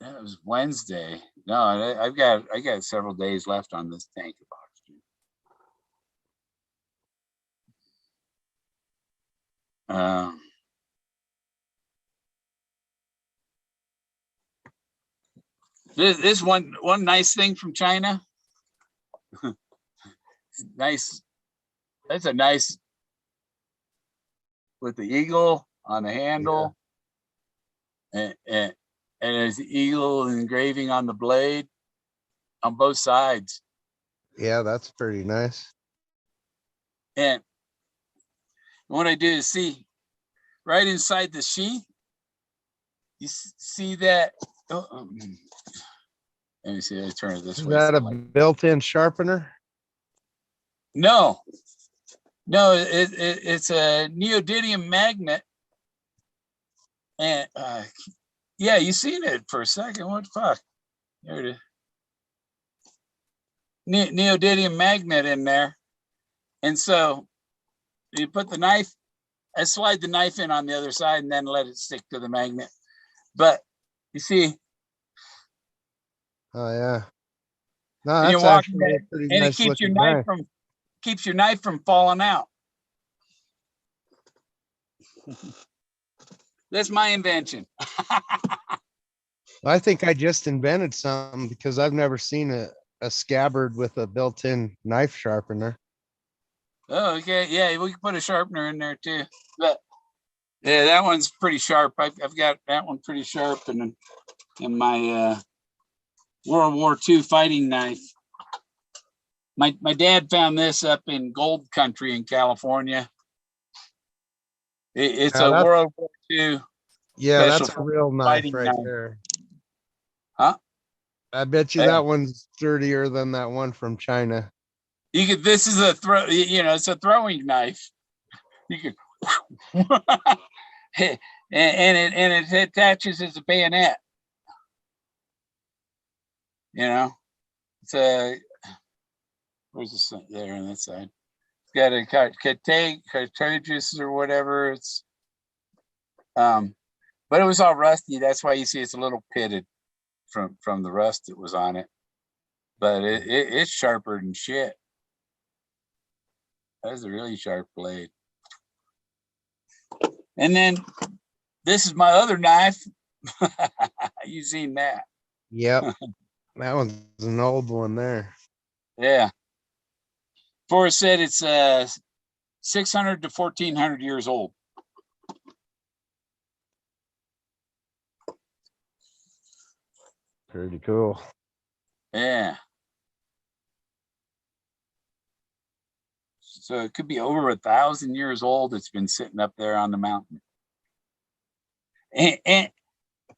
that was Wednesday. No, I got several days left on this tank of oxygen. This one nice thing from China. Nice. That's a nice, with the eagle on the handle. Yeah. And there's the eagle engraving on the blade on both sides. Yeah, that's pretty nice. And what I do is see right inside the sheath, you see that. Let me see. I turn it this way. Is that a built-in sharpener? No, it's a neodymium magnet. And yeah, you seen it for a second. What the fuck? There it is. Neodymium magnet in there. And so you put the knife, I slide the knife in on the other side and then let it stick to the magnet. But you see. Oh yeah. No, And that's actually a pretty and nice it keeps your looking knife from falling out. That's my invention. I think I just invented something because I've never seen a scabbard with a built-in knife sharpener. Oh, okay. Yeah, we can put a sharpener in there too. But yeah, that one's pretty sharp. I've got that one pretty sharp in my World War II fighting knife. My dad found this up in Gold Country in California. It's a World War II. Yeah, that's a real knife right there. Huh? I bet you that one's sturdier than that one from China. This is it's a throwing knife. You can, and it attaches as a bayonet. It's a, where's the sun there on that side? It's got a cartridges or whatever. It's but it was all rusty. That's why you see it's a little pitted from the rust that was on it. But it's sharper than shit. That's a really sharp blade. And then this is my other knife. You seen that? Yep. That one's an old one there. Yeah. Forrest said it's 600 to 1,400 years old. Pretty cool. Yeah. So it could be over 1,000 years old. It's been sitting up there on the mountain. And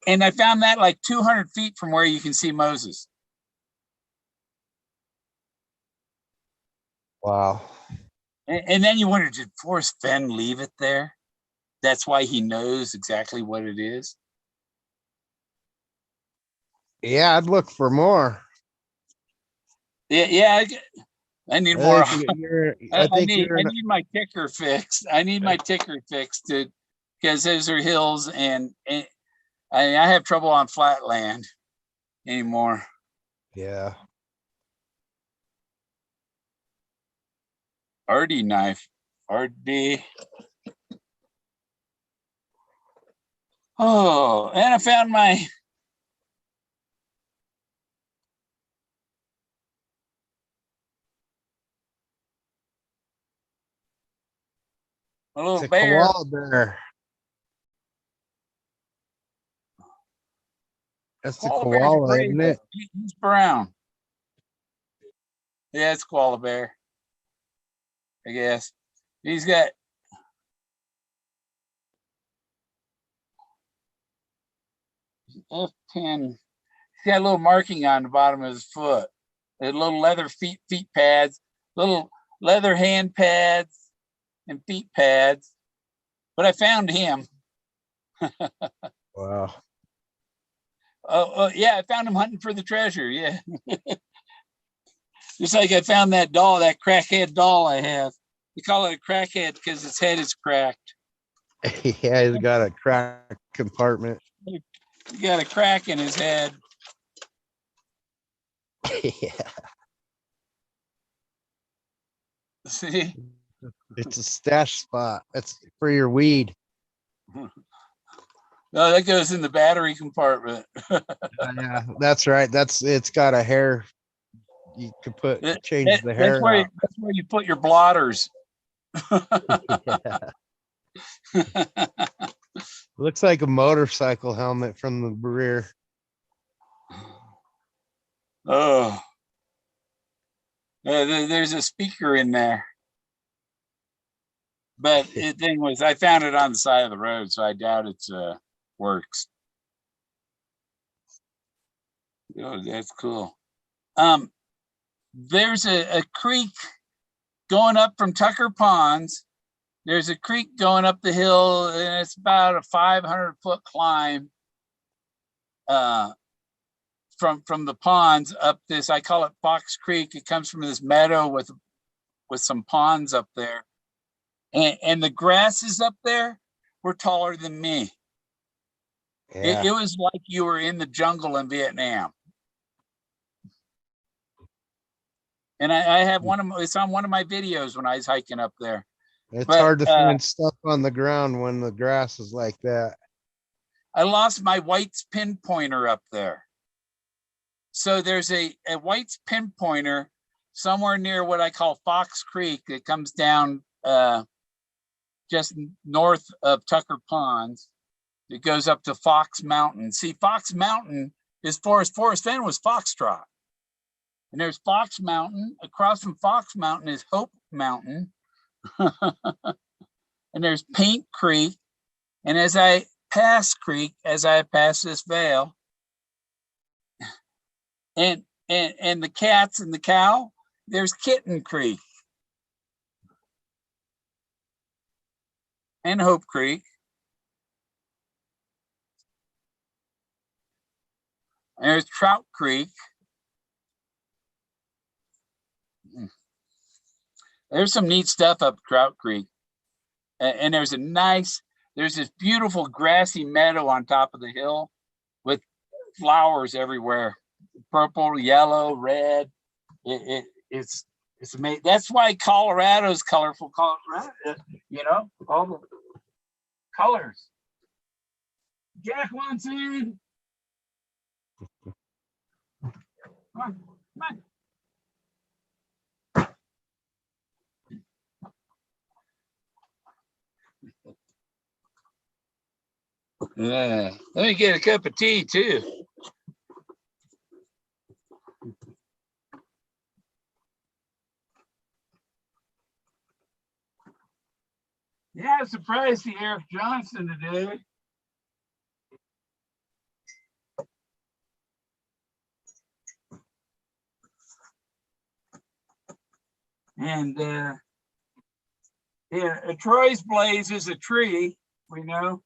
I found that like 200 feet from where you can see Moses. Wow. And then you wonder, did Forrest Fenn leave it there? That's why he knows exactly what it is. Yeah, I'd look for more. Yeah. I need more. I think I you're in need my ticker fixed. I need my ticker fixed because those are hills, and I have trouble on flat land anymore. yeah. RD knife. RD. Oh, and I found my little It's a bear. koala bear. That's the Koala bears are koala, great, isn't but it? he's brown. Yeah, it's koala bear, I guess. He's got F10. He's got a little marking on the bottom of his foot. A little leather feet pads, little leather hand pads and feet pads. But I found him. Wow. Oh, yeah, I found him hunting for the treasure. Yeah. Just like I found that doll, that crackhead doll I have. We call it a crackhead because its head is cracked. Yeah, he's got a crack compartment. He got a crack in his head. Yeah. See? It's a stash spot. That's for your weed. No, that goes in the battery compartment. Yeah, that's right. It's got a hair. You could change the hair out. That's where you put your blotters. Yeah. Looks like a motorcycle helmet from the rear. Oh, there's a speaker in there. But the thing was, I found it on the side of the road, so I doubt it works. Oh, that's cool. There's a creek going up from Tucker Ponds. There's a creek going up the hill, and it's about a 500-foot climb from the ponds up this. I call it Fox Creek. It comes from this meadow with some ponds up there, and the grasses up there were taller than me. Yeah. It was like you were in the jungle in Vietnam. And I have it's on one of my videos when I was hiking up there. It's hard to find stuff on the ground when the grass is like that. I lost my White's pinpointer up there. So there's a White's pinpointer somewhere near what I call Fox Creek that comes down just north of Tucker Ponds. It goes up to Fox Mountain. See, Fox Mountain is Forrest Fenn was Foxtrot. And there's Fox Mountain. Across from Fox Mountain is Hope Mountain. And there's Paint Creek. And as I pass this vale, and the cats and the cow, there's Kitten Creek and Hope Creek. And there's Trout Creek. There's some neat stuff up Trout Creek. And there's this beautiful grassy meadow on top of the hill with flowers everywhere. Purple, yellow, red. It's amazing. That's why Colorado's colorful. Colorado, all the colors. Jack wants in. Come on, come on. Yeah, let me get a cup of tea too. was surprised to see Eric Johnson today. And yeah, Troy's blaze is a tree, we know.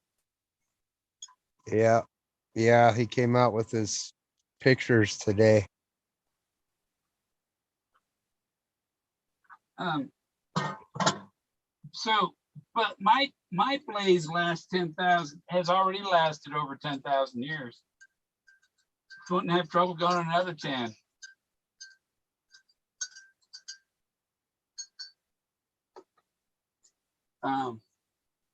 Yeah. Yeah, he came out with his pictures today. So, but my blaze last 10,000 has already lasted over 10,000 years. Wouldn't have trouble going another 10.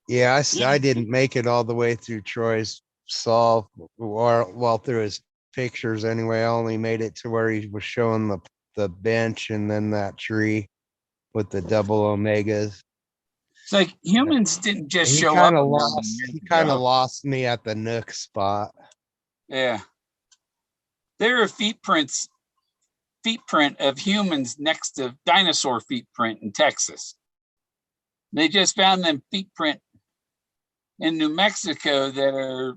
Yeah, I didn't make it all the way through Troy's saw or well through his pictures anyway. I only made it to where he was showing the bench and then that tree with the double omegas. It's like humans didn't just He show kind up. of lost. He kind of lost me at the Nook spot. Yeah, there are feet print of humans next to dinosaur feet print in Texas. They just found them feet print in New Mexico that are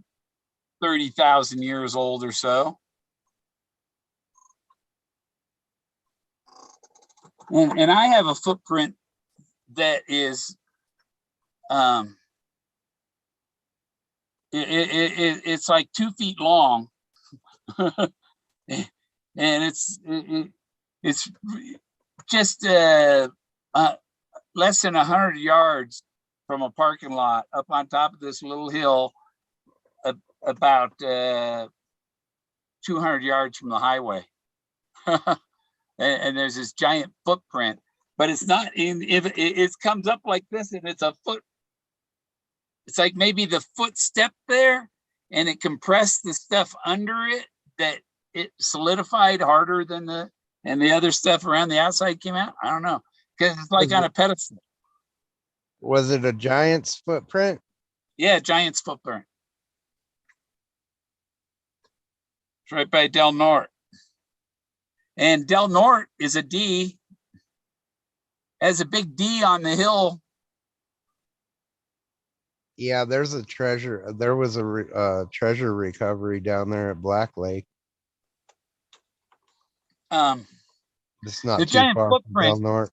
30,000 years old or so. And I have a footprint that is it's like 2 feet long. And it's just less than 100 yards from a parking lot up on top of this little hill, about 200 yards from the highway. And there's this giant footprint, but it's not in, if it comes up like this and it's a foot, it's like maybe the foot step there and it compressed the stuff under it that it solidified harder than the other stuff around the outside came out. I don't know, because it's like on a pedestal. Was it a giant's footprint? Yeah, giant's footprint. It's right by Del Norte. And Del Norte is a D, has a big D on the hill. Yeah, there's a treasure. There was a treasure recovery down there at Black Lake. It's not The too giant far footprint. from Del Norte.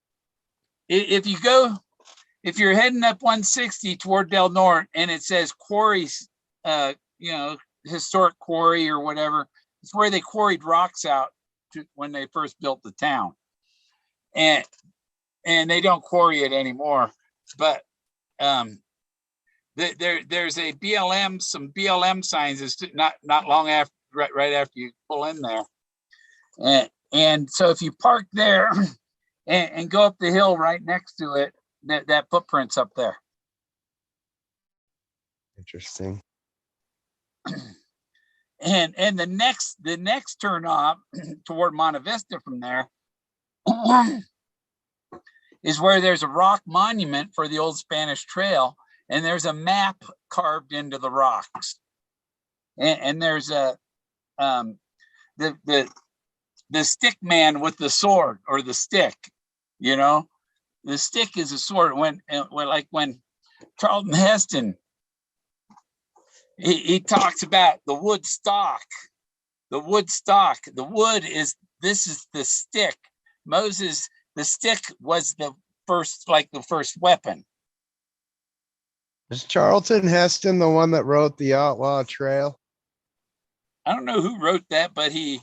If you're heading up 160 toward Del Norte and it says quarries, historic quarry or whatever, it's where they quarried rocks out when they first built the town. And they don't quarry it anymore. But there's a BLM, some BLM signs is not long after, right after you pull in there. And so if you park there and go up the hill right next to it, that footprint's up there. Interesting. And the next turn off toward Monte Vista from there is where there's a rock monument for the old Spanish Trail, and there's a map carved into the rocks. And there's a the stick man with the sword, or the stick, the stick is a sword. When Charlton Heston, he talks about the wood stock. The wood is the stick. Moses, the stick was the first weapon. Is Charlton Heston the one that wrote the Outlaw Trail? I don't know who wrote that, but he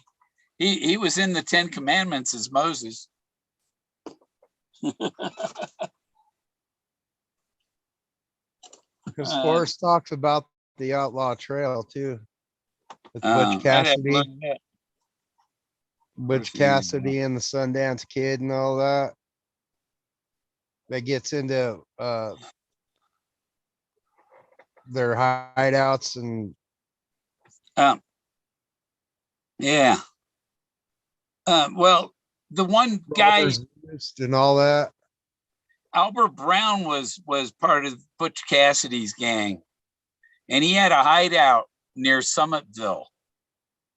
was in the 10 Commandments as Moses. Because Forrest talks about the Outlaw Trail too, with Butch Cassidy, and the Sundance Kid and all that. That gets into their hideouts and yeah. Well, the one guy and all that. Albert Brown was part of Butch Cassidy's gang, and he had a hideout near Summitville.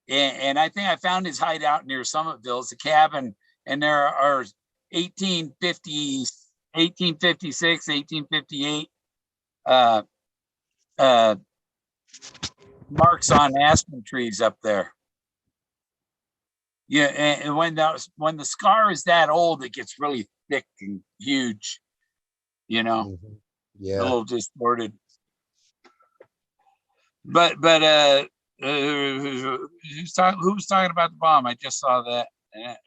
And I think I found his hideout near Summitville. It's a cabin, and there are 1856, 1858 uh, uh, marks on aspen trees up there. Yeah, and when the scar is that old, it gets really thick and huge. You know, a Yeah. little distorted. But who's talking about the bomb? I just saw that.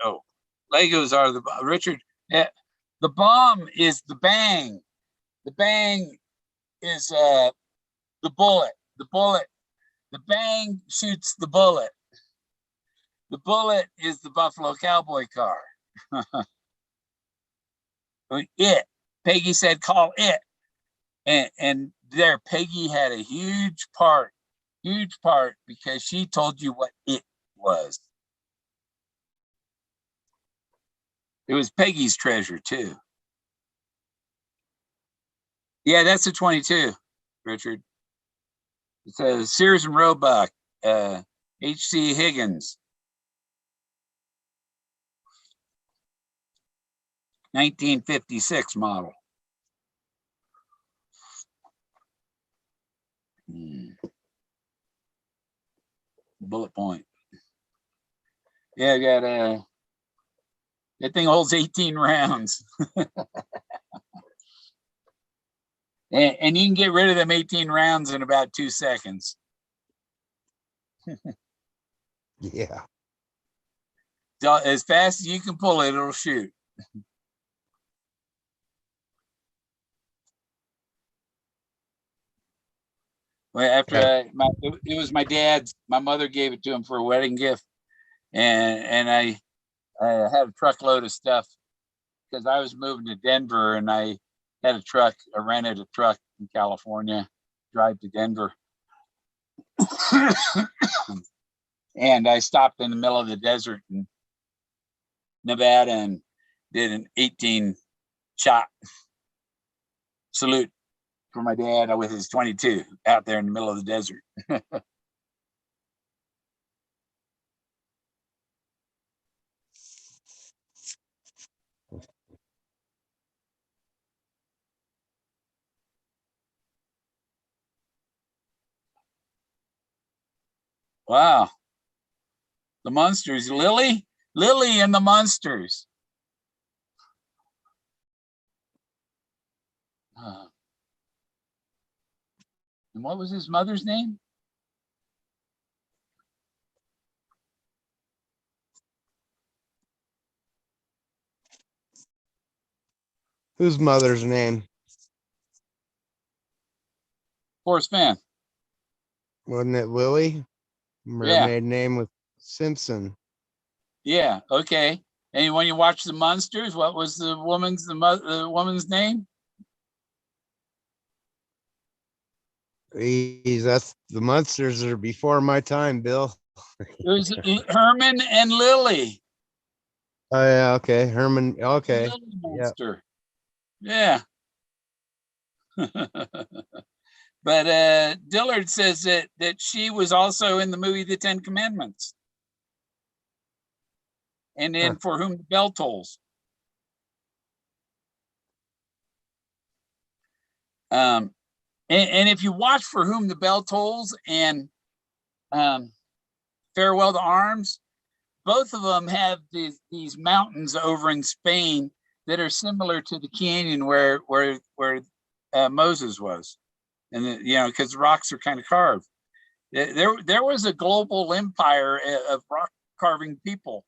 Oh, Legos are the Richard. The bomb is the bang. The bang is the bullet. The bullet. The bang shoots the bullet. The bullet is the Buffalo Cowboy car. It. Peggy said, "Call it." And there, Peggy had a huge part because she told you what it was. It was Peggy's treasure too. Yeah, that's a 22, Richard. It says Sears and Roebuck, H.C. Higgins, 1956 model. Bullet point. Yeah, I got that thing holds 18 rounds. and you can get rid of them 18 rounds in about 2 seconds. Yeah. So as fast as you can pull it, it'll shoot. Well, after it was my dad's. My mother gave it to him for a wedding gift, and I had a truckload of stuff because I was moving to Denver, and I had a truck. I rented a truck in California, drive to Denver, and I stopped in the middle of the desert in Nevada and did an 18 shot salute for my dad with his 22 out there in the middle of the desert. Wow. The Munsters, Lily and the Munsters. And what was his mother's name? Whose mother's name? Forrest Fenn. Wasn't it Lily? Her Yeah. maiden name was Simpson. Yeah. Okay. And when you watch the Munsters, what was the woman's name? That's the Munsters are before my time, Bill. It was Herman and Lily. Oh yeah, okay. Herman. Okay. Lily Munster. Yeah. But Dillard says that she was also in the movie The Ten Commandments. And in For Whom the Bell Tolls. And if you watch For Whom the Bell Tolls and Farewell to Arms, both of them have these mountains over in Spain that are similar to the canyon where Moses was, and because the rocks are kind of carved. There was a global empire of rock carving people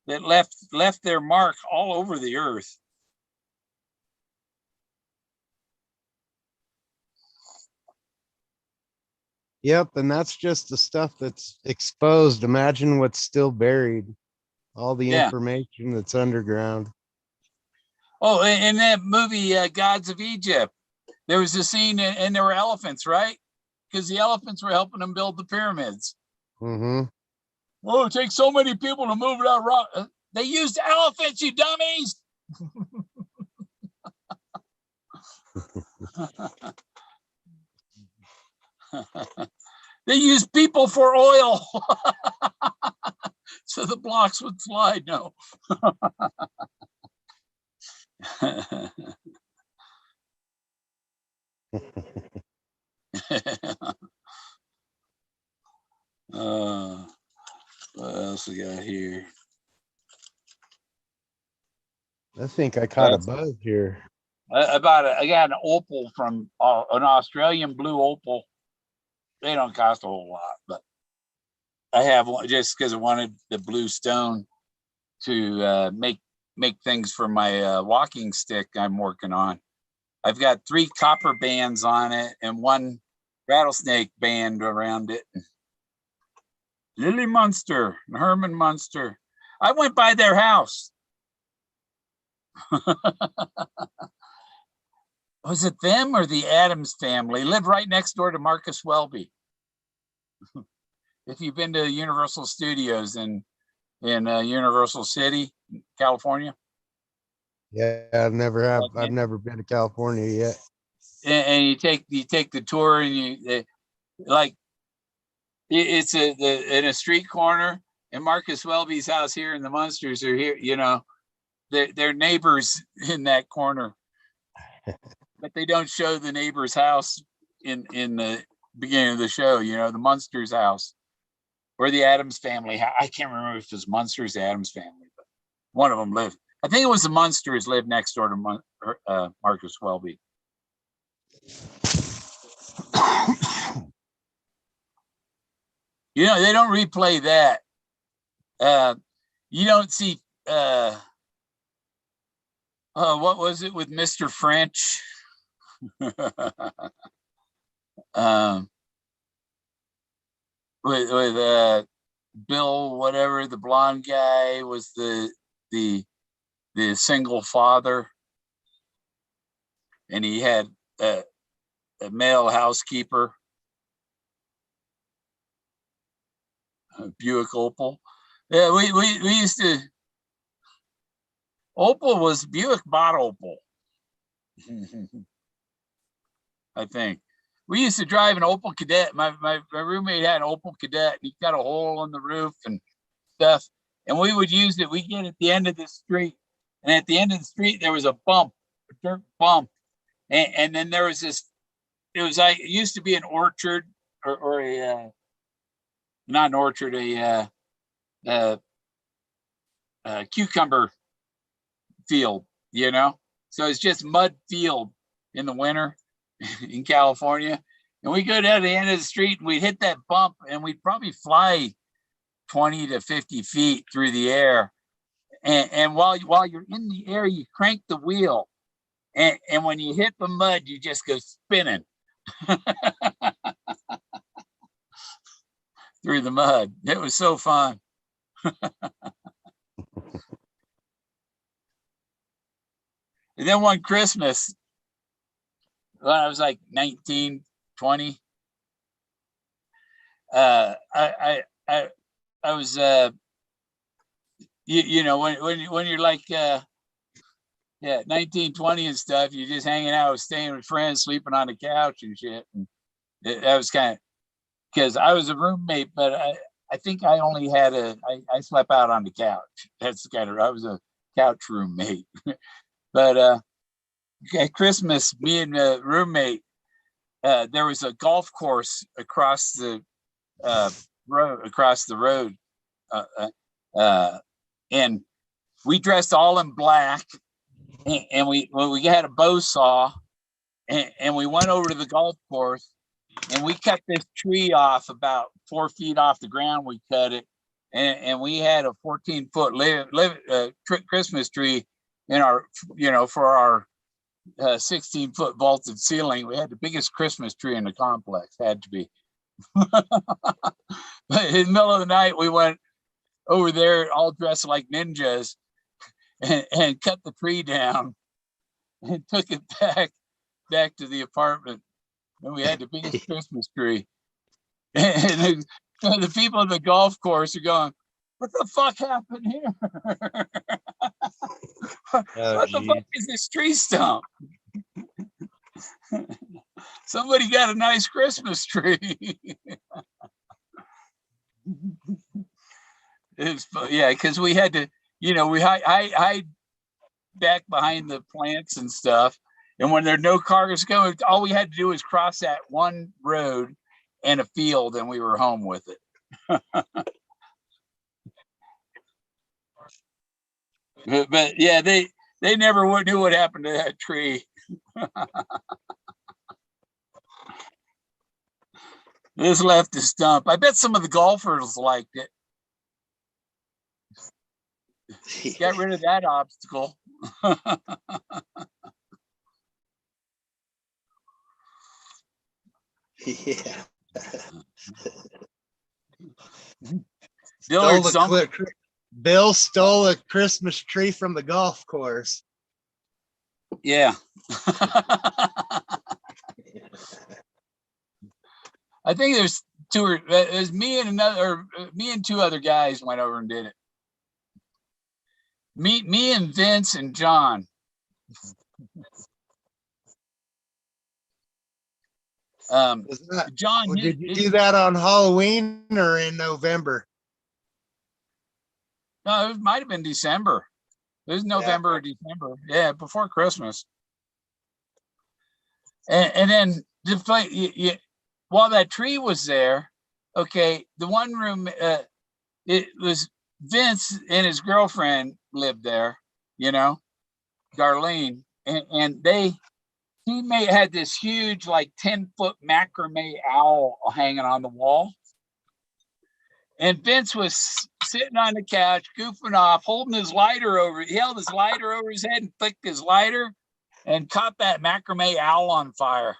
that left their mark all over the earth. Yep, and that's just the stuff that's exposed. Imagine what's still buried. All the information that's underground. Oh, in that movie, Gods of Egypt, there was a scene and there were elephants, right? Because the elephants were helping them build the pyramids. Mm-hmm. Oh, it takes so many people to move that rock. They used elephants, you dummies. They used people for oil. So the blocks would slide. No. What else we got here? I think I caught a buzz here. I got an opal from an Australian blue opal. They don't cost a whole lot, but I have one just because I wanted the blue stone to make things for my walking stick I'm working on. I've got 3 copper bands on it and 1 rattlesnake band around it. Lily Munster and Herman Munster. I went by their house. Was it them or the Adams family? Lived right next door to Marcus Welby. If you've been to Universal Studios in Universal City, California. Yeah, I've never been to California yet. And you take the tour, and like it's in a street corner, and Marcus Welby's house here, and the Munsters are here. You know, they're neighbors in that corner, but they don't show the neighbor's house in the beginning of the show. You know, the Munsters' house or the Adams family. I can't remember if it was Munsters, Adams family, but one of them lived. I think it was the Munsters lived next door to Marcus Welby. You know, they don't replay that. You don't see what was it with Mr. French? With Bill, whatever, the blonde guy was the single father, and he had a male housekeeper, Buick Opal. Yeah, we used to. Opal was Buick bought Opal. I think we used to drive an Opal Cadet. My roommate had an Opal Cadet, and he got a hole in the roof and stuff. And we would use it. We get at the end of the street, and at the end of the street there was a bump, a dirt bump, and then there was this. It was like it used to be an orchard or a not an orchard, a cucumber field, you know. So it's just mud field in the winter in California. And we go down to the end of the street and we'd hit that bump and we'd probably fly 20 to 50 feet through the air. And while you're in the air, you crank the wheel. And when you hit the mud, you just go spinning through the mud. It was so fun. And then one Christmas, when I was like 19, 20, I was, you know, when you're like, 19, 20 and stuff, you're just hanging out, staying with friends, sleeping on the couch and shit. And that was kind of, because I was a roommate, but I think I only had I slept out on the couch. That's kind of, I was a couch roommate. But at Christmas, me and the roommate, there was a golf course across the road, and we dressed all in black, and we had a bow saw, and we went over to the golf course, and we cut this tree off about 4 feet off the ground. We cut it, and we had a 14-foot Christmas tree in our, you know, for our 16-foot vaulted ceiling. We had the biggest Christmas tree in the complex, had to be. But in the middle of the night, we went over there all dressed like ninjas and cut the tree down and took it back to the apartment. And we had the biggest Christmas tree. And the people in the golf course are going, "What the fuck happened here? What the fuck is this tree stump? Somebody got a nice Christmas tree." It's, yeah, because we had to, you know, we hide back behind the plants and stuff, And when there's no cars going, all we had to do was cross that one road and a field, and we were home with it. But yeah, they never knew what happened to that tree. This left a stump. I bet some of the golfers liked it. Got rid of that obstacle. Yeah. Bill stole a Christmas tree from the golf course. Yeah. I think there's me and two other guys went over and did it. Me and Vince and John. John, did you do that on Halloween or in November? No, it might have been December. It was November or December. Yeah, before Christmas. And then while that tree was there, okay, the one room, it was Vince and his girlfriend lived there, Darlene, and he had this huge, like 10-foot macrame owl hanging on the wall. And Vince was sitting on the couch, goofing off, holding his lighter over. He held his lighter over his head and flicked his lighter and caught that macrame owl on fire.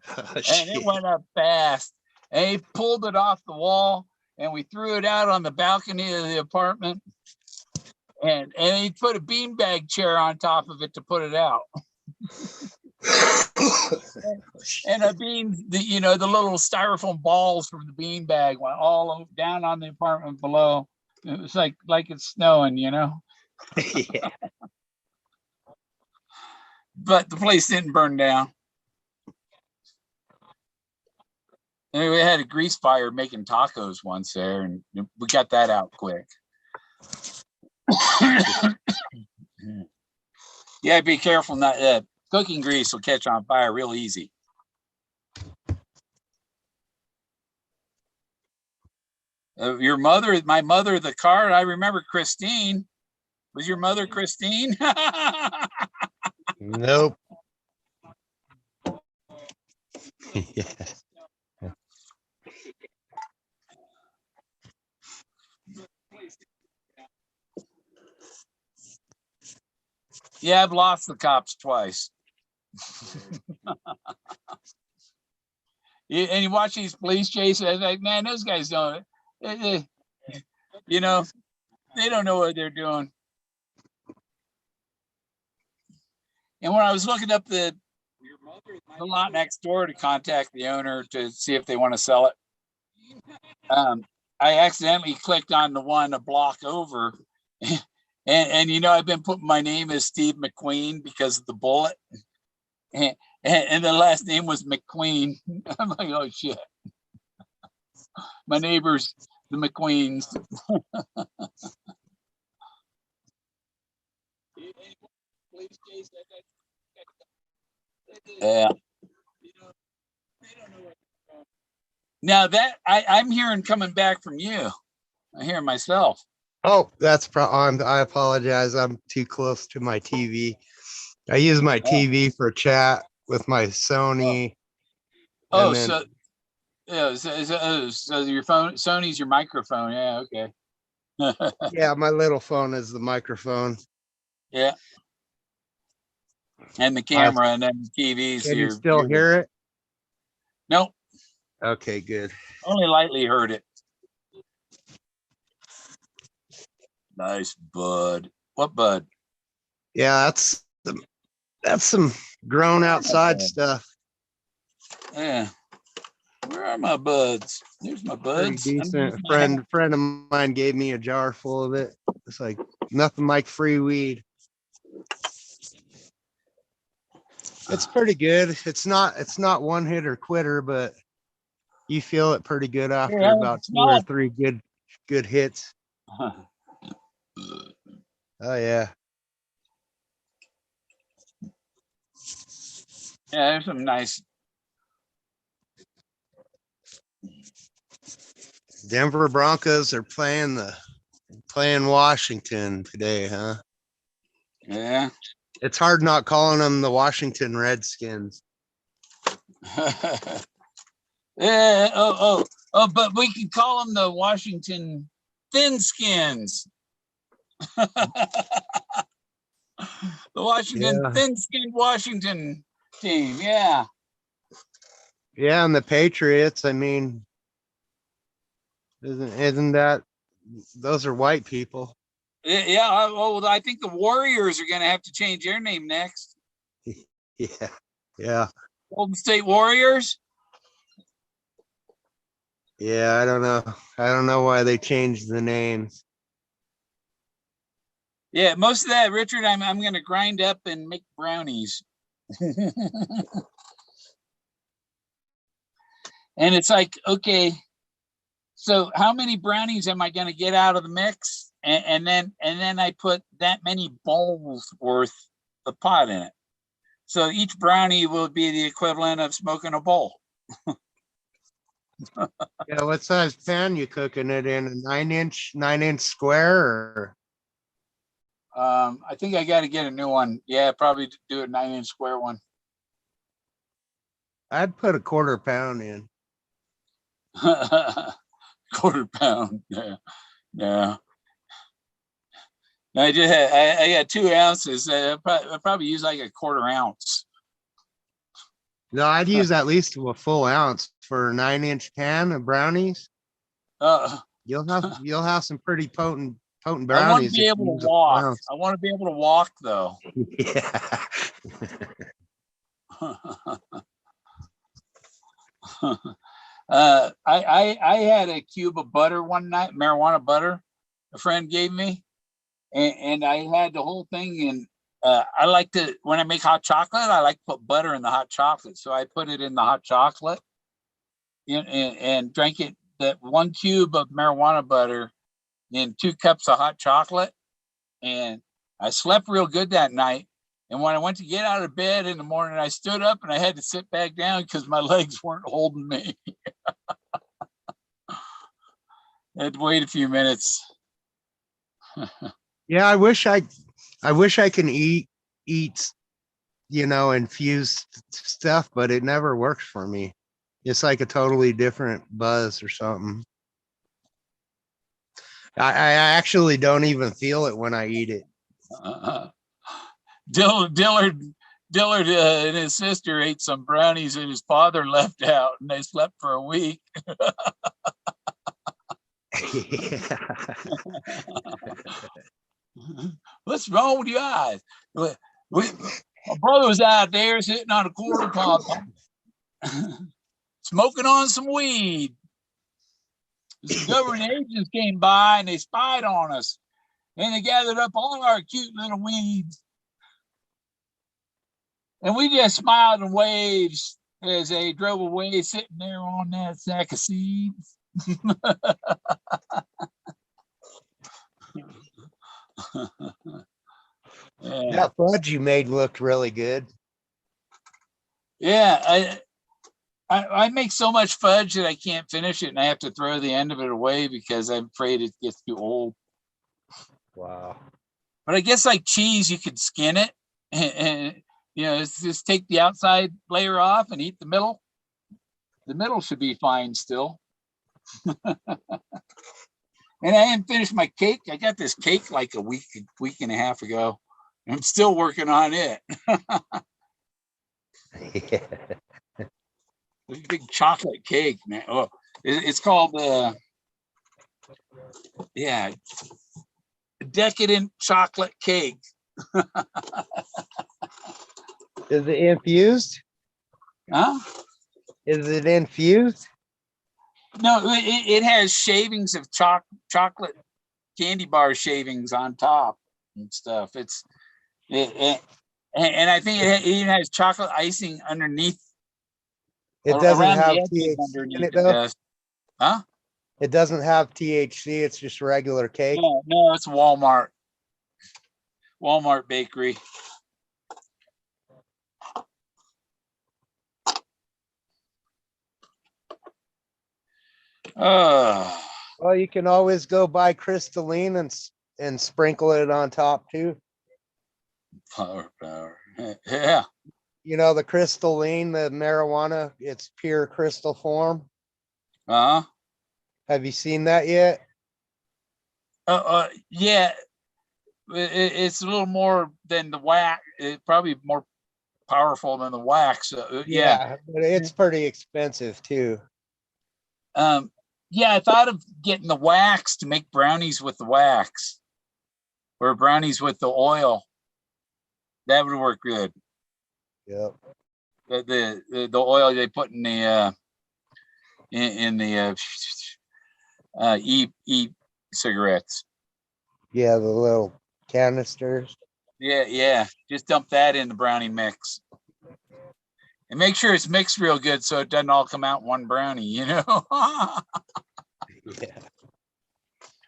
And it went up fast. And he pulled it off the wall, and we threw it out on the balcony of the apartment. And he put a beanbag chair on top of it to put it out. And the little styrofoam balls from the beanbag went all down on the apartment below. It was like it's snowing, Yeah. But the place didn't burn down. And we had a grease fire making tacos once there, and we got that out quick. Yeah, be careful. Not cooking grease will catch on fire real easy. My mother, the car. I remember Christine. Was your mother Christine? Nope. Yeah. Yeah, I've lost the cops twice. And you watch these police chases, like, man, those guys don't, they don't know what they're doing. And when I was looking up the lot next door to contact the owner to see if they want to sell it, I accidentally clicked on the one a block over. And I've been putting my name as Steve McQueen because of the bullet. And the last name was McQueen. I'm like, oh shit. My neighbors, the McQueens. Yeah. Now that I'm hearing coming back from you. I hear myself. Oh, I apologize. I'm too close to my TV. I use my TV for chat with my Sony. So your phone, Sony's your microphone. Yeah, okay. Yeah, my little phone is the microphone. Yeah. And the camera and then the TVs. Can you still hear it? Nope. Okay, good. Only lightly heard it. Nice bud. What bud? Yeah, that's some grown outside stuff. Yeah. Where are my buds? There's my buds. Pretty decent. Friend of mine gave me a jar full of it. It's like nothing like free weed. It's pretty good. It's not one hitter quitter, but you feel it pretty good after about 2 or 3 good hits. Oh yeah. Yeah, there's some nice. Denver Broncos are playing Washington today, huh? Yeah. It's hard not calling them the Washington Redskins. Yeah. Oh, but we can call them the Washington Thinskins. The Washington Yeah. thin-skinned Washington team. Yeah. Yeah, and the Patriots, I mean, isn't that those are white people? Yeah. Oh, I think the Warriors are going to have to change their name next. Yeah. Yeah. Golden State Warriors. Yeah, I don't know. I don't know why they changed the names. Yeah, most of that, Richard, I'm going to grind up and make brownies. And it's like, okay, so how many brownies am I going to get out of the mix? And then I put that many bowls worth of pot in it. So each brownie will be the equivalent of smoking a bowl. Yeah, what size pan you cooking it in? A 9-inch square or I think I got to get a new one. Yeah, probably do a 9-inch square one. I'd put a 1/4 pound in. 1/4 pound. Yeah. Yeah. I just had, I got 2 ounces. I probably use like a 1/4 ounce. No, I'd use at least a full ounce for a 9-inch pan of brownies. Uh, You'll have some pretty potent I want to brownies be if able you to use a full walk. ounce. I want to be able to walk though. Yeah. I had a cube of butter one night, marijuana butter, a friend gave me, and I had the whole thing. And I like to, when I make hot chocolate, I like to put butter in the hot chocolate. So I put it in the hot chocolate and drank it. That 1 cube of marijuana butter in 2 cups of hot chocolate, and I slept real good that night. And when I went to get out of bed in the morning, I stood up and I had to sit back down because my legs weren't holding me. I had to wait a few minutes. Yeah, I wish I can eat, infused stuff, but it never works for me. It's like a totally different buzz or something. I actually don't even feel it when I eat it. Dillard and his sister ate some brownies that his father left out, and they slept for a week. What's wrong with your eyes? My brother was out there sitting on a quarter pop, smoking on some weed. Some government agents came by and they spied on us, and they gathered up all our cute little weeds. And we just smiled and waved as they drove away, sitting there on that sack of seeds. Yeah. That fudge you made looked really good. Yeah, I make so much fudge that I can't finish it, and I have to throw the end of it away because I'm afraid it gets too old. Wow. But I guess like cheese, you could skin it, and just take the outside layer off and eat the middle. The middle should be fine still. And I didn't finish my cake. I got this cake like a week and a half ago. I'm still working on it. Yeah. It's a big chocolate cake, man. Oh, it's called decadent chocolate cake. Is it infused? Huh? Is it infused? No, it has shavings of chocolate candy bar shavings on top and stuff. And I think it even has chocolate icing underneath. It doesn't Around have the edges THC in underneath it though. does. Huh? It doesn't have THC. It's just regular cake. No, it's Walmart bakery. Oh, Well, you can always go buy crystalline and sprinkle it on top too. power. Yeah. You know, the crystalline, the marijuana, it's pure crystal form. Uh-huh. Have you seen that yet? Yeah. It's a little more than the wax. It probably more powerful than the wax. Yeah. Yeah, but it's pretty expensive too. Um, yeah, I thought of getting the wax to make brownies with the wax or brownies with the oil. That would work good. Yep. The oil they put in the e cigarettes. Yeah, the little canisters. Yeah. Just dump that in the brownie mix. And make sure it's mixed real good so it doesn't all come out in one brownie, you know? Yeah.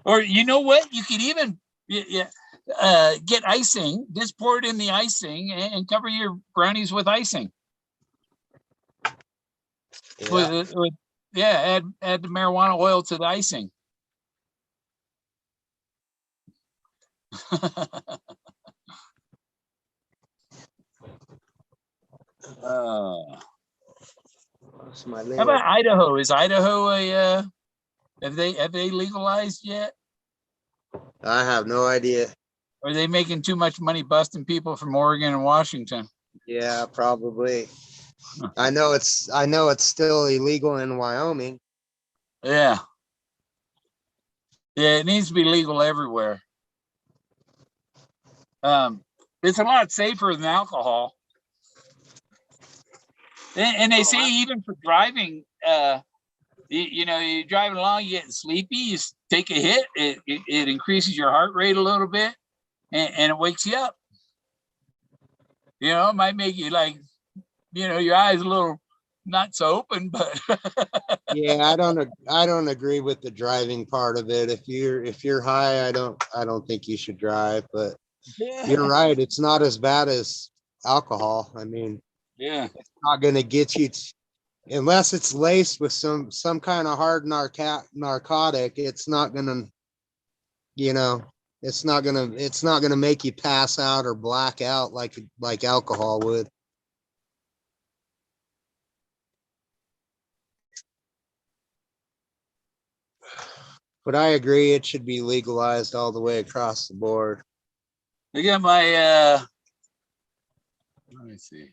Or you know what? You could even get icing, just pour it in the icing and cover your brownies with icing. Yeah. Add the marijuana oil to the icing. How about Idaho? Is Idaho a have they legalized yet? I have no idea. Or are they making too much money busting people from Oregon and Washington? Yeah, probably. I know it's still illegal in Wyoming. Yeah. Yeah, it needs to be legal everywhere. It's a lot safer than alcohol. And they say even for driving, you're driving along, you're getting sleepy, you take a hit, it increases your heart rate a little bit and it wakes you up. It might make you like, your eyes a little not so open, but Yeah, I don't agree with the driving part of it. If you're high, I don't think you should drive, but you're right, it's not as bad as alcohol. I mean, yeah. it's not going to get you unless it's laced with some kind of hard narcotic. It's not going to, it's not going to make you pass out or black out like alcohol would. But I agree, it should be legalized all the way across the board. I got my let me see.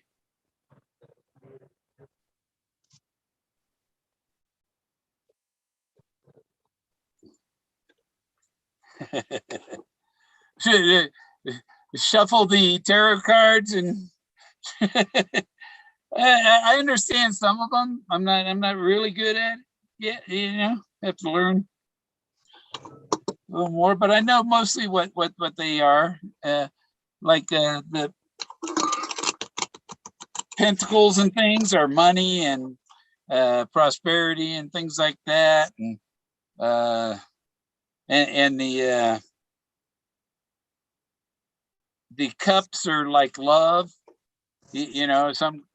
Shuffle the tarot cards and I understand some of them. I'm not really good at it yet, have to learn a little more, but I know mostly what they are. Like the pentacles and things are money and prosperity and things like that, and the cups are like love. Some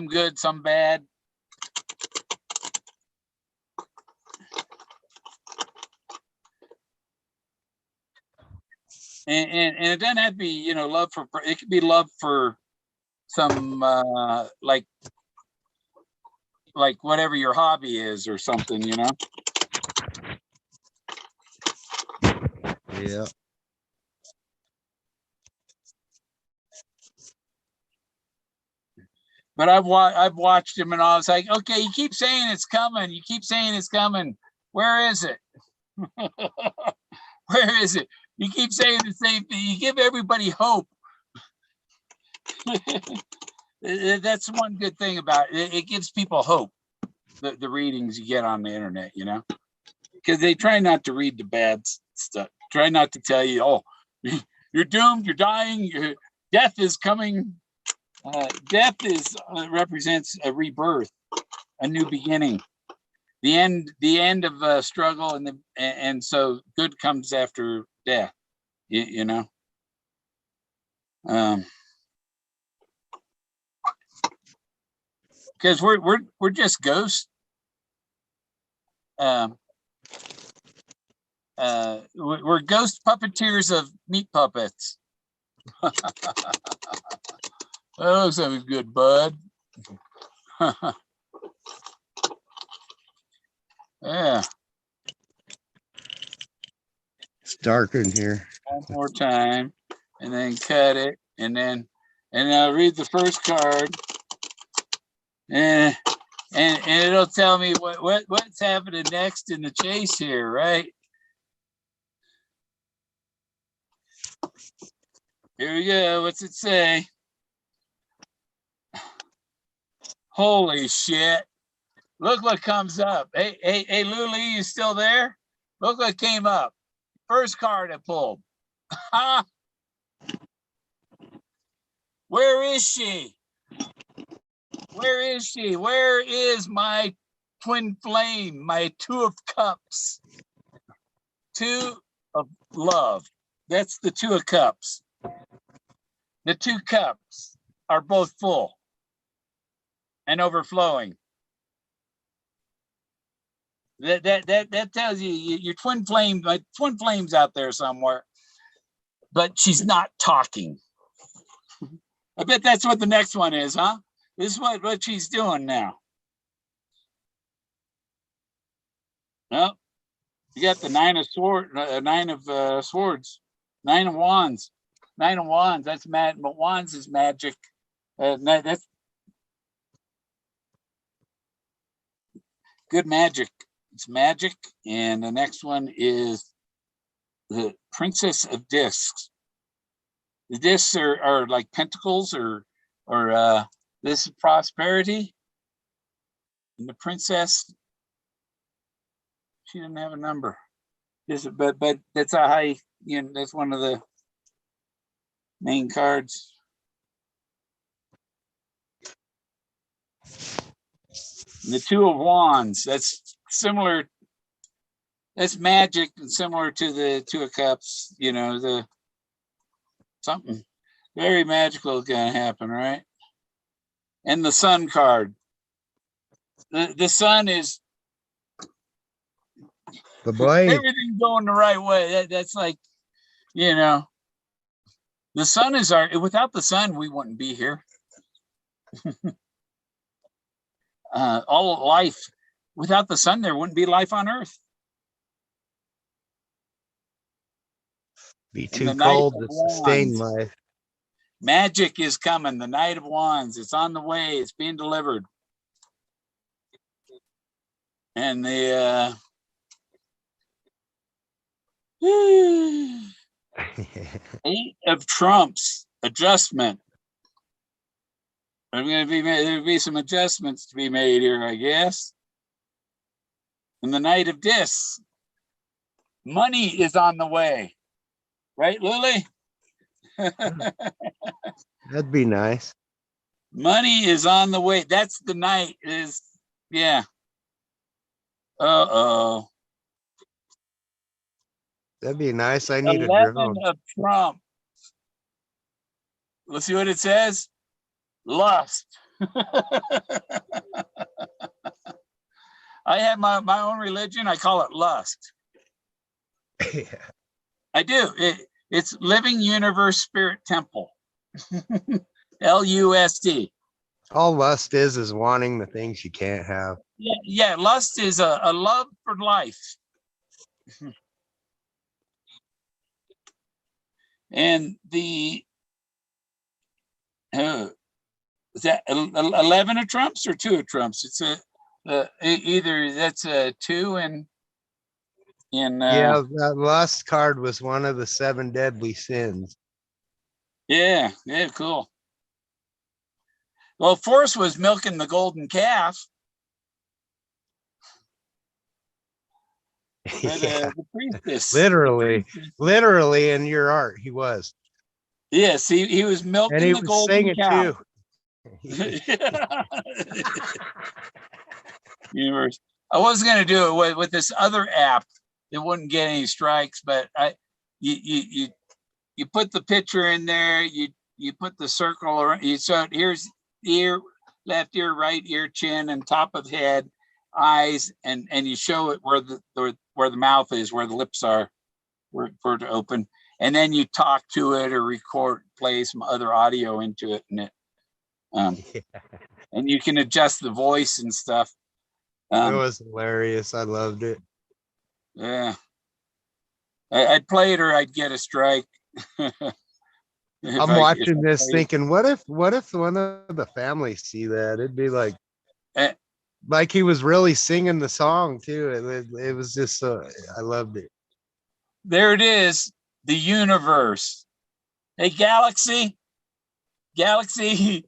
good, some bad. And it doesn't have to be, love for, it could be love for some like whatever your hobby is or something, Yeah. But I've watched him and I was like, okay, you keep saying it's coming. You keep saying it's coming. Where is it? Where is it? You keep saying the same thing. You give everybody hope. That's one good thing about it. It gives people hope. The readings you get on the internet, because they try not to read the bad stuff. Try not to tell you, oh, you're doomed, you're dying, death is coming. Death represents a rebirth, a new beginning, the end of a struggle, and so good comes after death. Because we're just ghosts. we're ghost puppeteers of meat puppets. That looks like a good bud. Yeah. It's dark in here. One more time, and then cut it, and I'll read the first card, and it'll tell me what's happening next in the chase here, right? Here we go. What's it say? Holy shit. Look what comes up. Hey, Lulu, you still there? Look what came up. First card I pulled. Where is she? Where is she? Where is my twin flame, my two of cups? Two of love. That's the two of cups. The two cups are both full and overflowing. That tells you your twin flame, my twin flame's out there somewhere, but she's not talking. I bet that's what the next one is, huh? This is what she's doing now. Well, you got the nine of swords, nine of wands, That's mad, but wands is magic. That's good magic. It's magic, and the next one is the Princess of Discs. The discs are like pentacles, or this is prosperity. And the princess, she didn't have a number. But that's a high, that's one of the main cards. And the two of wands, that's similar. That's magic and similar to the two of cups, the something very magical is going to happen, right? And the sun card. The sun is the blade. Everything going the right way. That's like, the sun is without the sun, we wouldn't be here. All life, without the sun, there wouldn't be life on Earth. Be too cold to sustain life. Magic is coming. The Knight of Wands. It's on the way. It's being delivered. And the Eight of Trumps. Adjustment. There'll be some adjustments to be made here, I guess. And the Knight of Discs. Money is on the way. Right, Lily? That'd be nice. Money is on the way. That's the night is, yeah. Uh-oh. That'd be nice. I need 11 a drone. of Trump. Let's see what it says. Lust. I have my own religion. I call it lust. Yeah. I do. It's Living Universe Spirit Temple. LUSD. All lust is wanting the things you can't have. Yeah. Lust is a love for life. And the is that 11 of Trumps or 2 of Trumps? It's either that's a 2 and yeah, that lust card was one of the 7 deadly sins. Yeah, cool. Well, Forrest was milking the golden calf. But, yeah. the priestess. Literally in your art, he was. Yes, he was milking and he the was golden singing cow. too. Universe. I was going to do it with this other app. It wouldn't get any strikes, but you put the picture in there. You put the circle around. So here's ear, left ear, right ear, chin, and top of head. eyes, and you show it where the mouth is, where the lips are, for it to open, and then you talk to it or play some other audio into it, and and you can adjust the voice and stuff. It was hilarious. I loved it. Yeah, I'd play it or I'd get a strike. I'm watching this thinking, what if one of the families see that? It'd be like he was really singing the song too. It was just I loved it. There it is, the universe. Hey, Galaxy, he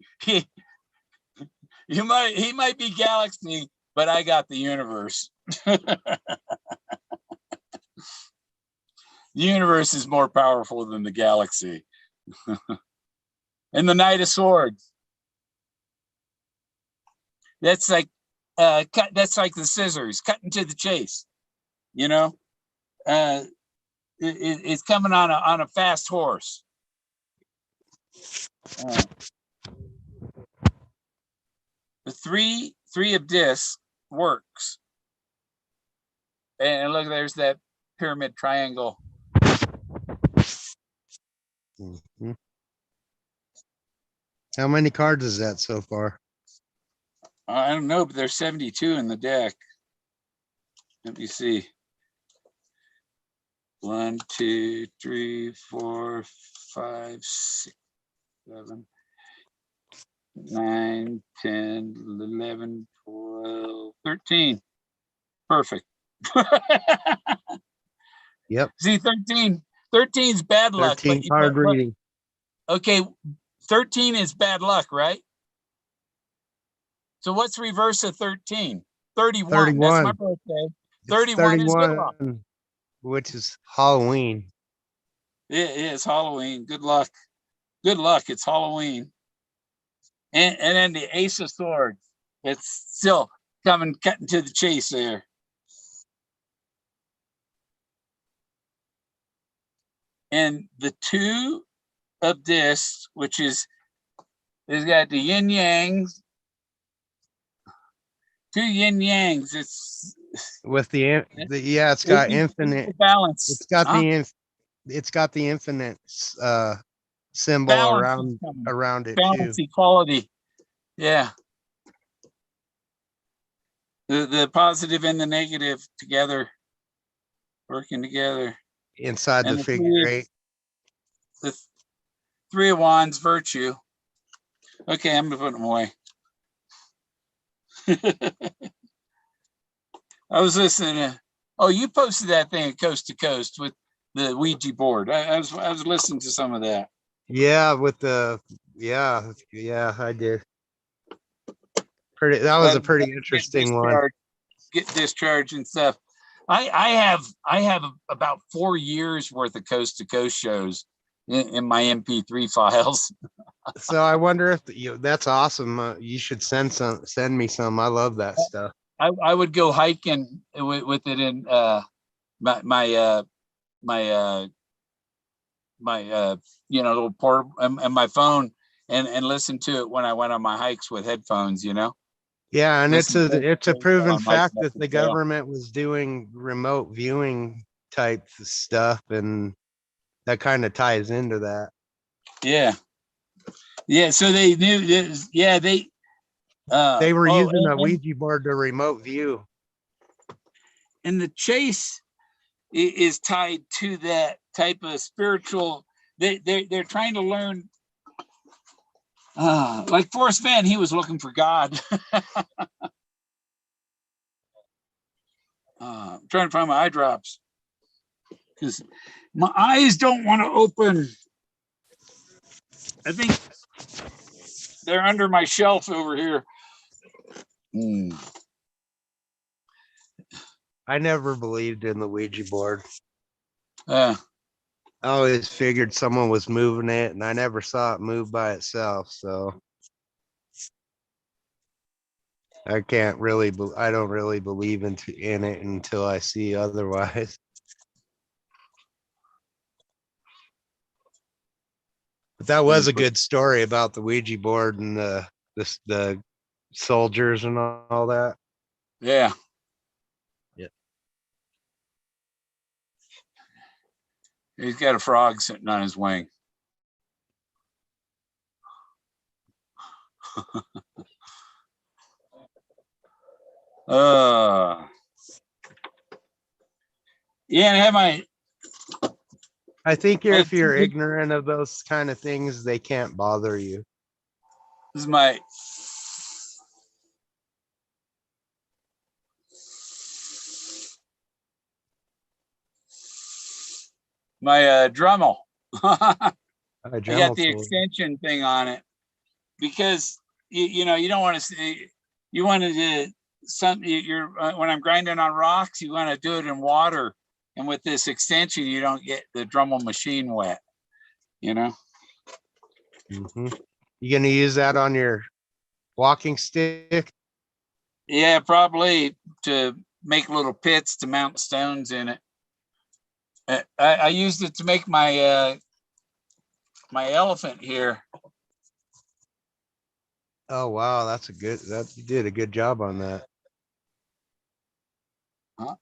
might be Galaxy, but I got the universe. The universe is more powerful than the galaxy. And the Knight of Swords. That's like that's like the scissors, cutting to the chase. You know, it's coming on a fast horse. The three of discs works, and look, there's that pyramid triangle. Mm-hmm. How many cards is that so far? I don't know, but there's 72 in the deck. Let me see. 1, 2, 3, 4, 5, 6, 7, 9, 10, 11, 12, 13. Perfect. Yep. See, 13's bad luck. 13 card reading. Okay, 13 is bad luck, right? So what's reverse of 13? 31. 31. That's my birthday. 31 is good luck. Which is Halloween. It is Halloween. Good luck. Good luck. It's Halloween. And then the Ace of Swords. It's still cutting to the chase there. And the two of this, which is, it's got the yin yangs. Two yin yangs. It's with the yeah, it's got infinite balance. It's got the infinite symbol balance around it balance too. Equality. Yeah. The positive and the negative together, working together. Inside the figure eight. The Three of Wands, virtue. Okay, I'm gonna put them away. I was listening to, you posted that thing Coast to Coast with the Ouija board. I was listening to some of that. Yeah, I did. That was a pretty interesting one. Get discharged and stuff. I have about 4 years worth of Coast to Coast shows in my MP3 files. So I wonder if that's awesome. You should send me some. I love that stuff. I would go hiking with it in my little port and my phone, and listen to it when I went on my hikes with headphones. Yeah, and it's a proven fact that the government was doing remote viewing type stuff, and that kind of ties into that. Yeah. So they knew this. Yeah, they were using a Ouija board to remote view. And the chase is tied to that type of spiritual. They're trying to learn. Like Forrest Fenn, he was looking for God. I'm trying to find my eye drops because my eyes don't want to open. I think they're under my shelf over here. I never believed in the Ouija board. I always figured someone was moving it, and I never saw it move by itself. So I don't really believe in it until I see otherwise. But that was a good story about the Ouija board and the soldiers and all that. Yeah. Yep. He's got a frog sitting on his wing. Yeah, and I have my I think if you're ignorant of those kind of things, they can't bother you. this is my Dremel. I got the extension thing on it because you know you don't want to. You want to you're when I'm grinding on rocks, you want to do it in water, and with this extension, you don't get the Dremel machine wet. You know. Mm-hmm. You gonna use that on your walking stick? Yeah, probably to make little pits to mount stones in it. I used it to make my my elephant here. Oh wow, that's a good. That you did a good job on that. Huh?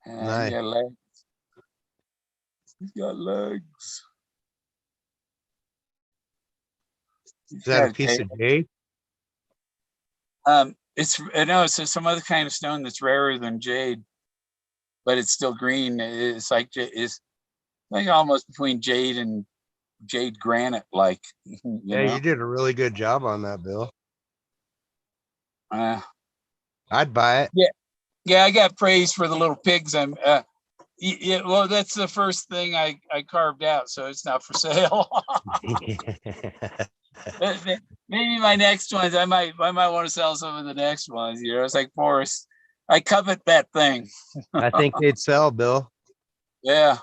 Nice. He's got legs. He's got legs. Is that a piece of jade? It's no, it's some other kind of stone that's rarer than jade, but it's still green. It's like almost between jade and jade granite, like Yeah, you did a really good job on that, Bill. I'd buy it. Yeah, I got praise for the little pigs. Yeah, well, that's the first thing I carved out, so it's not for sale. Maybe my next ones, I might want to sell some of the next ones. You know, it's like Forrest. I covet that thing. I think they'd sell, Bill. Yeah.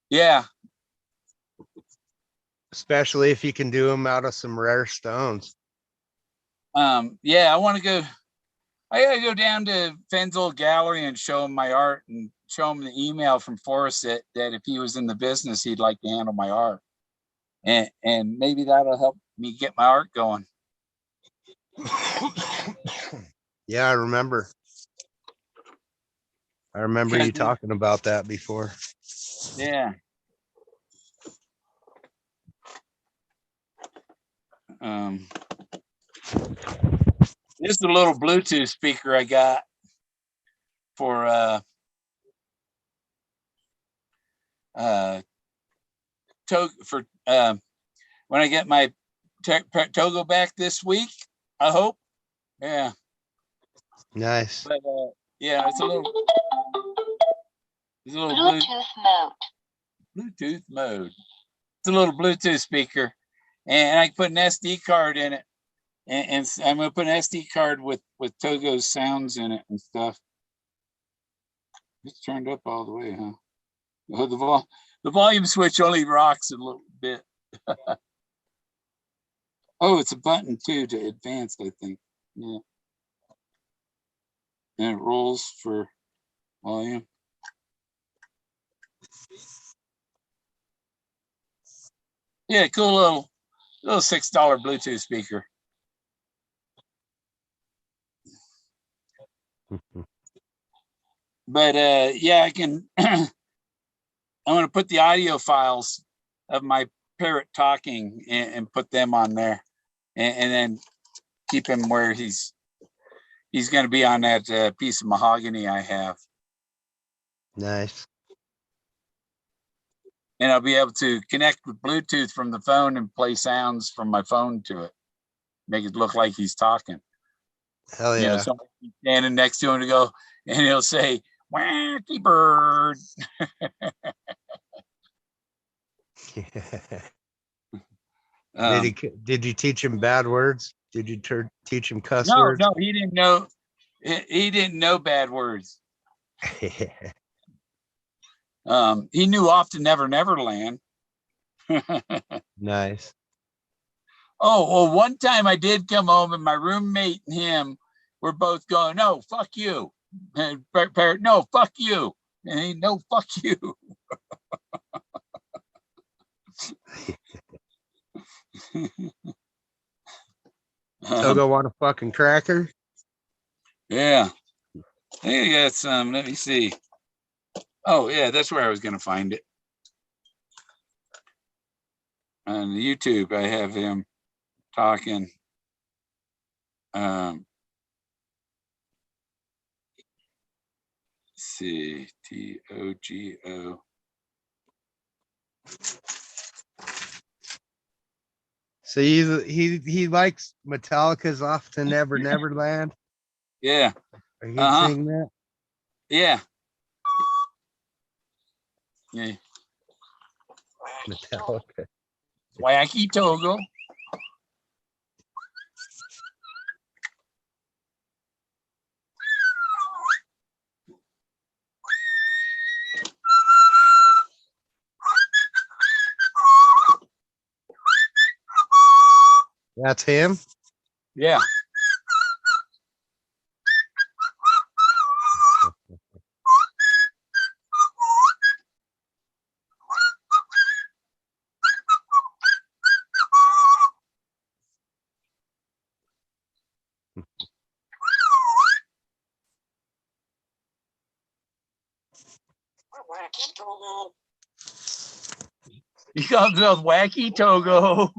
Yeah. Especially if you can do them out of some rare stones. Yeah, I want to go. I gotta go down to Fenn's old gallery and show him my art and show him the email from Forrest that if he was in the business, he'd like to handle my art. And maybe that'll help me get my art going. Yeah, I remember you talking about that before. Yeah. This is a little Bluetooth speaker I got for when I get my Togo back this week, I hope. Yeah. Nice. But yeah, it's a little Bluetooth mode. Bluetooth mode. It's a little Bluetooth speaker, and I put an SD card in it, and I'm gonna put an SD card with Togo's sounds in it and stuff. It's turned up all the way, huh? Oh, the volume switch only rocks a little bit. Oh, it's a button too to advance, I think. Yeah. And it rolls for volume. Yeah, cool little $6 Bluetooth speaker. But yeah, I can I'm gonna put the audio files of my parrot talking and put them on there, and then keep him where he's gonna be on that piece of mahogany I have. Nice. And I'll be able to connect with Bluetooth from the phone and play sounds from my phone to it, make it look like he's talking. Hell yeah. You know, somebody standing next to him to go, and he'll say, "Wacky bird." Did you teach him bad words? Did you teach him cuss No, words? no, he didn't know. He didn't know bad words. He knew off to Never Never Land. Nice. Oh, well, one time I did come home and my roommate and him were both going, "No, fuck you." And no, fuck you. And he, no, fuck you. Togo want a fucking cracker? Yeah. I think I got some. Let me see. Oh, yeah, that's where I was going to find it. On YouTube, I have him talking. Let's see. TOGO. So he likes Metallica's Off to Never Neverland. Yeah. He sing that? Yeah. Yeah. Metallica. Wacky Togo. That's him? Yeah. He calls himself Wacky Togo.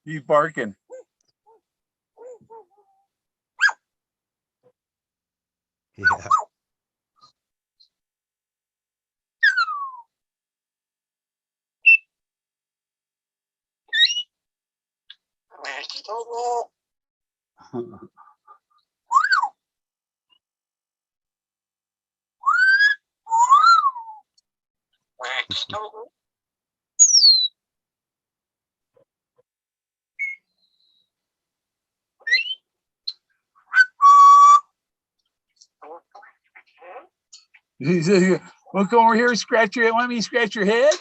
He's barking. Yeah. He said, "Well, come over here and scratch your head. Want me to scratch your head?"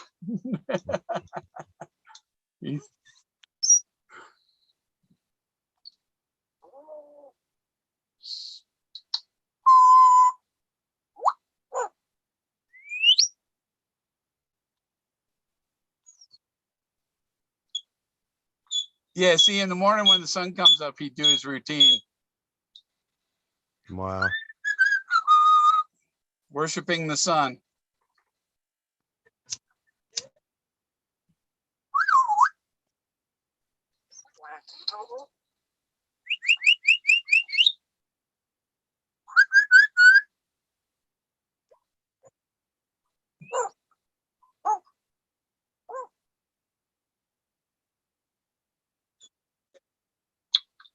Yeah, see, in the morning when the sun comes up, he'd do his routine. Wow. Worshiping the sun.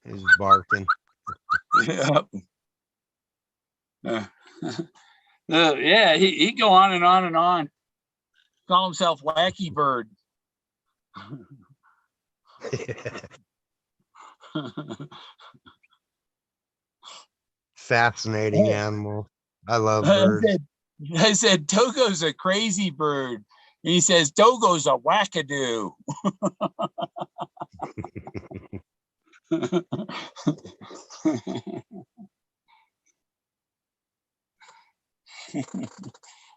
He's barking. Yeah. Yeah, he'd go on and on and on. Call himself Wacky Bird. Fascinating animal. I love birds. I said, Togo's a crazy bird. And he says, Togo's a wackadoo.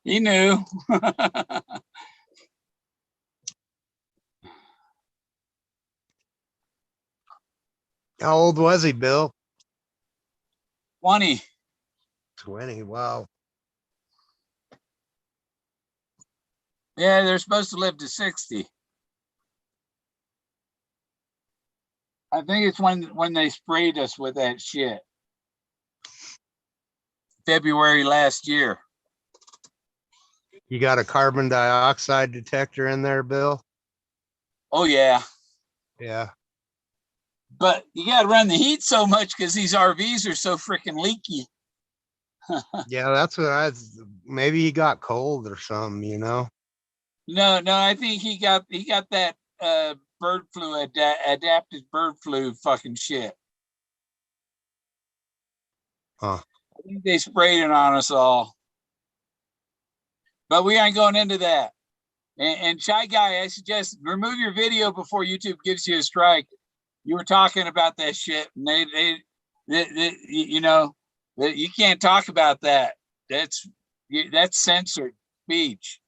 He knew. How old was he, Bill? 20. 20. Wow. Yeah, they're supposed to live to 60. I think it's when they sprayed us with that shit. February last year. You got a carbon dioxide detector in there, Bill? Oh yeah. Yeah. But you got to run the heat so much because these RVs are so freaking leaky. Yeah, that's what maybe he got cold or something, you know? No, I think he got that bird flu, adapted bird flu fucking shit. Huh. I think they sprayed it on us all. But we ain't going into that. And Shy Guy, I suggest remove your video before YouTube gives you a strike. You were talking about that shit, and they you know, you can't talk about that. That's censored speech.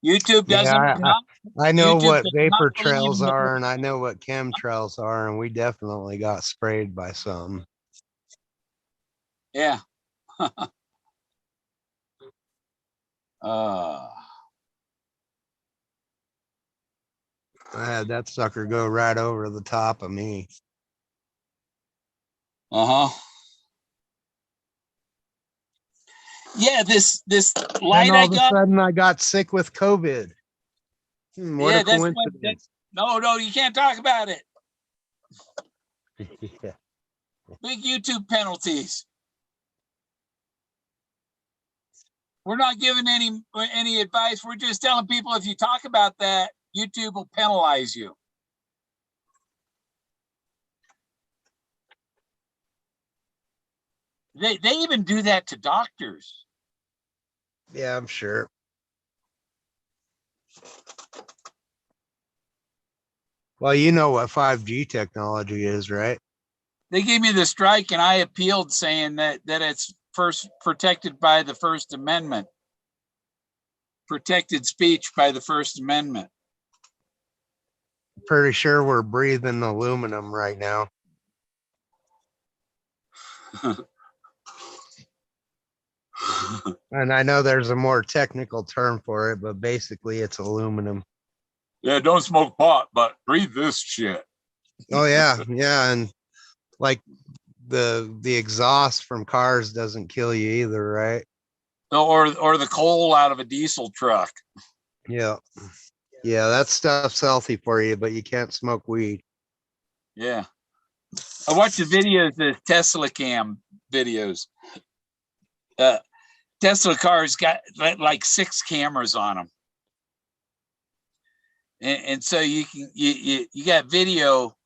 YouTube doesn't. Yeah, I know YouTube what does not vapor believe trails in the. are, and I know what chemtrails are, and we definitely got sprayed by some. Yeah. uh I had that sucker go right over the top of me. huh. Yeah, this Then light I all of a got. sudden, I got sick with COVID. What Yeah, a that's what. coincidence. No, you can't talk about it. Yeah. Big YouTube penalties. We're not giving any advice. We're just telling people if you talk about that, YouTube will penalize you. They even do that to doctors. Yeah, I'm sure. Well, you know what 5G technology is, right? They gave me the strike, and I appealed, saying that it's first protected by the First Amendment, protected speech by the First Amendment. Pretty sure we're breathing aluminum right now. And I know there's a more technical term for it, but basically it's aluminum. Yeah, don't smoke pot, but breathe this shit. Oh yeah, yeah, and like the exhaust from cars doesn't kill you either, right? Or the coal out of a diesel truck. Yeah. Yeah, that stuff's healthy for you, but you can't smoke weed. Yeah. I watched the videos, the Tesla cam videos. Tesla cars got like 6 cameras on them. And so you can you got video,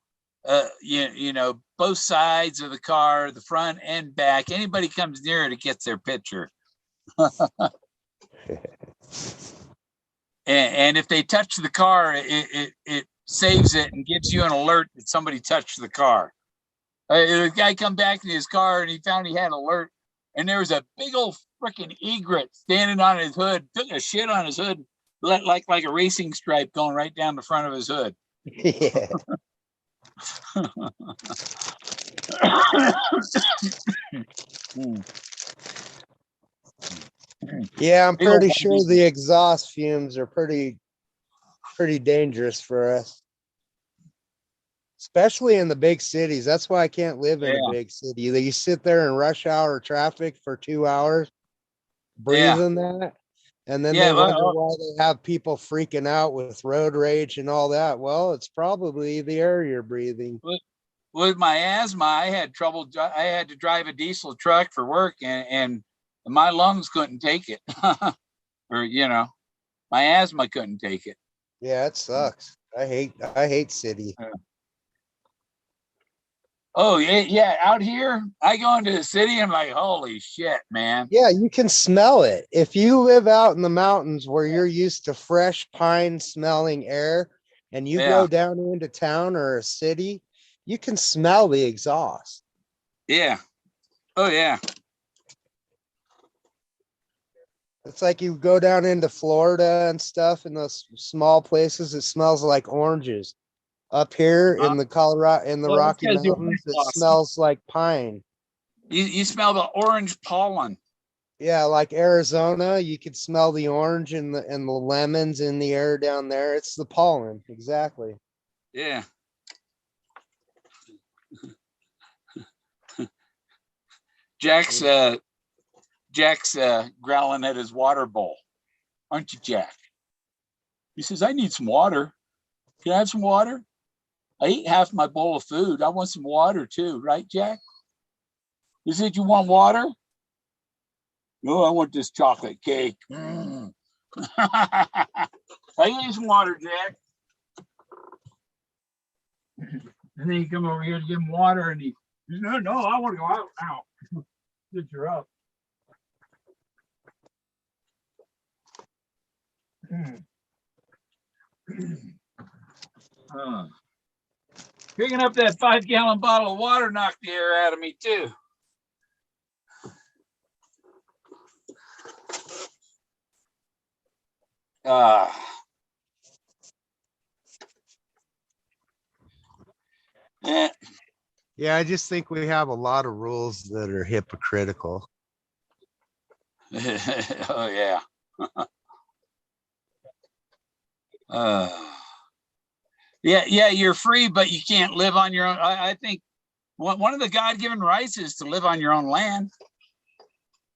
you know, both sides of the car, the front and back. Anybody comes near it, it gets their picture. And if they touch the car, it saves it and gives you an alert that somebody touched the car. The guy come back in his car and he found he had an alert, and there was a big old freaking egret standing on his hood, took a shit on his hood, like a racing stripe going right down the front of his hood. Yeah. Yeah, I'm pretty sure the exhaust fumes are pretty dangerous for us, especially in the big cities. That's why I can't live in a big city. You sit there in rush hour traffic for 2 hours breathing that, and then they wonder why they have people freaking out with road rage and all that. Well, it's probably the air you're breathing. With my asthma, I had trouble. I had to drive a diesel truck for work, and my lungs couldn't take it. Or, you know, my asthma couldn't take it. Yeah, it sucks. I hate city. Oh yeah, out here, I go into the city, I'm like, holy shit, man. Yeah, you can smell it. If you live out in the mountains where you're used to fresh pine smelling air, and you go down into town or a city, you can smell the exhaust. Yeah. Oh yeah. It's like you go down into Florida and stuff in those small places, it smells like oranges. Up here in the Colorado, in the Well, that's Rocky because the orange Mountains, it blossom. smells like pine. You smell the orange pollen. Yeah, like Arizona, you could smell the orange and the lemons in the air down there. It's the pollen, exactly. Yeah. Jack's growling at his water bowl. Aren't you, Jack? He says, I need some water. Can I have some water? I ate half my bowl of food. I want some water too, right, Jack? You said you want water? No, I want this chocolate cake. Mm. I need some water, Jack. And then you come over here to give him water, and he says, no, I want to go out now. Since you're up. Picking up that 5-gallon bottle of water knocked the air out of me too. Yeah. Yeah, I just think we have a lot of rules that are hypocritical. Oh yeah. Yeah, you're free, but you can't live on your own. I think one of the God-given rights is to live on your own land.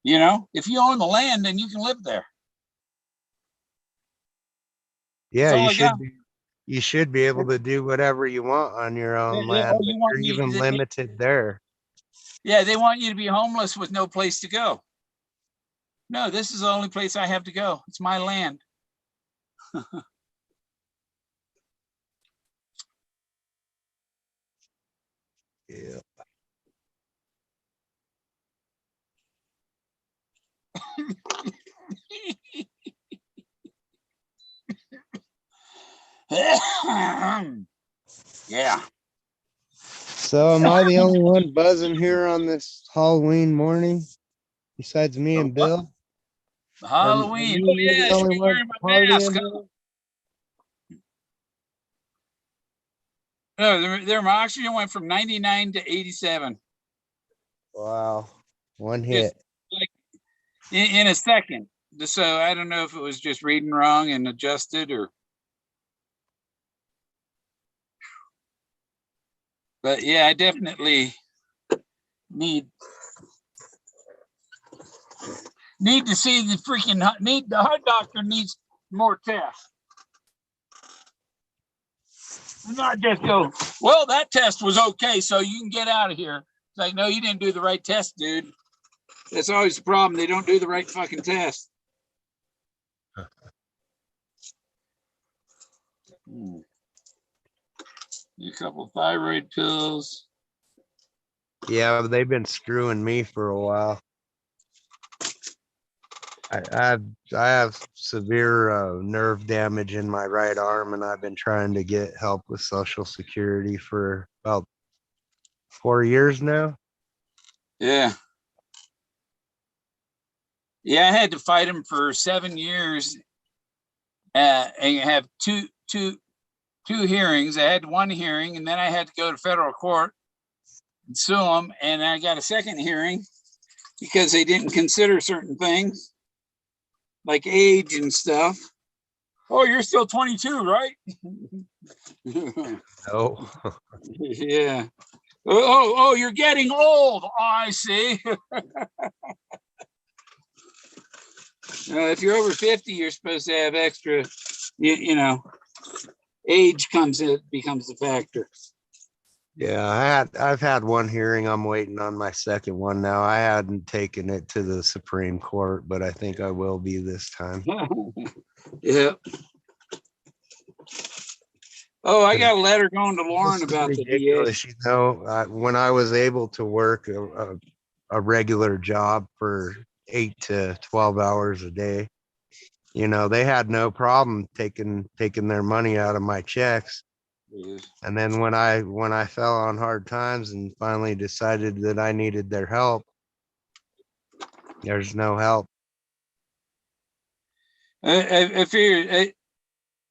You know, if you own the land, then you can live there. Yeah, That's all I got. you should be able to do whatever you want on your own Oh, land, but you want you're me? even limited there. Yeah, they want you to be homeless with no place to go. No, this is the only place I have to go. It's my land. Yeah. Yeah. So am I the only one buzzing here on this Halloween morning besides me and Bill? Are me Halloween. and Oh you yeah, the I should only be ones wearing my mask. partying? Huh? No, their oxygen went from 99 to 87. Wow. One Just hit. like in a second. So I don't know if it was just reading wrong and adjusted or. But yeah, I definitely need to see the freaking the heart doctor needs more tests. Not just go, well, that test was okay, so you can get out of here. It's like, no, you didn't do the right test, dude. That's always the problem. They don't do the right fucking test. A couple thyroid pills. Yeah, they've been screwing me for a while. I have severe nerve damage in my right arm, and I've been trying to get help with Social Security for about 4 years now. Yeah. Yeah, I had to fight him for 7 years and have two hearings. I had one hearing, and then I had to go to federal court and sue them. And I got a second hearing because they didn't consider certain things like age and stuff. Oh, you're still 22, right? No. Yeah. Oh, you're getting old. Oh, I see. If you're over 50, you're supposed to have extra, you know, age becomes a factor. Yeah, I've had one hearing. I'm waiting on my second one now. I hadn't taken it to the Supreme Court, but I think I will be this time. Yeah. Oh, I got a letter going to Lauren about the Ridiculous, DA. you know. When I was able to work a regular job for 8 to 12 hours a day, you know, they had no problem taking their money out of my checks. And then when I fell on hard times and finally decided that I needed their help, there's no help. I figured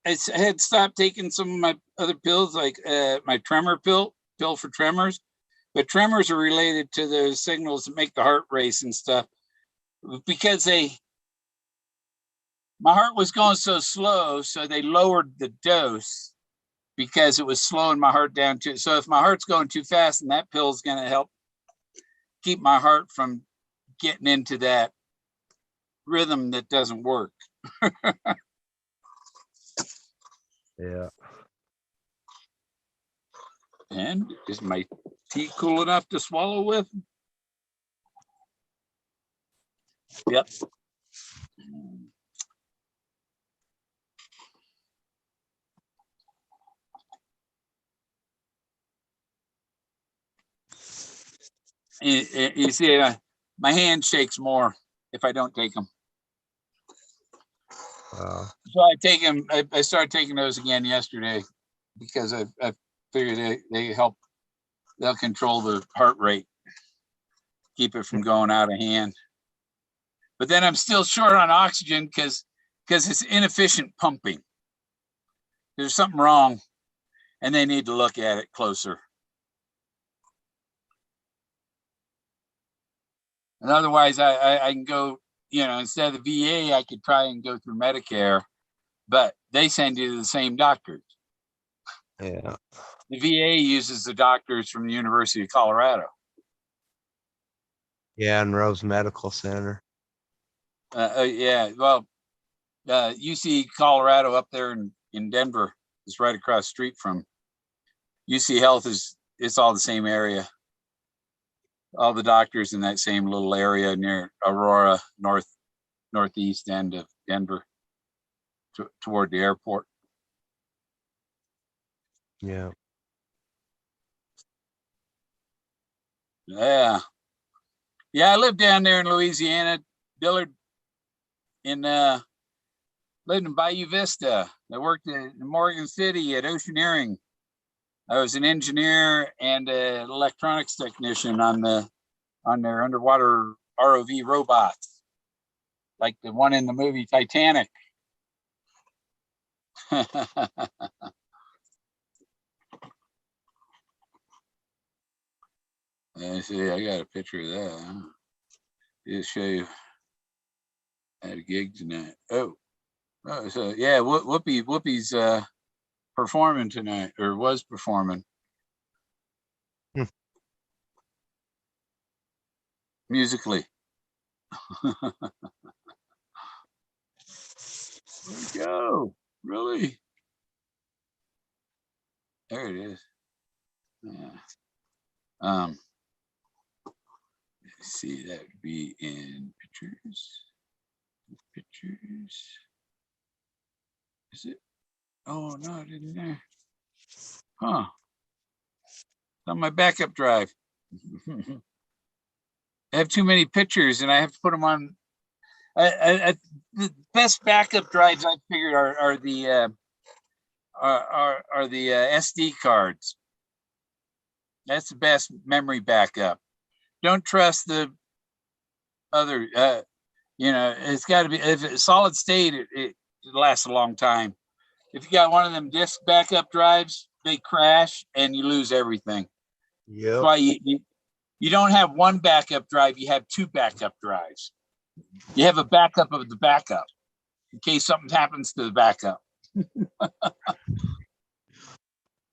I had stopped taking some of my other pills, like my tremor pill for tremors, but tremors are related to those signals that make the heart race and stuff. Because my heart was going so slow, so they lowered the dose because it was slowing my heart down too. So if my heart's going too fast, and that pill is going to help keep my heart from getting into that rhythm that doesn't work. Yeah. And is my tea cool enough to swallow with? Yep. You see, my hand shakes more if I don't take them. So I take them. I started taking those again yesterday because I figured they help. They'll control the heart rate, keep it from going out of hand. But then I'm still short on oxygen because it's inefficient pumping. There's something wrong, and they need to look at it closer. And otherwise, I can go, instead of the VA, I could try and go through Medicare, but they send you to the same doctors. Yeah. The VA uses the doctors from the University of Colorado. Yeah, and Rose Medical Center. Yeah, well, UC Colorado up there in Denver is right across the street from UC Health. It's all the same area. All the doctors in that same little area near Aurora, northeast end of Denver, toward the airport. Yeah. Yeah. I lived down there in Louisiana, Dillard, lived in Bayou Vista. I worked in Morgan City at Oceaneering. I was an engineer and an electronics technician on their underwater ROV robots, like the one in the movie Titanic. I see. I got a picture of that. Huh? Just show you. I had a gig tonight. Oh, so yeah, Whoopi's performing tonight, or was performing. Musically. There we go. Really? There it is. Yeah. Let's see, that would be in pictures. Pictures. Is it? Oh no, it isn't there. Huh. It's on my backup drive. I have too many pictures and I have to put them on. The best backup drives I figured are the SD cards. That's the best memory backup. Don't trust the other. It's got to be, if it's solid state, it lasts a long time. If you got one of them disk backup drives, they crash and you lose everything. Yep. That's why you don't have one backup drive, you have two backup drives. You have a backup of the backup in case something happens to the backup.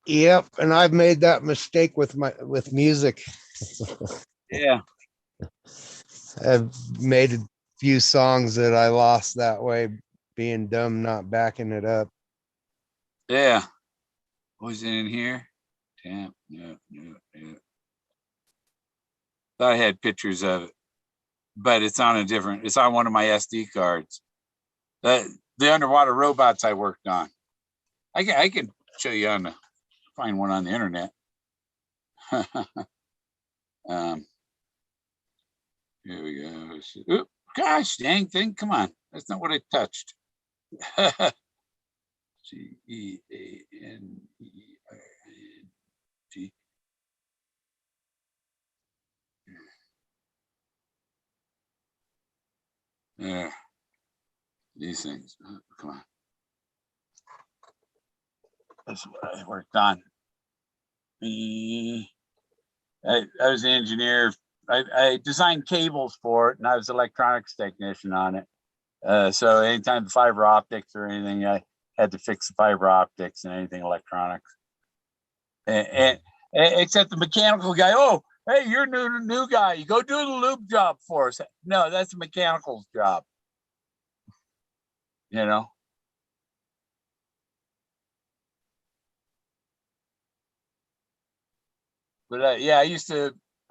Yep, and I've made that mistake with music. Yeah. I've made a few songs that I lost that way, being dumb, not backing it up. Yeah. Was it in here? Damn. No. Thought I had pictures of it, but it's on one of my SD cards. The underwater robots I worked on. I can show you find one on the internet. Here we go. Oop, gosh, dang thing. Come on. That's not what I touched. GEANEIR. Yeah. These things. Come on. That's what I worked on. I was an engineer. I designed cables for it, and I was electronics technician on it. So anytime the fiber optics or anything, I had to fix the fiber optics and anything electronics. And except the mechanical guy, oh, hey, you're new guy. You go do the lube job for us. No, that's a mechanical's job. You know. But yeah,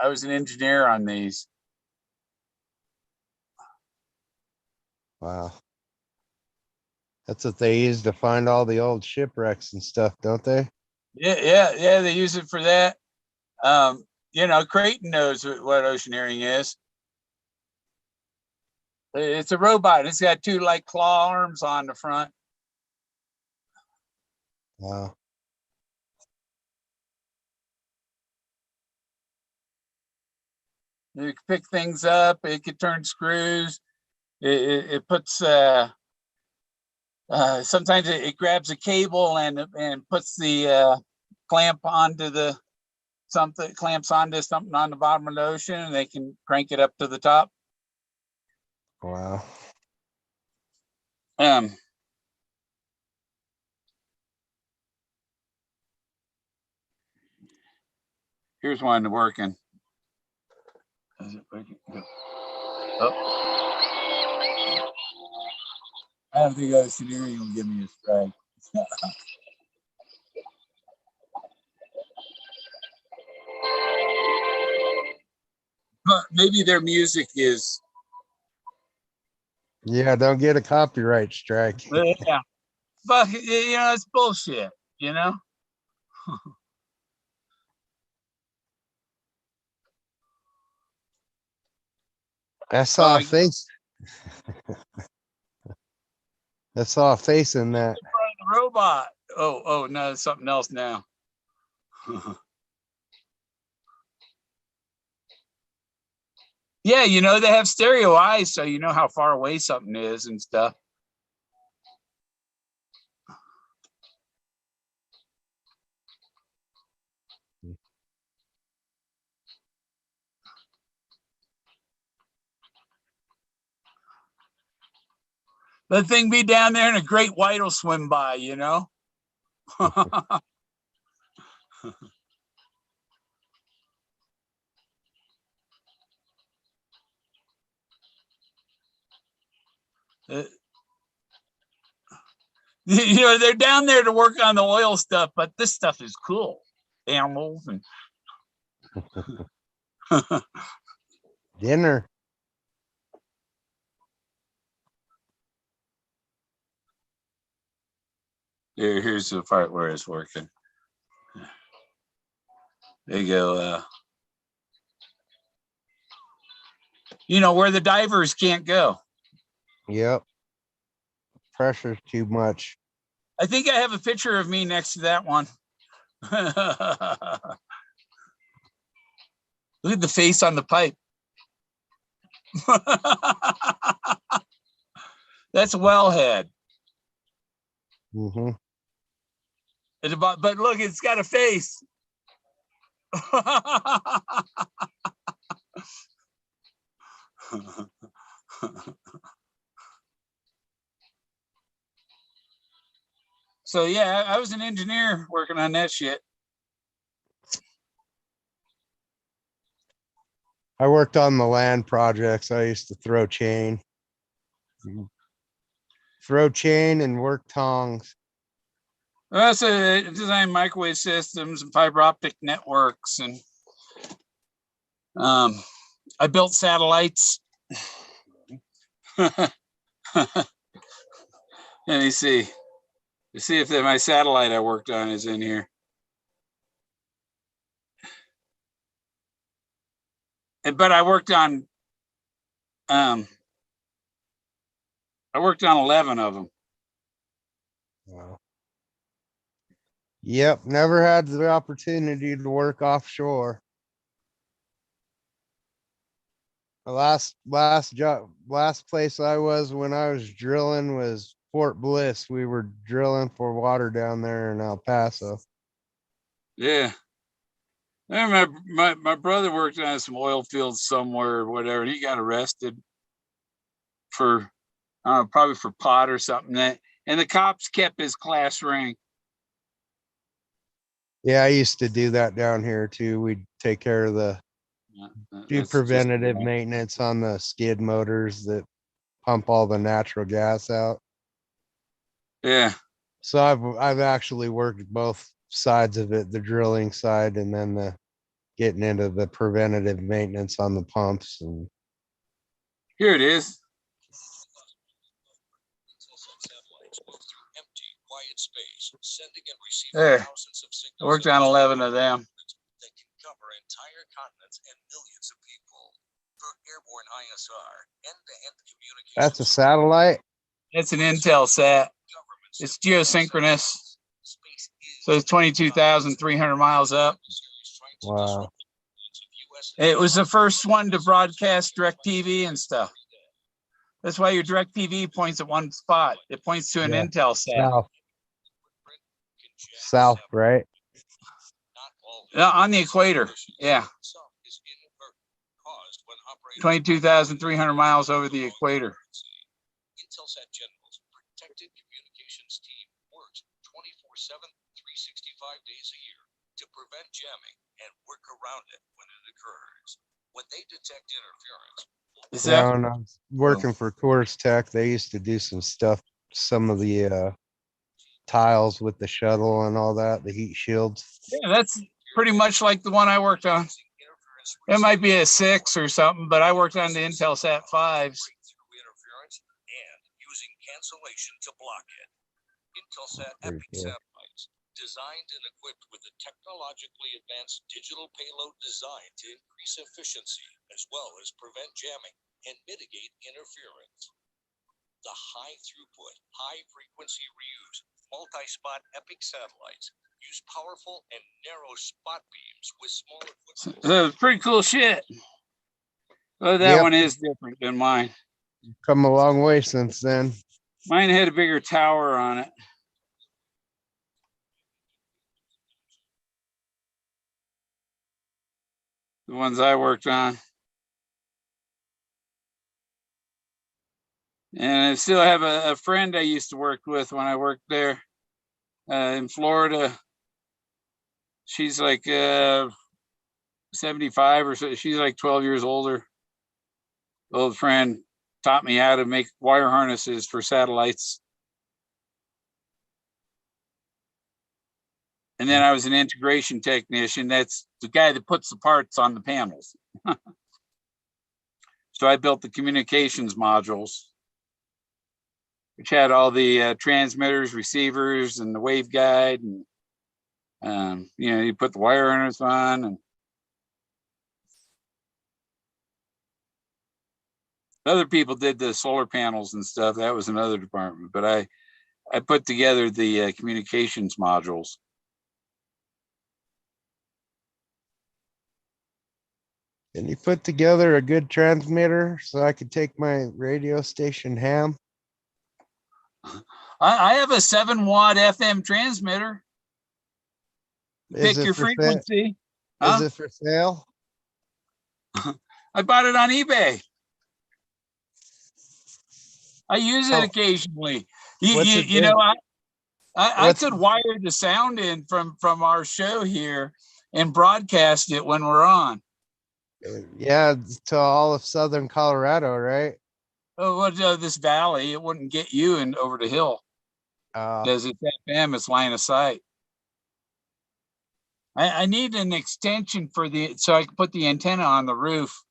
I was an engineer on these. Wow. That's what they use to find all the old shipwrecks and stuff, don't they? Yeah. They use it for that. Creighton knows what oceaneering is. It's a robot. It's got two like claw arms on the front. Wow. It can pick things up. It can turn screws. It puts. Sometimes it grabs a cable and puts the clamp onto clamps onto something on the bottom of the ocean, and they can crank it up to the top. Wow. Here's one working. Is it working? Oh. I don't think oceaneering will give me a strike. But maybe their music is. Yeah, don't get a copyright strike. Yeah. But it's bullshit, you know? I saw a face. I saw a face in that. Robot. Oh no, it's something else now. Yeah, they have stereo eyes, so you know how far away something is and stuff. The thing be down there and a great white will swim by, they're down there to work on the oil stuff, but this stuff is cool. Animals and Dinner. Here's the part where it's working. There you go. Where the divers can't go. Yep. Pressure's too much. I think I have a picture of me next to that one. Look at the face on the pipe. That's wellhead. Mm-hmm. But look, it's got a face. So yeah, I was an engineer working on that shit. I worked on the land projects. I used to throw chain. And work tongs. That's a design microwave systems and fiber optic networks, and I built satellites. Let me see. Let's see if my satellite I worked on is in here. But I worked on 11 of them. Wow. Yep, never had the opportunity to work offshore. The last place I was when I was drilling was Fort Bliss. We were drilling for water down there in El Paso. Yeah. I remember my brother worked on some oil fields somewhere or whatever, and he got arrested for probably for pot or something. And the cops kept his class rank. Yeah, I used to do that down here too. We'd take care of do That's just preventative wrong. maintenance on the skid motors that pump all the natural gas out. Yeah. So I've actually worked both sides of it, the drilling side and then the getting into the preventative maintenance on the pumps. And Here it is. There. I worked on 11 of them. That can cover entire continents and millions of people. For airborne ISR, end-to-end communication. that's a satellite. It's an Intel sat. It's geosynchronous. So it's 22,300 miles up. Wow. It was the first one to broadcast DirecTV and stuff. That's why your DirecTV points at one spot. It points to an Yeah. Intel sat. South, right? On the equator. Yeah. 22,300 miles over the equator. Intelsat General's protected communications team works 24/7, 365 days a year to prevent jamming and work around it when it occurs. When they detect interference. Yeah, when I was working for Course Tech, they used to do some stuff, some of the tiles with the shuttle and all that, the heat shields. Yeah, that's pretty much like the one I worked on. It might be a 6 or something, but I worked on the Intelsat 5s. And using cancellation to block it. Intelsat Pretty Epic cool. satellites, designed and equipped with a technologically advanced digital payload design to increase efficiency as well as prevent jamming and mitigate interference. The high throughput, high frequency reuse, multi-spot Epic satellites use powerful and narrow spot beams with smaller footprints. So it's pretty cool shit. Well, that Yep. one is different than mine. Come a long way since then. Mine had a bigger tower on it. The ones I worked on. And I still have a friend I used to work with when I worked there in Florida. She's like 75 or so. She's like 12 years older. Old friend taught me how to make wire harnesses for satellites. And then I was an integration technician. That's the guy that puts the parts on the panels. So I built the communications modules, which had all the transmitters, receivers, and the waveguide. And, you put the wire harness on. And other people did the solar panels and stuff. That was another department. But I put together the communications modules. Can you put together a good transmitter so I could take my radio station ham? I have a 7-watt FM transmitter. Pick your frequency. Is it for sale? I bought it on eBay. I use it occasionally. I could wire the sound in from our show here and broadcast it when we're on. Yeah, to all of southern Colorado, right? Oh, well, this valley, it wouldn't get you in over the hill because it's FM, it's line of sight. I need an extension so I can put the antenna on the roof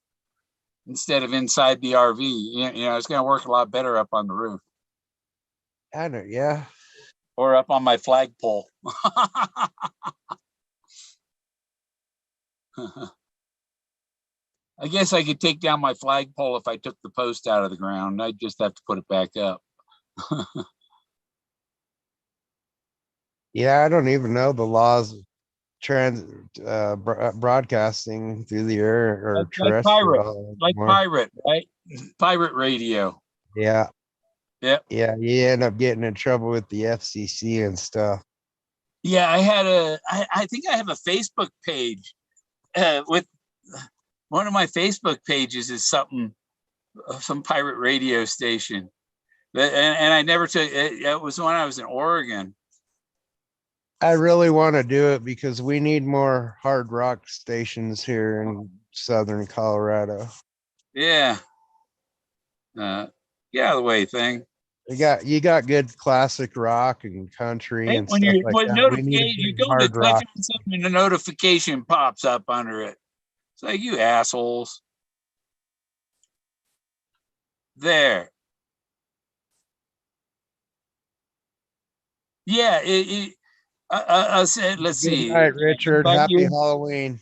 instead of inside the RV. It's going to work a lot better up on the roof. Yeah. Or up on my flagpole. I guess I could take down my flagpole if I took the post out of the ground. I'd just have to put it back up. Yeah, I don't even know the laws broadcasting through the air or Like pirate, terrestrial like anymore. pirate, right? Pirate radio. Yeah. Yep. Yeah, you end up getting in trouble with the FCC and stuff. Yeah, I think I have a Facebook page with one of my Facebook pages is some pirate radio station. And I never took it. It was when I was in Oregon. I really want to do it because we need more hard rock stations here in southern Colorado. Yeah. Get out of the way thing. You got good classic rock and country Hey, and when stuff you like when that. We need notification, a you good go to hard click rock. on something and the notification pops up under it. It's like, you assholes. There. Yeah, I said, let's Good see. night, Richard. Invite Happy you. Halloween.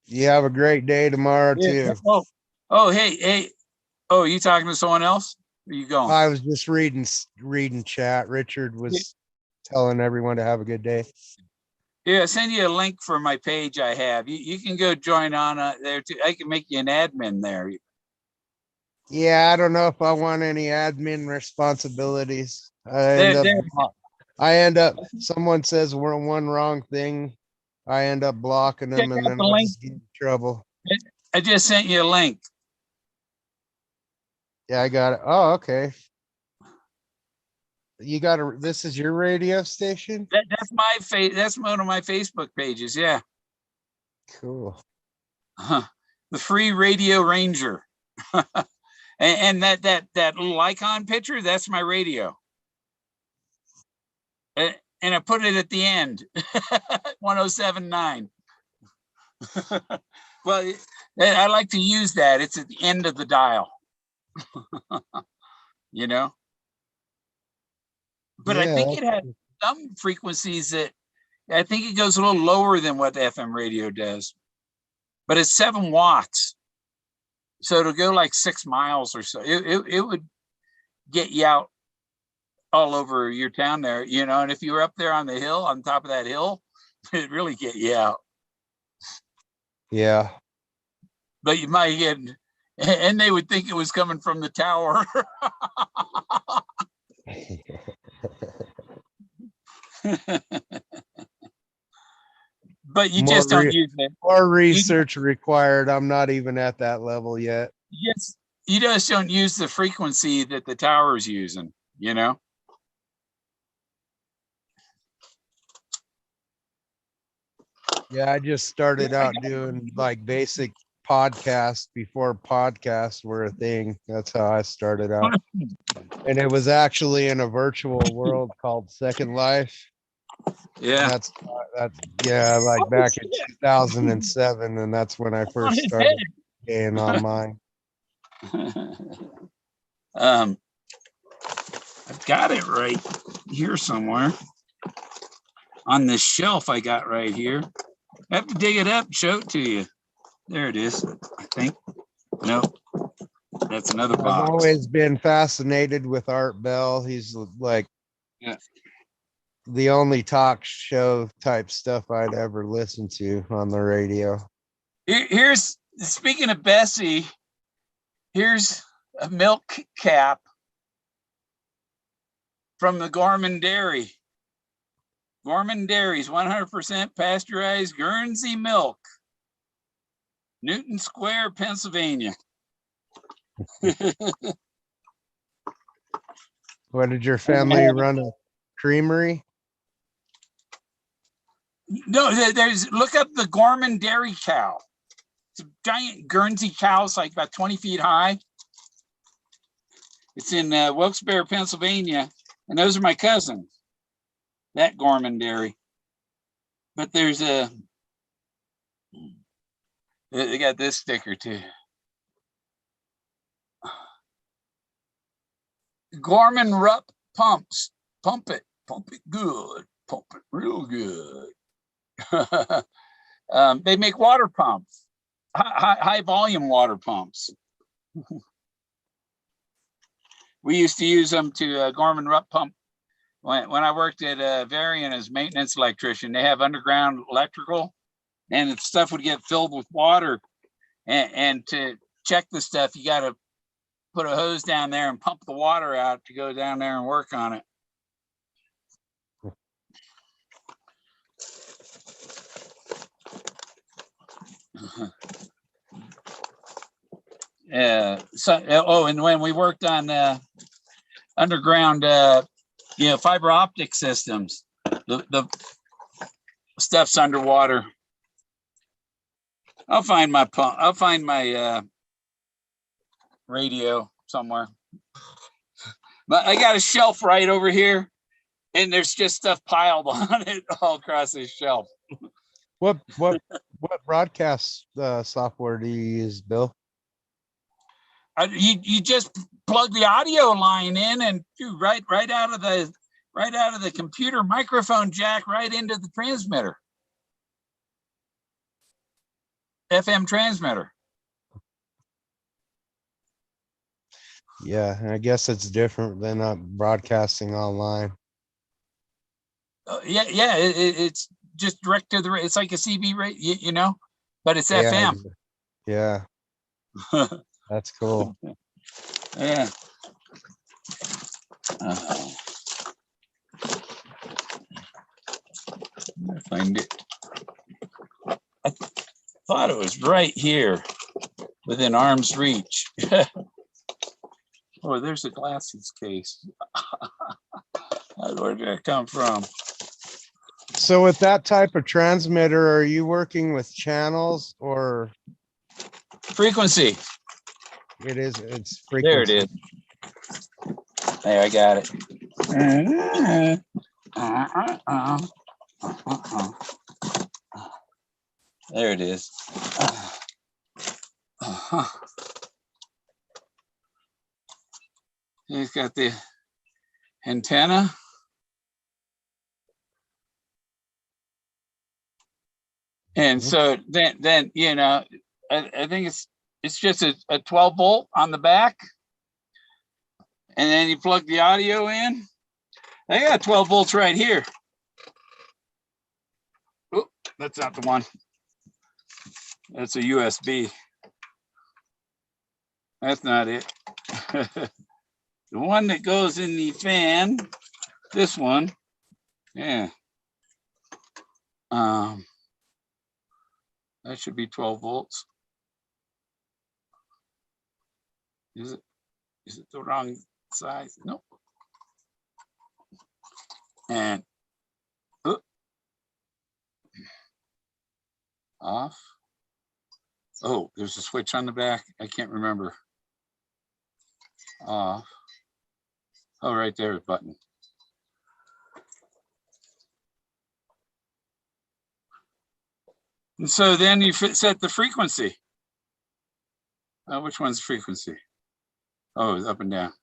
You have a great day tomorrow Yeah. too. Oh, hey. Oh, you talking to someone else? Where you going? I was just reading chat. Richard was telling everyone to have a good day. Yeah, I'll send you a link for my page I have. You can go join on there too. I can make you an admin there. Yeah, I don't know if I want any admin responsibilities. There. Someone says we're one wrong thing. I end up blocking Check them and out then the I link. just get in trouble. I just sent you a link. Yeah, I got it. Oh, okay. This is your radio station? That's my face. That's one of my Facebook pages. Yeah. Cool. The Free Radio Ranger. and that little icon picture, that's my radio. And I put it at the end. 1079. Well, I like to use that. It's at the end of the dial. You know? But I think it has some frequencies that I think it goes a little lower than what the FM radio does. But it's 7 watts. So it'll go like 6 miles or so. It would get you out all over your town there, you know, and if you were up there on the hill, on top of that hill, it'd really get you out. Yeah. But you might get, and they would think it was coming from the tower. But you just don't use it. More research required. I'm not even at that level yet. Yes, you just don't use the frequency that the tower is using, you know? Yeah, I just started out doing like basic podcasts before podcasts were a thing. That's how I started out. And it was actually in a virtual world called Second Life. Yeah. That's like back in 2007, and that's when I first started getting online. I've got it right here somewhere on this shelf I got right here. I have to dig it up and show it to you. There it is, I think. No, that's another box. I've always been fascinated with Art Bell. He's like the only talk show type stuff I'd ever listen to on the radio. Here's, speaking of Bessie, here's a milk cap from the Gorman Dairy. Gorman Dairy's 100% pasteurized Guernsey milk. Newton Square, Pennsylvania. What did your family run, a creamery? No, there's, look up the Gorman Dairy cow. It's a giant Guernsey cow. It's like about 20 feet high. It's in Wilkes-Barre, Pennsylvania. And those are my cousins, that Gorman Dairy. But there's a, they got this sticker too. Gorman Rupp pumps. Pump it good. Pump it real good. They make water pumps, high volume water pumps. We used to use them to Gorman Rupp pump when I worked at Varian as maintenance electrician, they have underground electrical, and if stuff would get filled with water, and to check the stuff, you got to put a hose down there and pump the water out to go down there and work on it. And when we worked on underground fiber optic systems, the stuff's underwater. I'll find my radio somewhere, but I got a shelf right over here, and there's just stuff piled on it all across this shelf. What broadcast software do you use, Bill? You just plug the audio line in and right out of the computer microphone jack right into the transmitter, FM transmitter. Yeah, I guess it's different than broadcasting online. It's just direct to the. It's like a CB rate, but it's FM. Yeah, that's cool. Yeah. I find it. I thought it was right here, within arm's reach. Oh, there's a glasses case. Where did that come from? So with that type of transmitter, are you working with channels or frequency? It's frequency. There it is. There, I got it. There it is. He's got the antenna. And so then I think it's just a 12 volt on the back. And then you plug the audio in. I got 12 volts right here. Oh, that's not the one. That's a USB. That's not it. The one that goes in the fan, this one, yeah. That should be 12 volts. Is it the wrong size? Nope. And off. Oh, there's a switch on the back. I can't remember. Off. Oh, right there, button. And so then you set the frequency. Which one's frequency? Oh, it's up and down.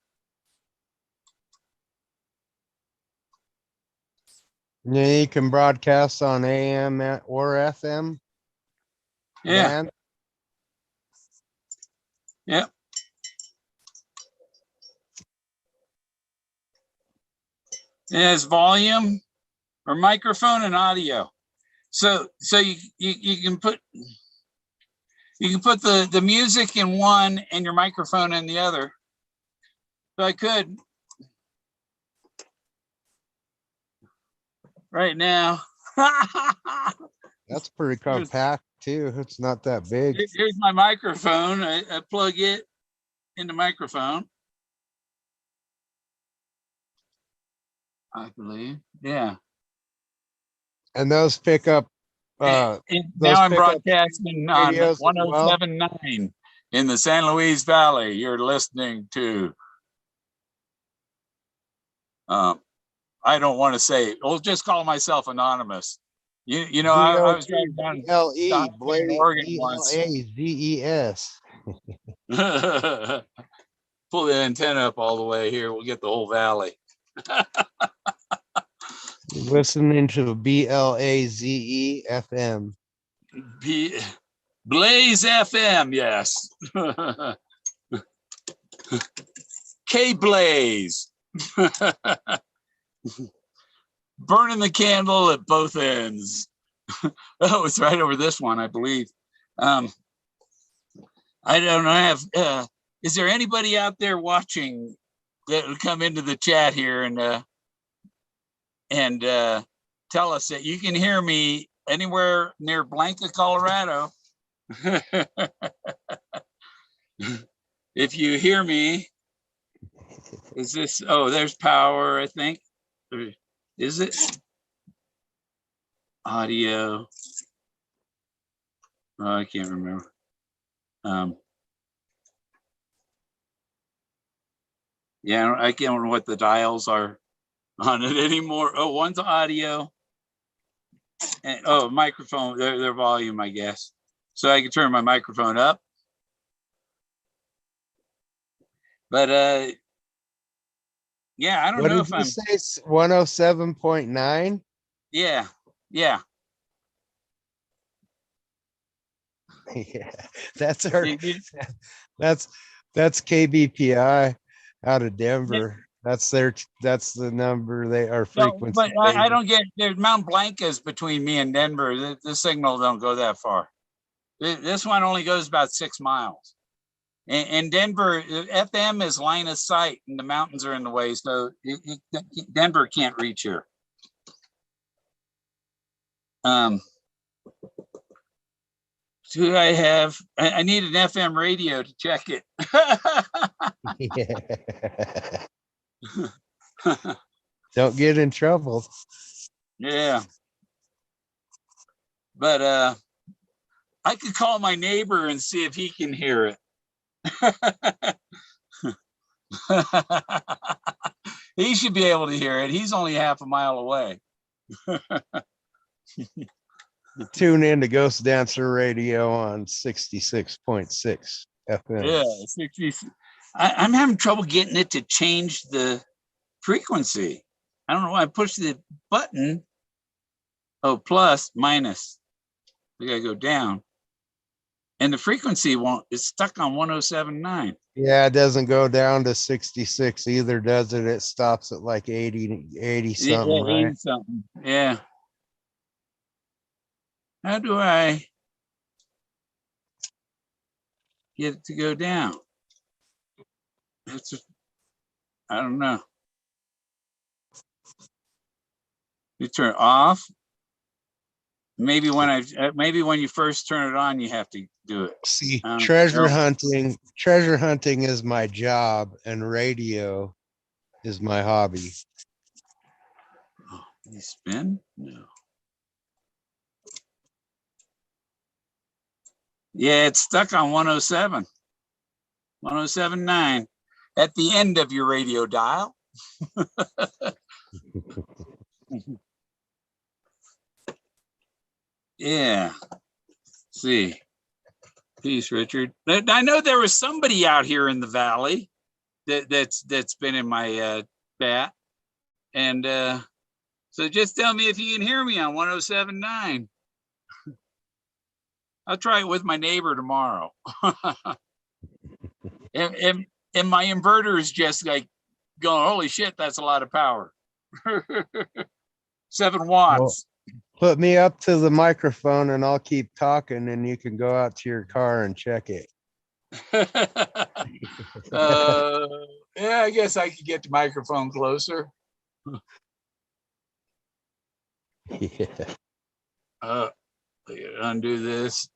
Yeah, you can broadcast on AM or FM. Yeah. Band. Yep. It has volume or microphone and audio. So you can put the music in one and your microphone in the other. So I could right now. That's pretty compact too. It's not that big. Here's my microphone. I plug it in the microphone. I believe, yeah. And those pick up. Now I'm broadcasting on 107.9 in the San Luis Valley. You're listening to. I don't want to say. We'll just call myself anonymous. I was driving down Oregon once. BLEZES. Pull the antenna up all the way here. We'll get the whole valley. Listening to BLAZE FM. Blaze FM, yes. K Blaze. Burning the candle at both ends. Oh, it's right over this one, I believe. I don't know. Is there anybody out there watching that will come into the chat here and tell us that you can hear me anywhere near Blanca, Colorado? If you hear me, is this, oh, there's power, I think. Is it? Audio. Oh, I can't remember. Yeah, I can't remember what the dials are on it anymore. Oh, one's audio. And, oh, microphone, their volume, I guess. So I can turn my microphone up. But yeah, I don't know if I'm. What did you say? 107.9? Yeah, yeah. Yeah, that's our You- you- that's KBPI out of Denver. That's the number they are No, frequency. but I don't get, there's Mount Blanca's between me and Denver. The signal don't go that far. This one only goes about 6 miles. And Denver, FM is line of sight and the mountains are in the way. So Denver can't reach here. Do I have, I need an FM radio to check it. Yeah. Don't get in trouble. Yeah. But I could call my neighbor and see if he can hear it. He should be able to hear it. He's only half a mile away. Tune in to Ghost Dancer Radio on 66.6 FM. Yeah, 60. I'm having trouble getting it to change the frequency. I don't know why I pushed the button. Oh, plus, minus. We gotta go down. And the frequency won't, it's stuck on 107.9. Yeah, it doesn't go down to 66 either, does it? It stops at like 80 something, Yeah, 80 right? something. Yeah. How do I get it to go down? It's, I don't know. You turn off. Maybe when you first turn it on, you have to do it. See, treasure no. hunting is my job and radio is my hobby. Oh, did he spin? No. Yeah, it's stuck on 107. 107.9 at the end of your radio dial. Yeah. Let's see. Peace, Richard. I know there was somebody out here in the valley that's been in my bat. And so just tell me if you can hear me on 107.9. I'll try it with my neighbor tomorrow. and my inverter is just like going, holy shit, that's a lot of power. 7 watts. Put me up to the microphone and I'll keep talking and you can go out to your car and check it. Yeah, I guess I could get the microphone closer. Yeah. Undo this.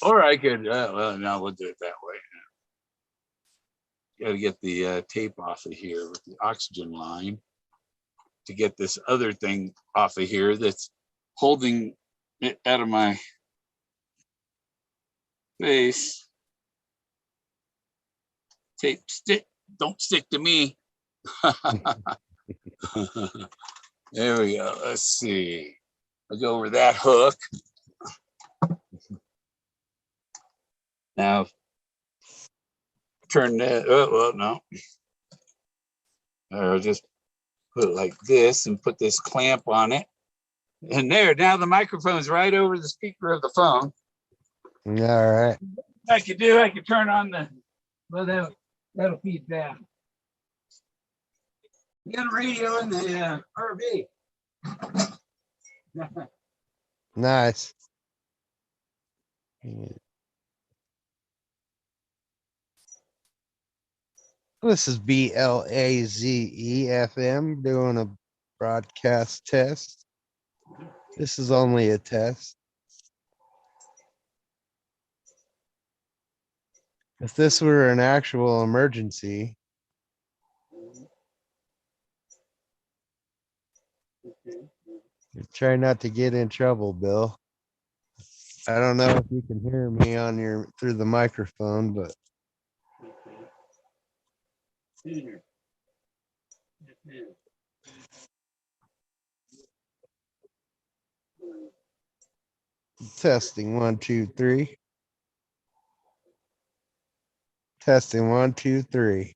Or I could, well, no, we'll do it that way. Got to get the tape off of here with the oxygen line to get this other thing off of here that's holding it out of my face. Tape stick, don't stick to me. There we go. Let's see. I'll go over that hook. Now, turn that, oh, well, no. I'll just put it like this and put this clamp on it. And there, now the microphone's right over the speaker of the phone. All right. I could turn on the, well, That'll feed that. You got a radio in the RV. Nice. This is BLAZE doing a broadcast test. This is only a test. If this were an actual emergency, try not to get in trouble, Bill. I don't know if you can hear me on your through the microphone, but testing 1, 2, 3. Testing 1, 2, 3.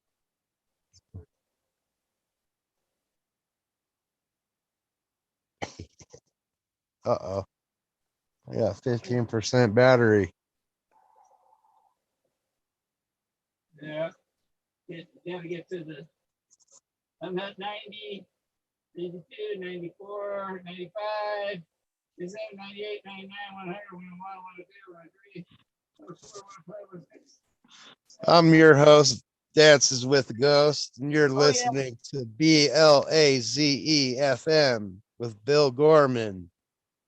Uh-oh. I got 15% battery. Yeah. Gotta get to the, I'm at 90, 92, 94, 95, 97, 98, 99, 100, 101, 102, 103, 104, 105, 106. I'm your host, Dances with Ghosts, and you're Oh, yeah. listening to BLAZE FM with Bill Gorman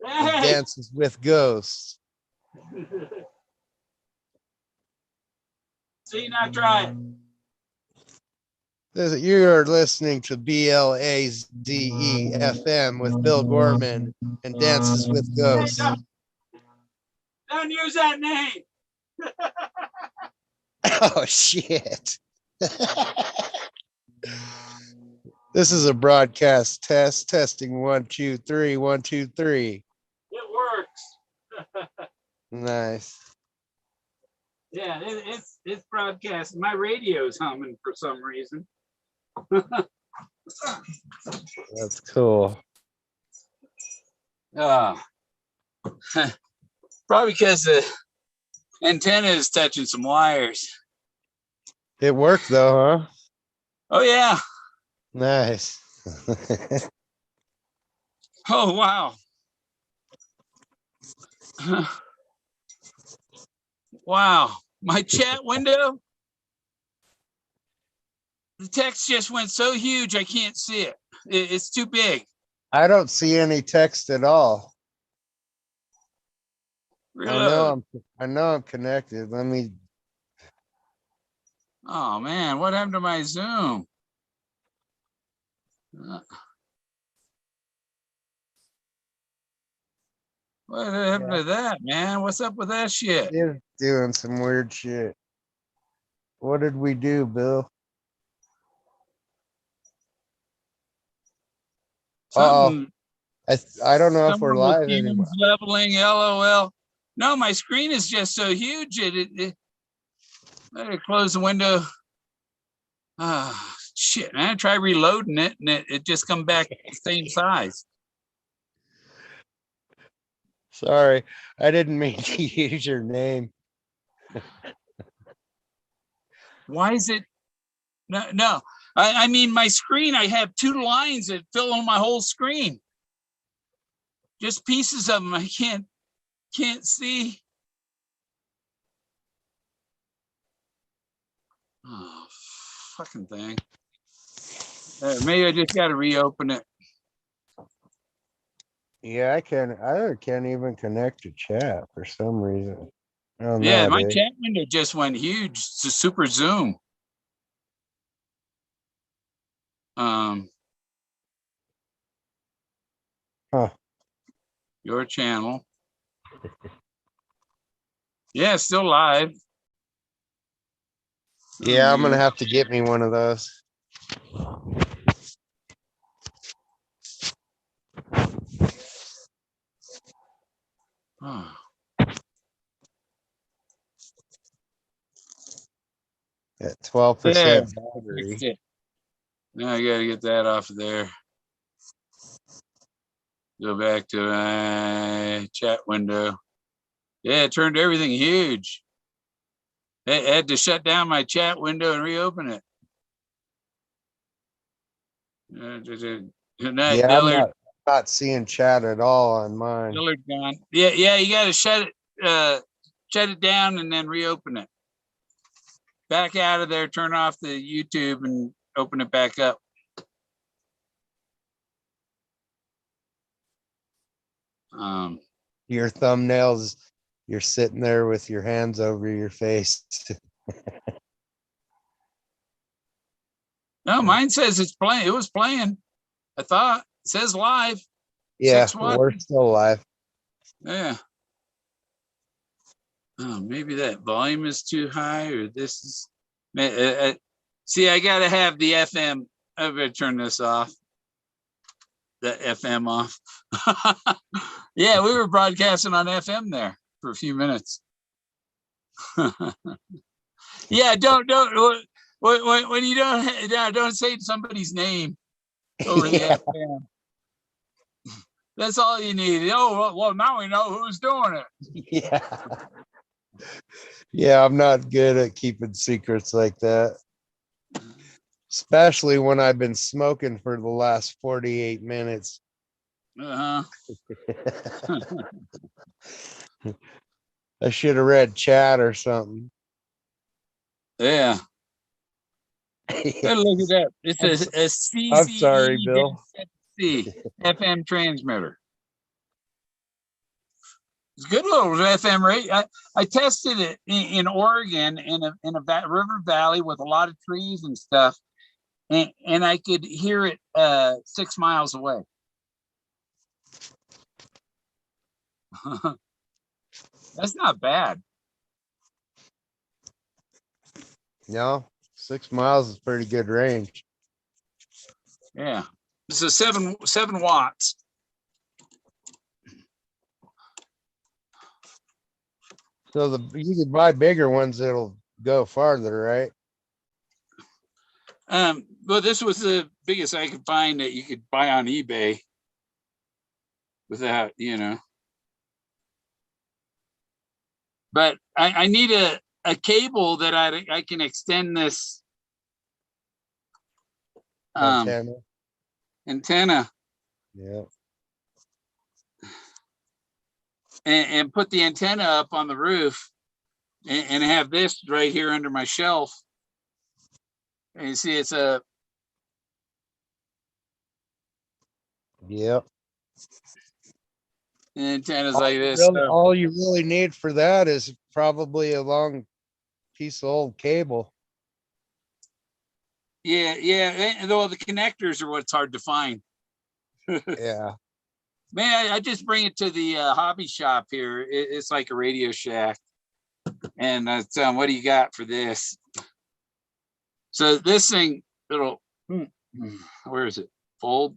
of Hey! Dances with Ghosts. See, now try it. You're listening to BLAZE FM with Bill Gorman and Dances with Hey, Ghosts. don't use that name. Oh, shit. This is a broadcast test, testing 1, 2, 3, 1, 2, 3. It works. Nice. Yeah, it's broadcasting. My radio's humming for some reason. That's cool. Probably because the antenna is touching some wires. It worked though, huh? Oh yeah. Nice. Oh wow. Wow. My chat window. The text just went so huge I can't see it. It's too big. I don't see any text at all. Reload. I know I'm connected. Let me. Oh man, what happened to my Zoom? What happened to that, man? What's up with that shit? It's doing some weird shit. What did we do, Bill? Something. I don't know if we're Someone with live anymore. fumes leveling, LOL. No, my screen is just so huge. It better close the window. Ah, shit, man. I try reloading it and it just come back the same size. Sorry, I didn't mean to use your name. Why is it? No. I mean, my screen, I have 2 lines that fill on my whole screen. Just pieces of them. I can't see. Oh, fucking thing. Maybe I just got to reopen it. Yeah, I can't even connect to chat for some reason. Oh, Yeah, no, my dude. chat window just went huge. It's a super zoom. Huh. Your channel. Yeah, it's still live. Yeah, I'm gonna have to get me one of those. Oh. At 12% battery. Fixed it. Now I gotta get that off of there. Go back to my chat window. Yeah, it turned everything huge. I had to shut down my chat window and reopen it. Good night, Yeah, I'm Dillard. not seeing chat at all on mine. Dillard gone. Yeah, you got to shut it down and then reopen it. Back out of there, turn off the YouTube and open it back up. Your thumbnails, you're sitting there with your hands over your face. No, mine says it's playing. It was playing. I thought it says live. Yeah, 6 we're watts. still live. Yeah. Oh, maybe that volume is too high, or this is. See, I gotta have the FM. I better turn this off. The FM off. Yeah, we were broadcasting on FM there for a few minutes. Yeah, don't when you don't say somebody's name over the FM. That's all you need. Oh, well, now we know who's doing it. Yeah. Yeah, I'm not good at keeping secrets like that. Especially when I've been smoking for the last 48 minutes. Uh-huh. I should have read chat or something. Yeah. Hey, look at that. It's a CCE. I'm sorry, Bill. FM transmitter. It's a good little FM rate. I tested it in Oregon in a river valley with a lot of trees and stuff, and I could hear it 6 miles away. That's not bad. No, 6 miles is pretty good range. Yeah, it's a 7 watts. So you could buy bigger ones that'll go farther, right? Well, this was the biggest I could find that you could buy on eBay without, But I need a cable that I can extend this antenna. Yeah. And put the antenna up on the roof and have this right here under my shelf. And you see it's a. Yep. Antennas like this. All you really need for that is probably a long piece of old cable. Yeah. And though the connectors are what's hard to find. Yeah. Man, I just bring it to the hobby shop here. It's like a Radio Shack. And that's what do you got for this? So this thing, where is it? Fold?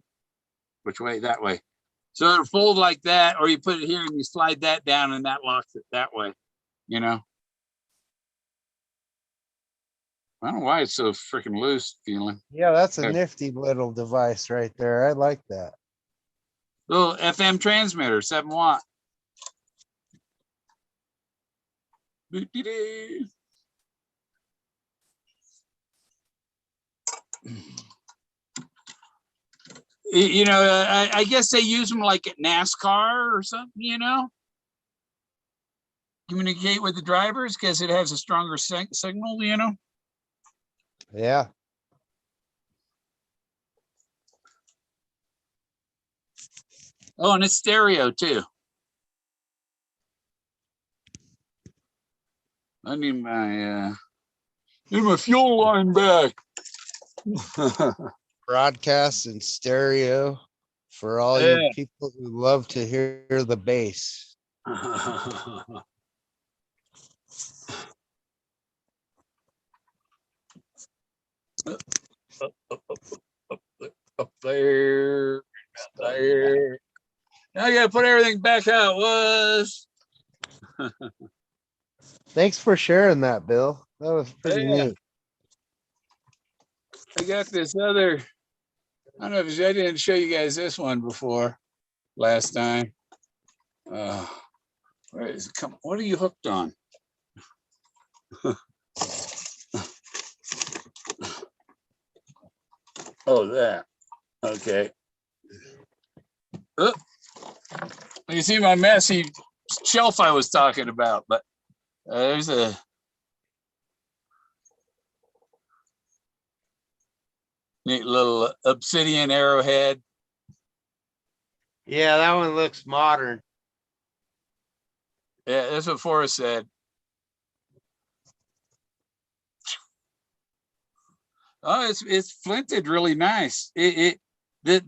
Which way? That way. So it'll fold like that, or you put it here and you slide that down and that locks it that way, I don't know why it's so freaking loose feeling. Yeah, that's a nifty little device right there. I like that. Little FM transmitter, 7 watt. I guess they use them like at NASCAR or something, communicate with the drivers because it has a stronger signal, Yeah. Oh, and it's stereo too. I need my fuel line back. Broadcast and stereo for all you people who love to hear the bass. Up there. Now I gotta put everything back how it was. Thanks for sharing that, Bill. That was pretty neat. I got this other. I don't know if I didn't show you guys this one before last time. Where is it? Come, what are you hooked on? Oh, that. Okay. Oh, you see my messy shelf I was talking about, but there's a neat little obsidian arrowhead. Yeah, that one looks modern. Yeah, that's what Forrest said. Oh, it's flinted really nice. You know,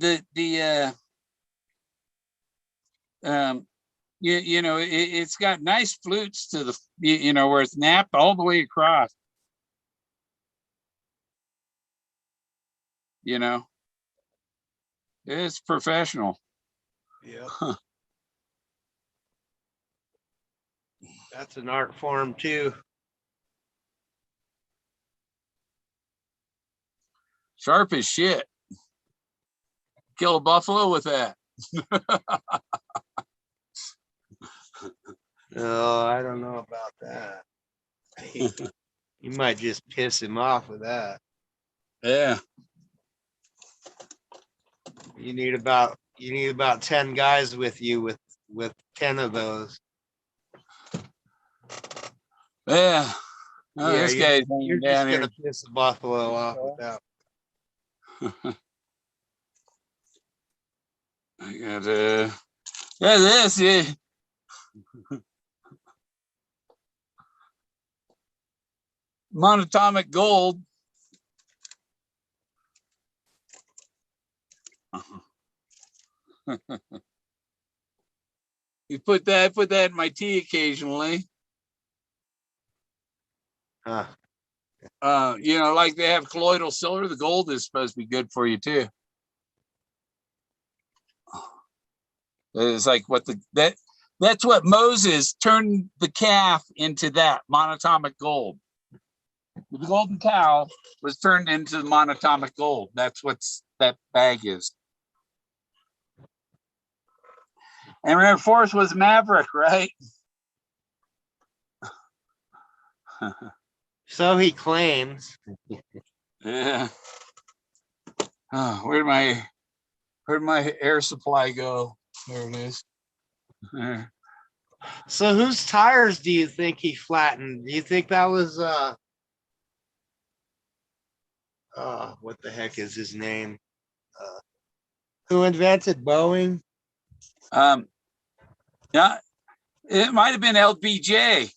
it's got nice flutes to the, you know, where it's napped all the way across. You know, it's professional. Yeah. That's an art form too. Sharp as shit. Kill a buffalo with that. No, I don't know about that. You might just piss him off with that. Yeah. You need about 10 guys with you with 10 of those. Yeah. Oh, Yeah, this guy's you're hanging just down here. gonna piss the buffalo off with that. I got yeah, this, yeah. Monatomic gold. You put that in my tea occasionally. Huh. You know, like they have colloidal silver, the gold is supposed to be good for you too. It's like what that's what Moses turned the calf into, that monatomic gold. The golden cow was turned into monatomic gold. That's what that bag is. And remember, Forrest was Maverick, right? So he claims. Yeah. Oh, where'd my air supply go? There it is. There. So whose tires do you think he flattened? Do you think that was what the heck is his name? Who invented Boeing? Yeah, it might have been LBJ.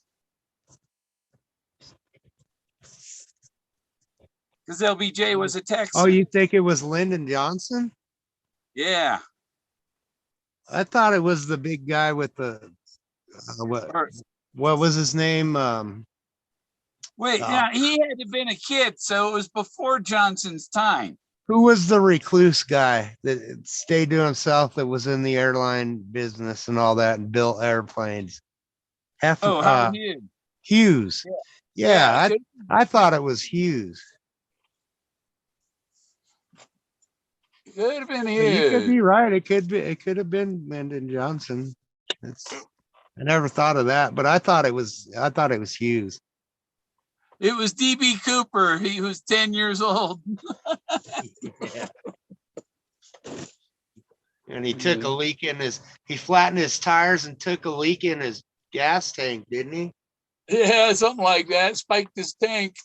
Because LBJ was a Texan. Oh, you think it was Lyndon Johnson? Yeah. I thought it was the big guy with the what was his name? Wait, yeah, he had to have been a kid, so it was before Johnson's time. Who was the recluse guy that stayed to himself, that was in the airline business and all that and built airplanes? Howard Hughes. Hughes. Yeah, Yeah, I thought it was Hughes. Could have been You could Hughes. be right. It could have been Lyndon Johnson. I never thought of that, but I thought it was Hughes. It was DB Cooper. He was 10 years old. Yeah. And he took a leak in he flattened his tires and took a leak in his gas tank, didn't he? Yeah, something like that. Spiked his tank.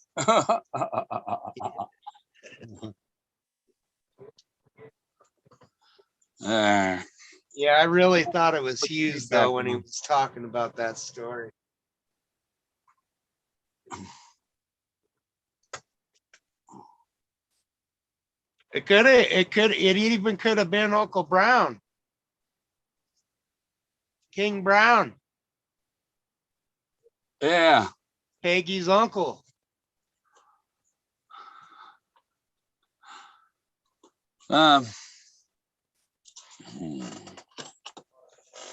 Yeah, I really thought it was Hughes though when he was talking about that story. It even could have been Uncle Brown. King Brown. Yeah. Peggy's uncle.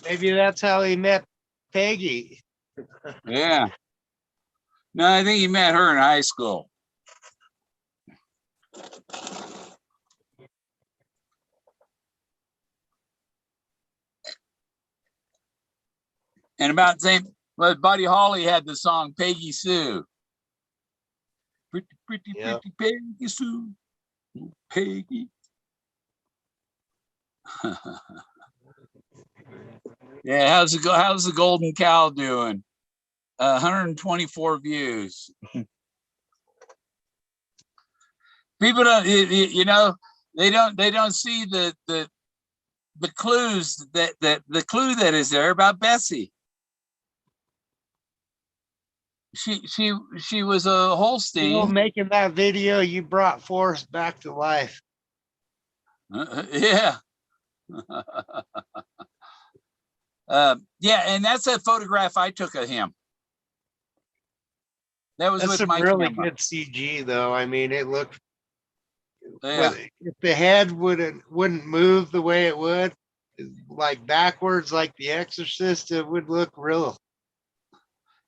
Maybe that's how he met Peggy. Yeah. No, I think he met her in high school. And about the same, well, Buddy Holly had the song Peggy Sue. Pretty, pretty, Yep. pretty Peggy Sue. Piggy. Yeah, how's the golden cow doing? 124 views. People don't, you know, they don't see the clues that the clue that is there about Bessie. She was a You know, Holstein. making that video, you brought Forrest back to life. Yeah. Yeah, and that's a photograph I took of him. That was That's with some my really camera. good CG, though. I mean, it looked. Yeah. If the head wouldn't move the way it would, like backwards, like The Exorcist, it would look real.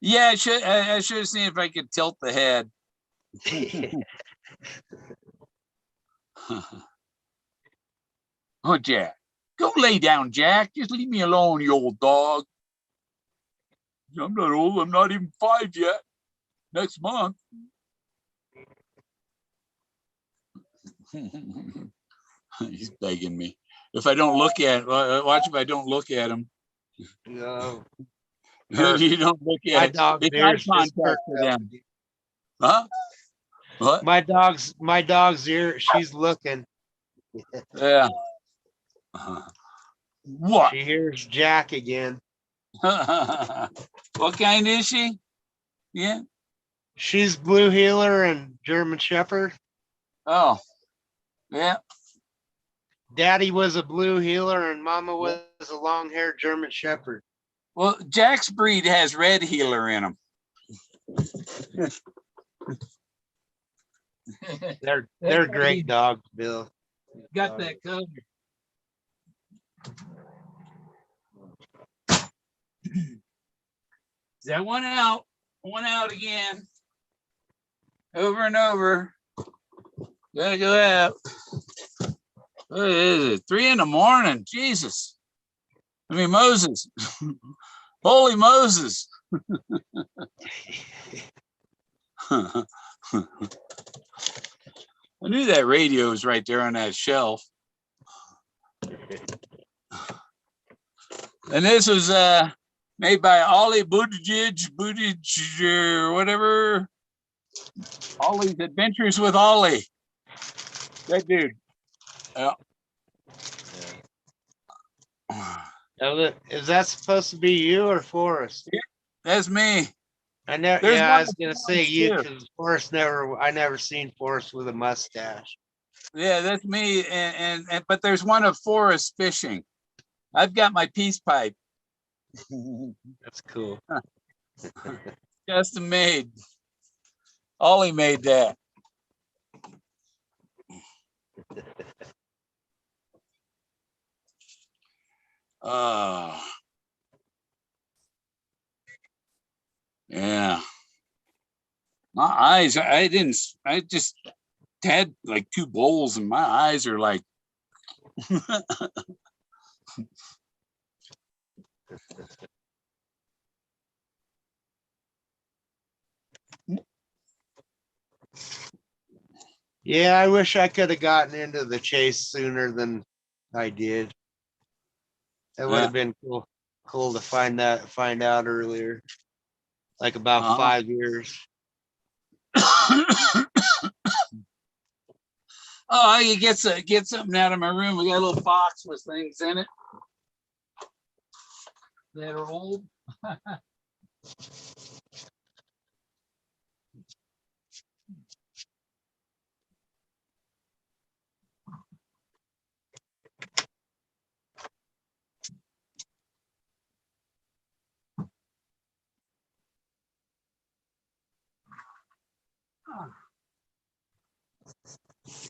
Yeah, I should have seen if I could tilt the head. Oh, Jack. Go lay down, Jack. Just leave me alone, you old dog. I'm not old. I'm not even 5 yet. Next month. He's begging me. If I don't look at, watch if I don't look at him. No. You don't look My at it. dog's It's eye ears just contact perked for up. them. Huh? What? My dog's ear. She's looking. Yeah. What? She hears Jack again. What kind is she? Yeah. She's Blue Heeler and German Shepherd. Oh. Yeah. Daddy was a Blue Heeler and Mama was a long-haired German Shepherd. Well, Jack's breed has red healer in them. They're great dogs, Bill. Got that covered. That one out again. Over and over. Gotta go out. What is it? 3 a.m. Jesus. I mean, Moses. Holy Moses. I knew that radio was right there on that shelf. And this was made by Ollie Buttigieg, or whatever. Ollie's Adventures with Ollie. That dude. Yeah. Is that supposed to be you or Forrest? That's me. I never. There's Yeah, I one was gonna with say Forrest, you too. because Forrest never. I never seen Forrest with a mustache. Yeah, that's me. And but there's one of Forrest fishing. I've got my peace pipe. That's cool. Custom made. Ollie made that. Yeah. My eyes, I just had like 2 bowls and my eyes are like. Yeah, I wish I could have gotten into the chase sooner than I did. It would have been cool to find out earlier, like about 5 years. Oh, I can get something out of my room. We got a little box with things in it that are old.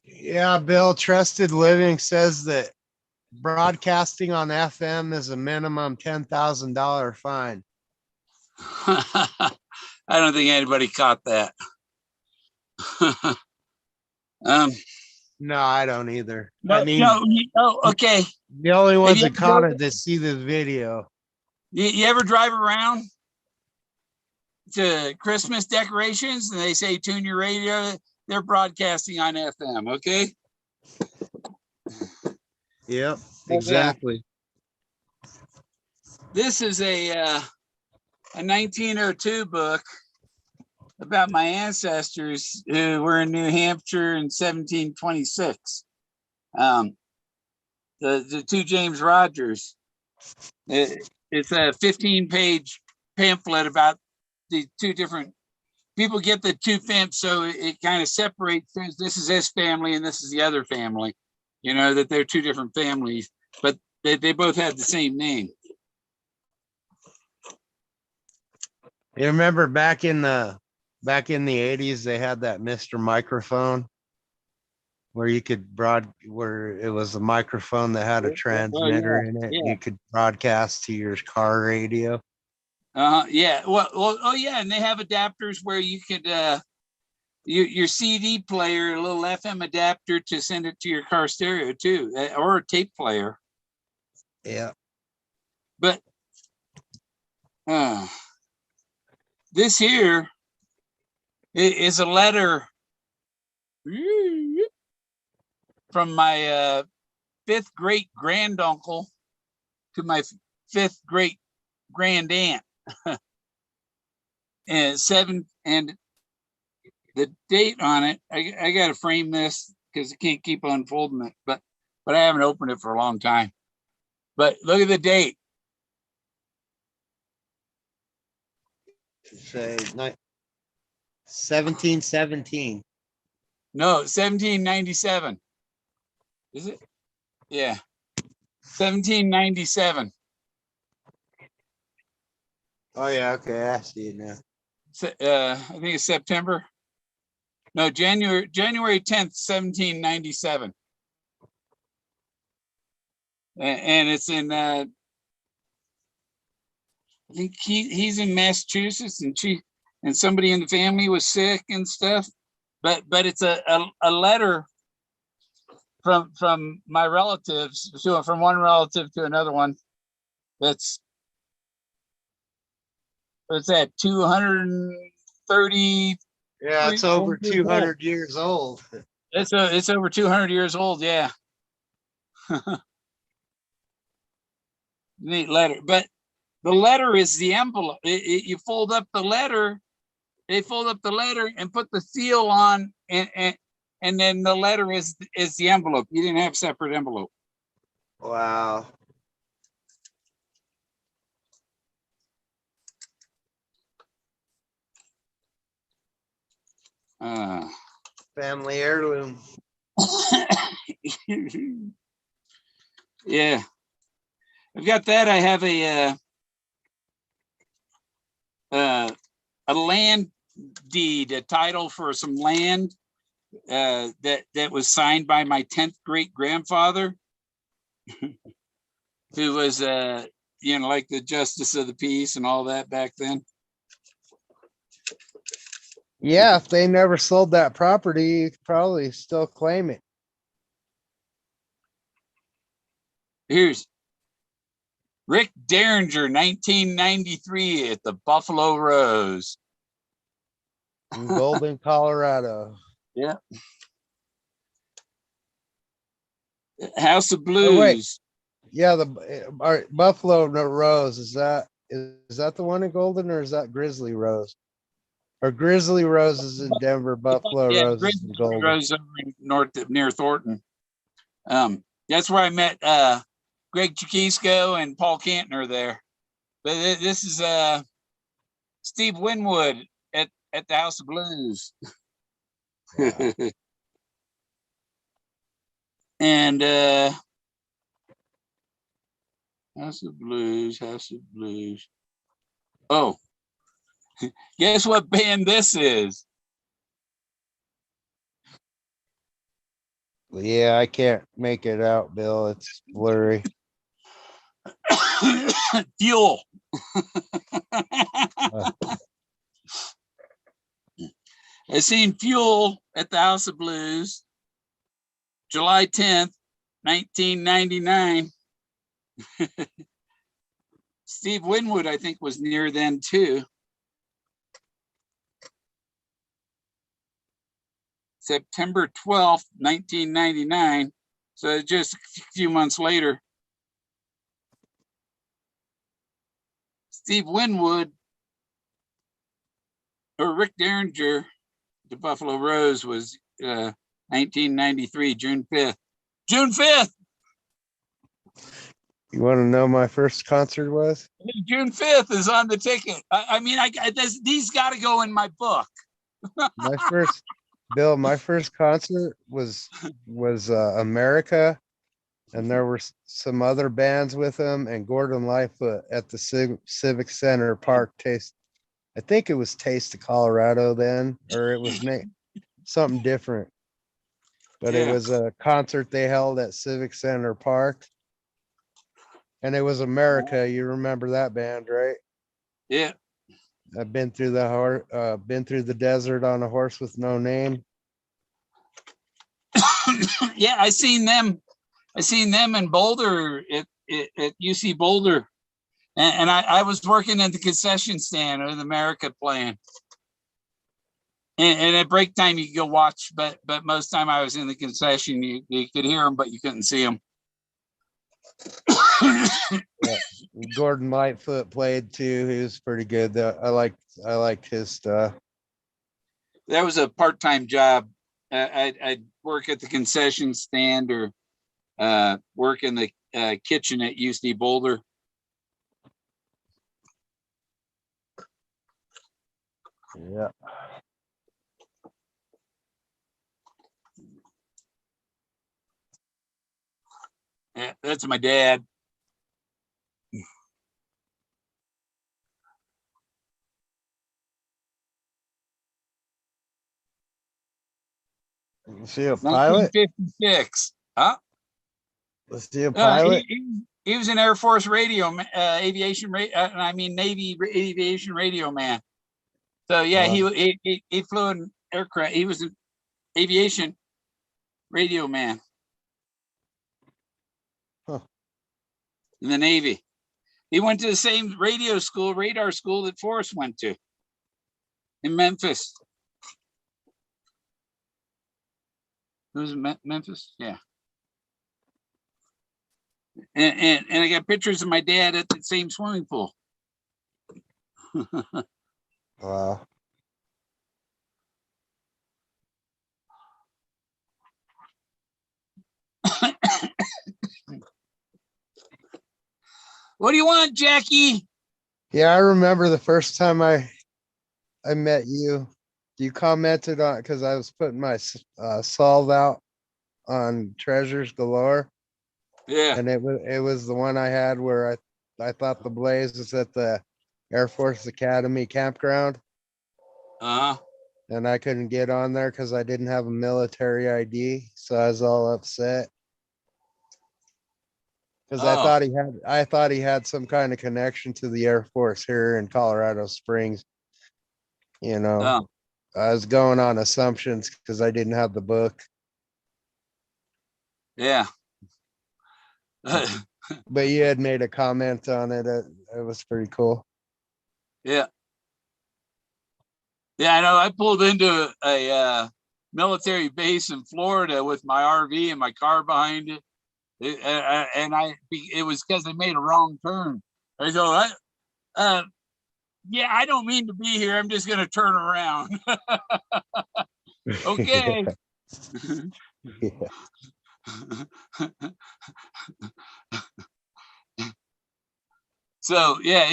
Yeah, Bill, Trusted Living says that broadcasting on FM is a minimum $10,000 fine. I don't think anybody caught that. No, I don't either. No, I mean, okay. the only ones you that caught it to see the video. You ever drive around to Christmas decorations and they say tune your radio? They're broadcasting on FM, okay? Yep, exactly. This is a 1902 book about my ancestors who were in New Hampshire in 1726. The two James Rogers. It's a 15-page pamphlet about the two different people. Get the two families, so it kind of separates. This is this family and this is the other family. You know that they're two different families, but they both had the same name. You remember back in the 80s, they had that Mr. Microphone where you could where it was a microphone that had a transmitter in it. Yeah. You could broadcast to your car radio. Yeah. Well, oh yeah, and they have adapters where you could your CD player, a little FM adapter to send it to your car stereo too, or a tape player. Yeah. But this here is a letter from my fifth great granduncle to my fifth great grand aunt. And the date on it, I got to frame this because I can't keep unfolding it, but I haven't opened it for a long time. But look at the date. Say 1717. No, 1797. Is it? Yeah. 1797. Oh yeah, okay, I see it now. I think it's September. No, January 10th, 1797. And it's in I think he's in Massachusetts, and somebody in the family was sick and stuff. But it's a letter from my relatives, so from one relative to another one. That's what's that, 230. Yeah, it's over 200 years old. It's over 200 years old. Yeah. Neat letter, but the letter is the envelope. You fold up the letter. They fold up the letter and put the seal on, and then the letter is the envelope. You didn't have separate envelope. Wow. Family heirloom. Yeah, I've got that. I have a land deed, a title for some land that was signed by my 10th great grandfather, who was like the justice of the peace and all that back then. Yeah, if they never sold that property, you could probably still claim it. Here's Rick Derringer, 1993 at the Buffalo Rose. In Golden, Colorado. Yeah. House of Blues. Oh, wait. Yeah, the Buffalo Rose, is that the one in Golden, or is that Grizzly Rose? Or Grizzly Rose is in Denver, Buffalo Rose is in Golden. Rose over in near Thornton. That's where I met Greg Chiquisco and Paul Cantner there. But this is Steve Winwood at the House of Blues. Wow. And House of Blues. Oh, guess what band this is? Yeah, I can't make it out, Bill. It's blurry. Fuel. I seen Fuel at the House of Blues, July 10th, 1999. Steve Winwood, I think, was near then too. September 12th, 1999. So just a few months later. Steve Winwood or Rick Derringer, the Buffalo Rose, was 1993, June 5th. June 5th. You want to know my first concert was? June 5th is on the ticket. I mean, these got to go in my book. My first, Bill, my first concert was America, and there were some other bands with them, and Gordon Lightfoot at the Civic Center Park Taste. I think it was Taste of Colorado then, or it was something different. But it was a concert they held at Civic Center Park. And it was America. You remember that band, right? Yeah. I've been through the desert on a horse with no name. Yeah, I seen them in Boulder at UC Boulder. And I was working at the concession stand with America playing. And at break time you could go watch, but most time I was in the concession. You could hear them, but you couldn't see them. Yeah. Gordon Lightfoot played too. He was pretty good. I liked his stuff. That was a part-time job. I'd work at the concession stand or work in the kitchen at UC Boulder. Yeah. Yeah, that's my dad. Let's see a pilot. 1956. Huh? Let's see a pilot. He was an Air Force radio, aviation, I mean Navy aviation radio man. So yeah, he flew an aircraft. He was an aviation radio man. Huh. In the Navy. He went to the same radar school that Forrest went to in Memphis. It was Memphis, yeah. And I got pictures of my dad at the same swimming pool. Wow. What do you want, Jackie? Yeah, I remember the first time I met you. You commented on, because I was putting my solve out on Treasures Galore. Yeah. And it was the one I had where I thought the blaze was at the Air Force Academy campground. Uh-huh. And I couldn't get on there because I didn't have a military ID. So I was all upset. Because I thought he had some kind of connection to the Air Force here in Colorado Springs. You know, I was going on assumptions because I didn't have the book. Yeah. But you had made a comment on it. It was pretty cool. Yeah. Yeah, I know. I pulled into a military base in Florida with my RV and my car behind it. It was because I made a wrong turn. I go, yeah, I don't mean to be here. I'm just going to turn around. Okay. Yeah. So yeah,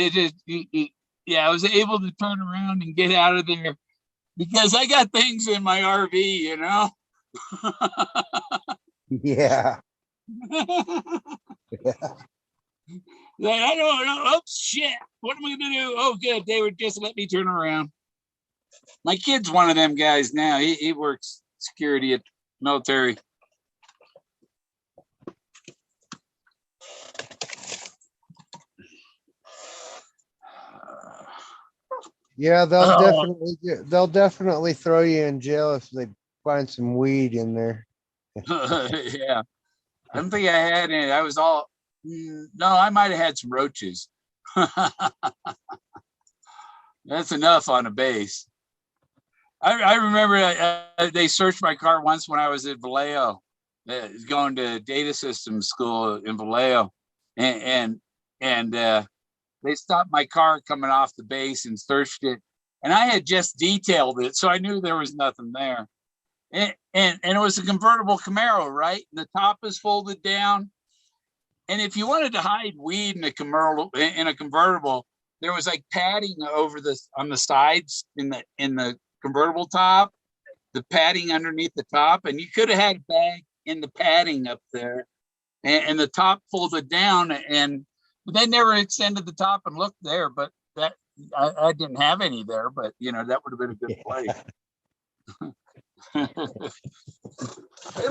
I was able to turn around and get out of there because I got things in my RV, you know. Yeah. Like, I don't know. Oh shit! What am I gonna do? Oh, good. They would just let me turn around. My kid's one of them guys now. He works security at military. Yeah, they'll definitely throw you in jail if they find some weed in there. Yeah, I don't think I had any. I was all no. I might have had some roaches. That's enough on a base. I remember they searched my car once when I was at Vallejo, going to data systems school in Vallejo, and they stopped my car coming off the base and searched it, and I had just detailed it, so I knew there was nothing there. And it was a convertible Camaro, right? The top is folded down, and if you wanted to hide weed in a convertible, there was like padding over on the sides in the convertible top, the padding underneath the top, and you could have had a bag in the padding up there, and the top folded down, and they never extended the top and looked there, but that I didn't have any there, but that would have been a good place.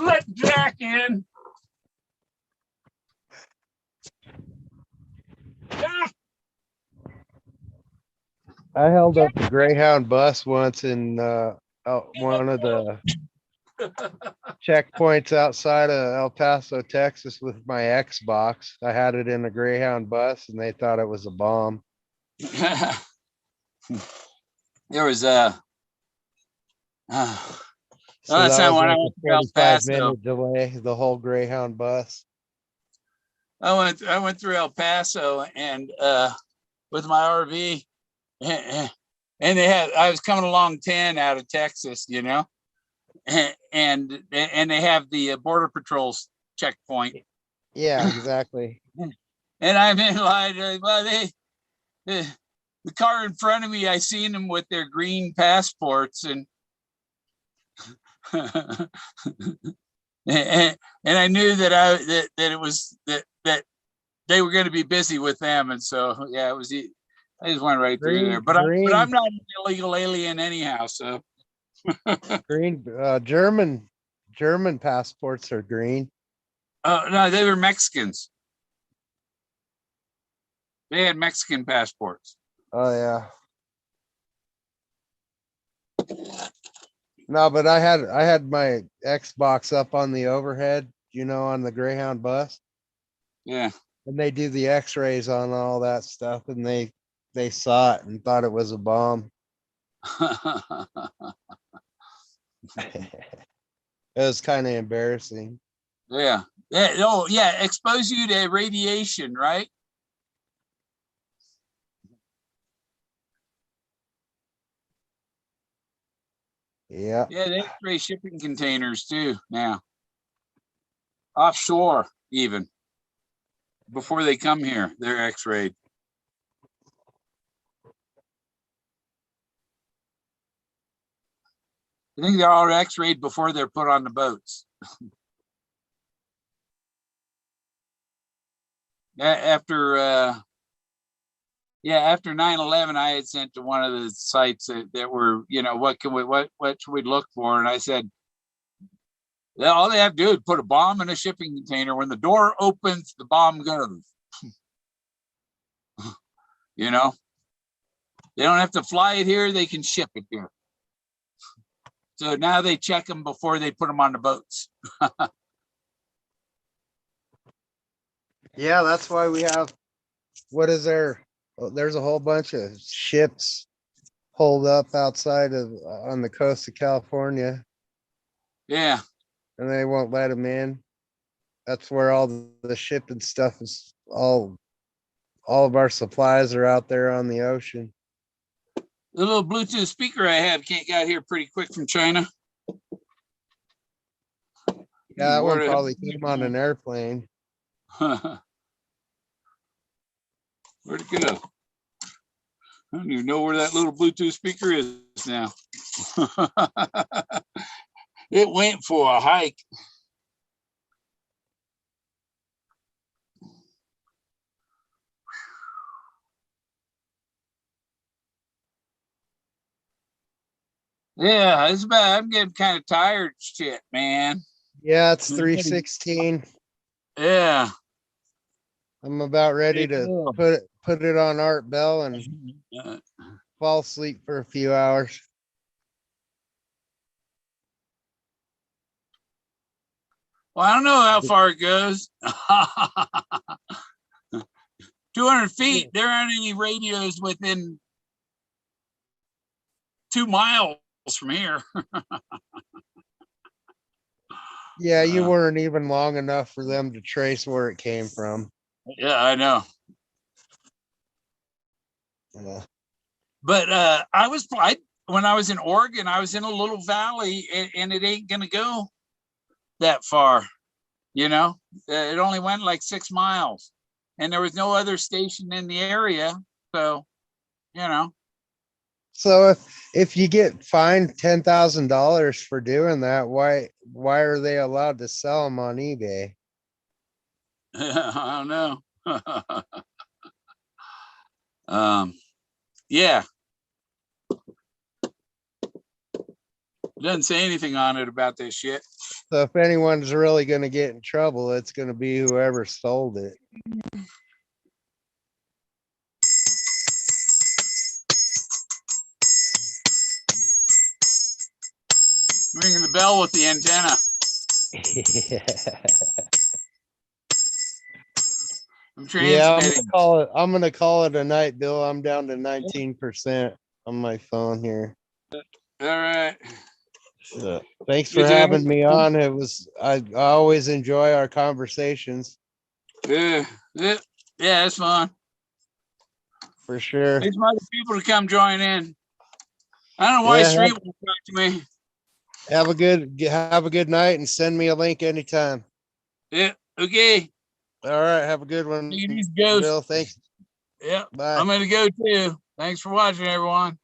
Let Jack in. Jack. I held up the Greyhound bus once in one of the checkpoints outside of El Paso, Texas with my Xbox. I had it in a Greyhound bus and they thought it was a bomb. There was So that's that not was when I like went a through El 45-minute Paso. delay, the whole Greyhound bus. I went through El Paso and with my RV, and I was coming along 10 out of Texas, and they have the border patrol's checkpoint. Yeah, exactly. And I'm in line. Well, the car in front of me, I seen them with their green passports, and and I knew that it was that they were going to be busy with them, and so yeah, it was. I just went right through there, but I'm not an illegal alien anyhow. So green German passports are green. Oh no, they were Mexicans. They had Mexican passports. Oh yeah. No, but I had my Xbox up on the overhead, on the Greyhound bus. Yeah. And they do the X-rays on all that stuff, and they saw it and thought it was a bomb. It was kind of embarrassing. Yeah. Oh yeah, expose you to radiation, right? Yeah. Yeah, they X-ray shipping containers too now. Offshore, even. Before they come here, they're X-rayed. I think they're all X-rayed before they're put on the boats. After 9/11, I had sent to one of the sites that were, what should we look for? And I said, all they have to do is put a bomb in a shipping container. When the door opens, the bomb goes. They don't have to fly it here. They can ship it here. So now they check them before they put them on the boats. Yeah, that's why we have, what is there? There's a whole bunch of ships pulled up outside of on the coast of California. Yeah. And they won't let them in. That's where all the shipping stuff is. All of our supplies are out there on the ocean. The little Bluetooth speaker I have got here pretty quick from China. Yeah, that one probably came on an airplane. Where'd it go? I don't even know where that little Bluetooth speaker is now. It went for a hike. Yeah, it's bad. I'm getting kind of tired, shit, man. Yeah, it's 3:16. Yeah. I'm about ready to put it on Art Bell and fall asleep for a few hours. Well, I don't know how far it goes. 200 feet. There aren't any radios within 2 miles from here. Yeah, you Uh, weren't even long enough for them to trace where it came from. Yeah, I know. Yeah. But when I was in Oregon, I was in a little valley, and it ain't gonna go that far. You know, it only went like 6 miles, and there was no other station in the area. So, you know, So if you get fined $10,000 for doing that, why are they allowed to sell them on eBay? I don't know. Yeah, doesn't say anything on it about this shit. So if anyone's really going to get in trouble, it's going to be whoever sold it. Ringing the bell with the antenna. I'm Yeah, transmitting. I'm gonna call it a night, Bill. I'm down to 19% on my phone here. All right. Thanks You for too. having me on. I always enjoy our conversations Yeah, it's fun. for sure. Need some other people to come join in. I don't know why Yeah, Street won't talk to me. have a good night and send me a link anytime. Yeah, okay. All right, have a good one, These ghosts. Bill. Thanks. Yeah, Bye. I'm gonna go too. Thanks for watching, everyone.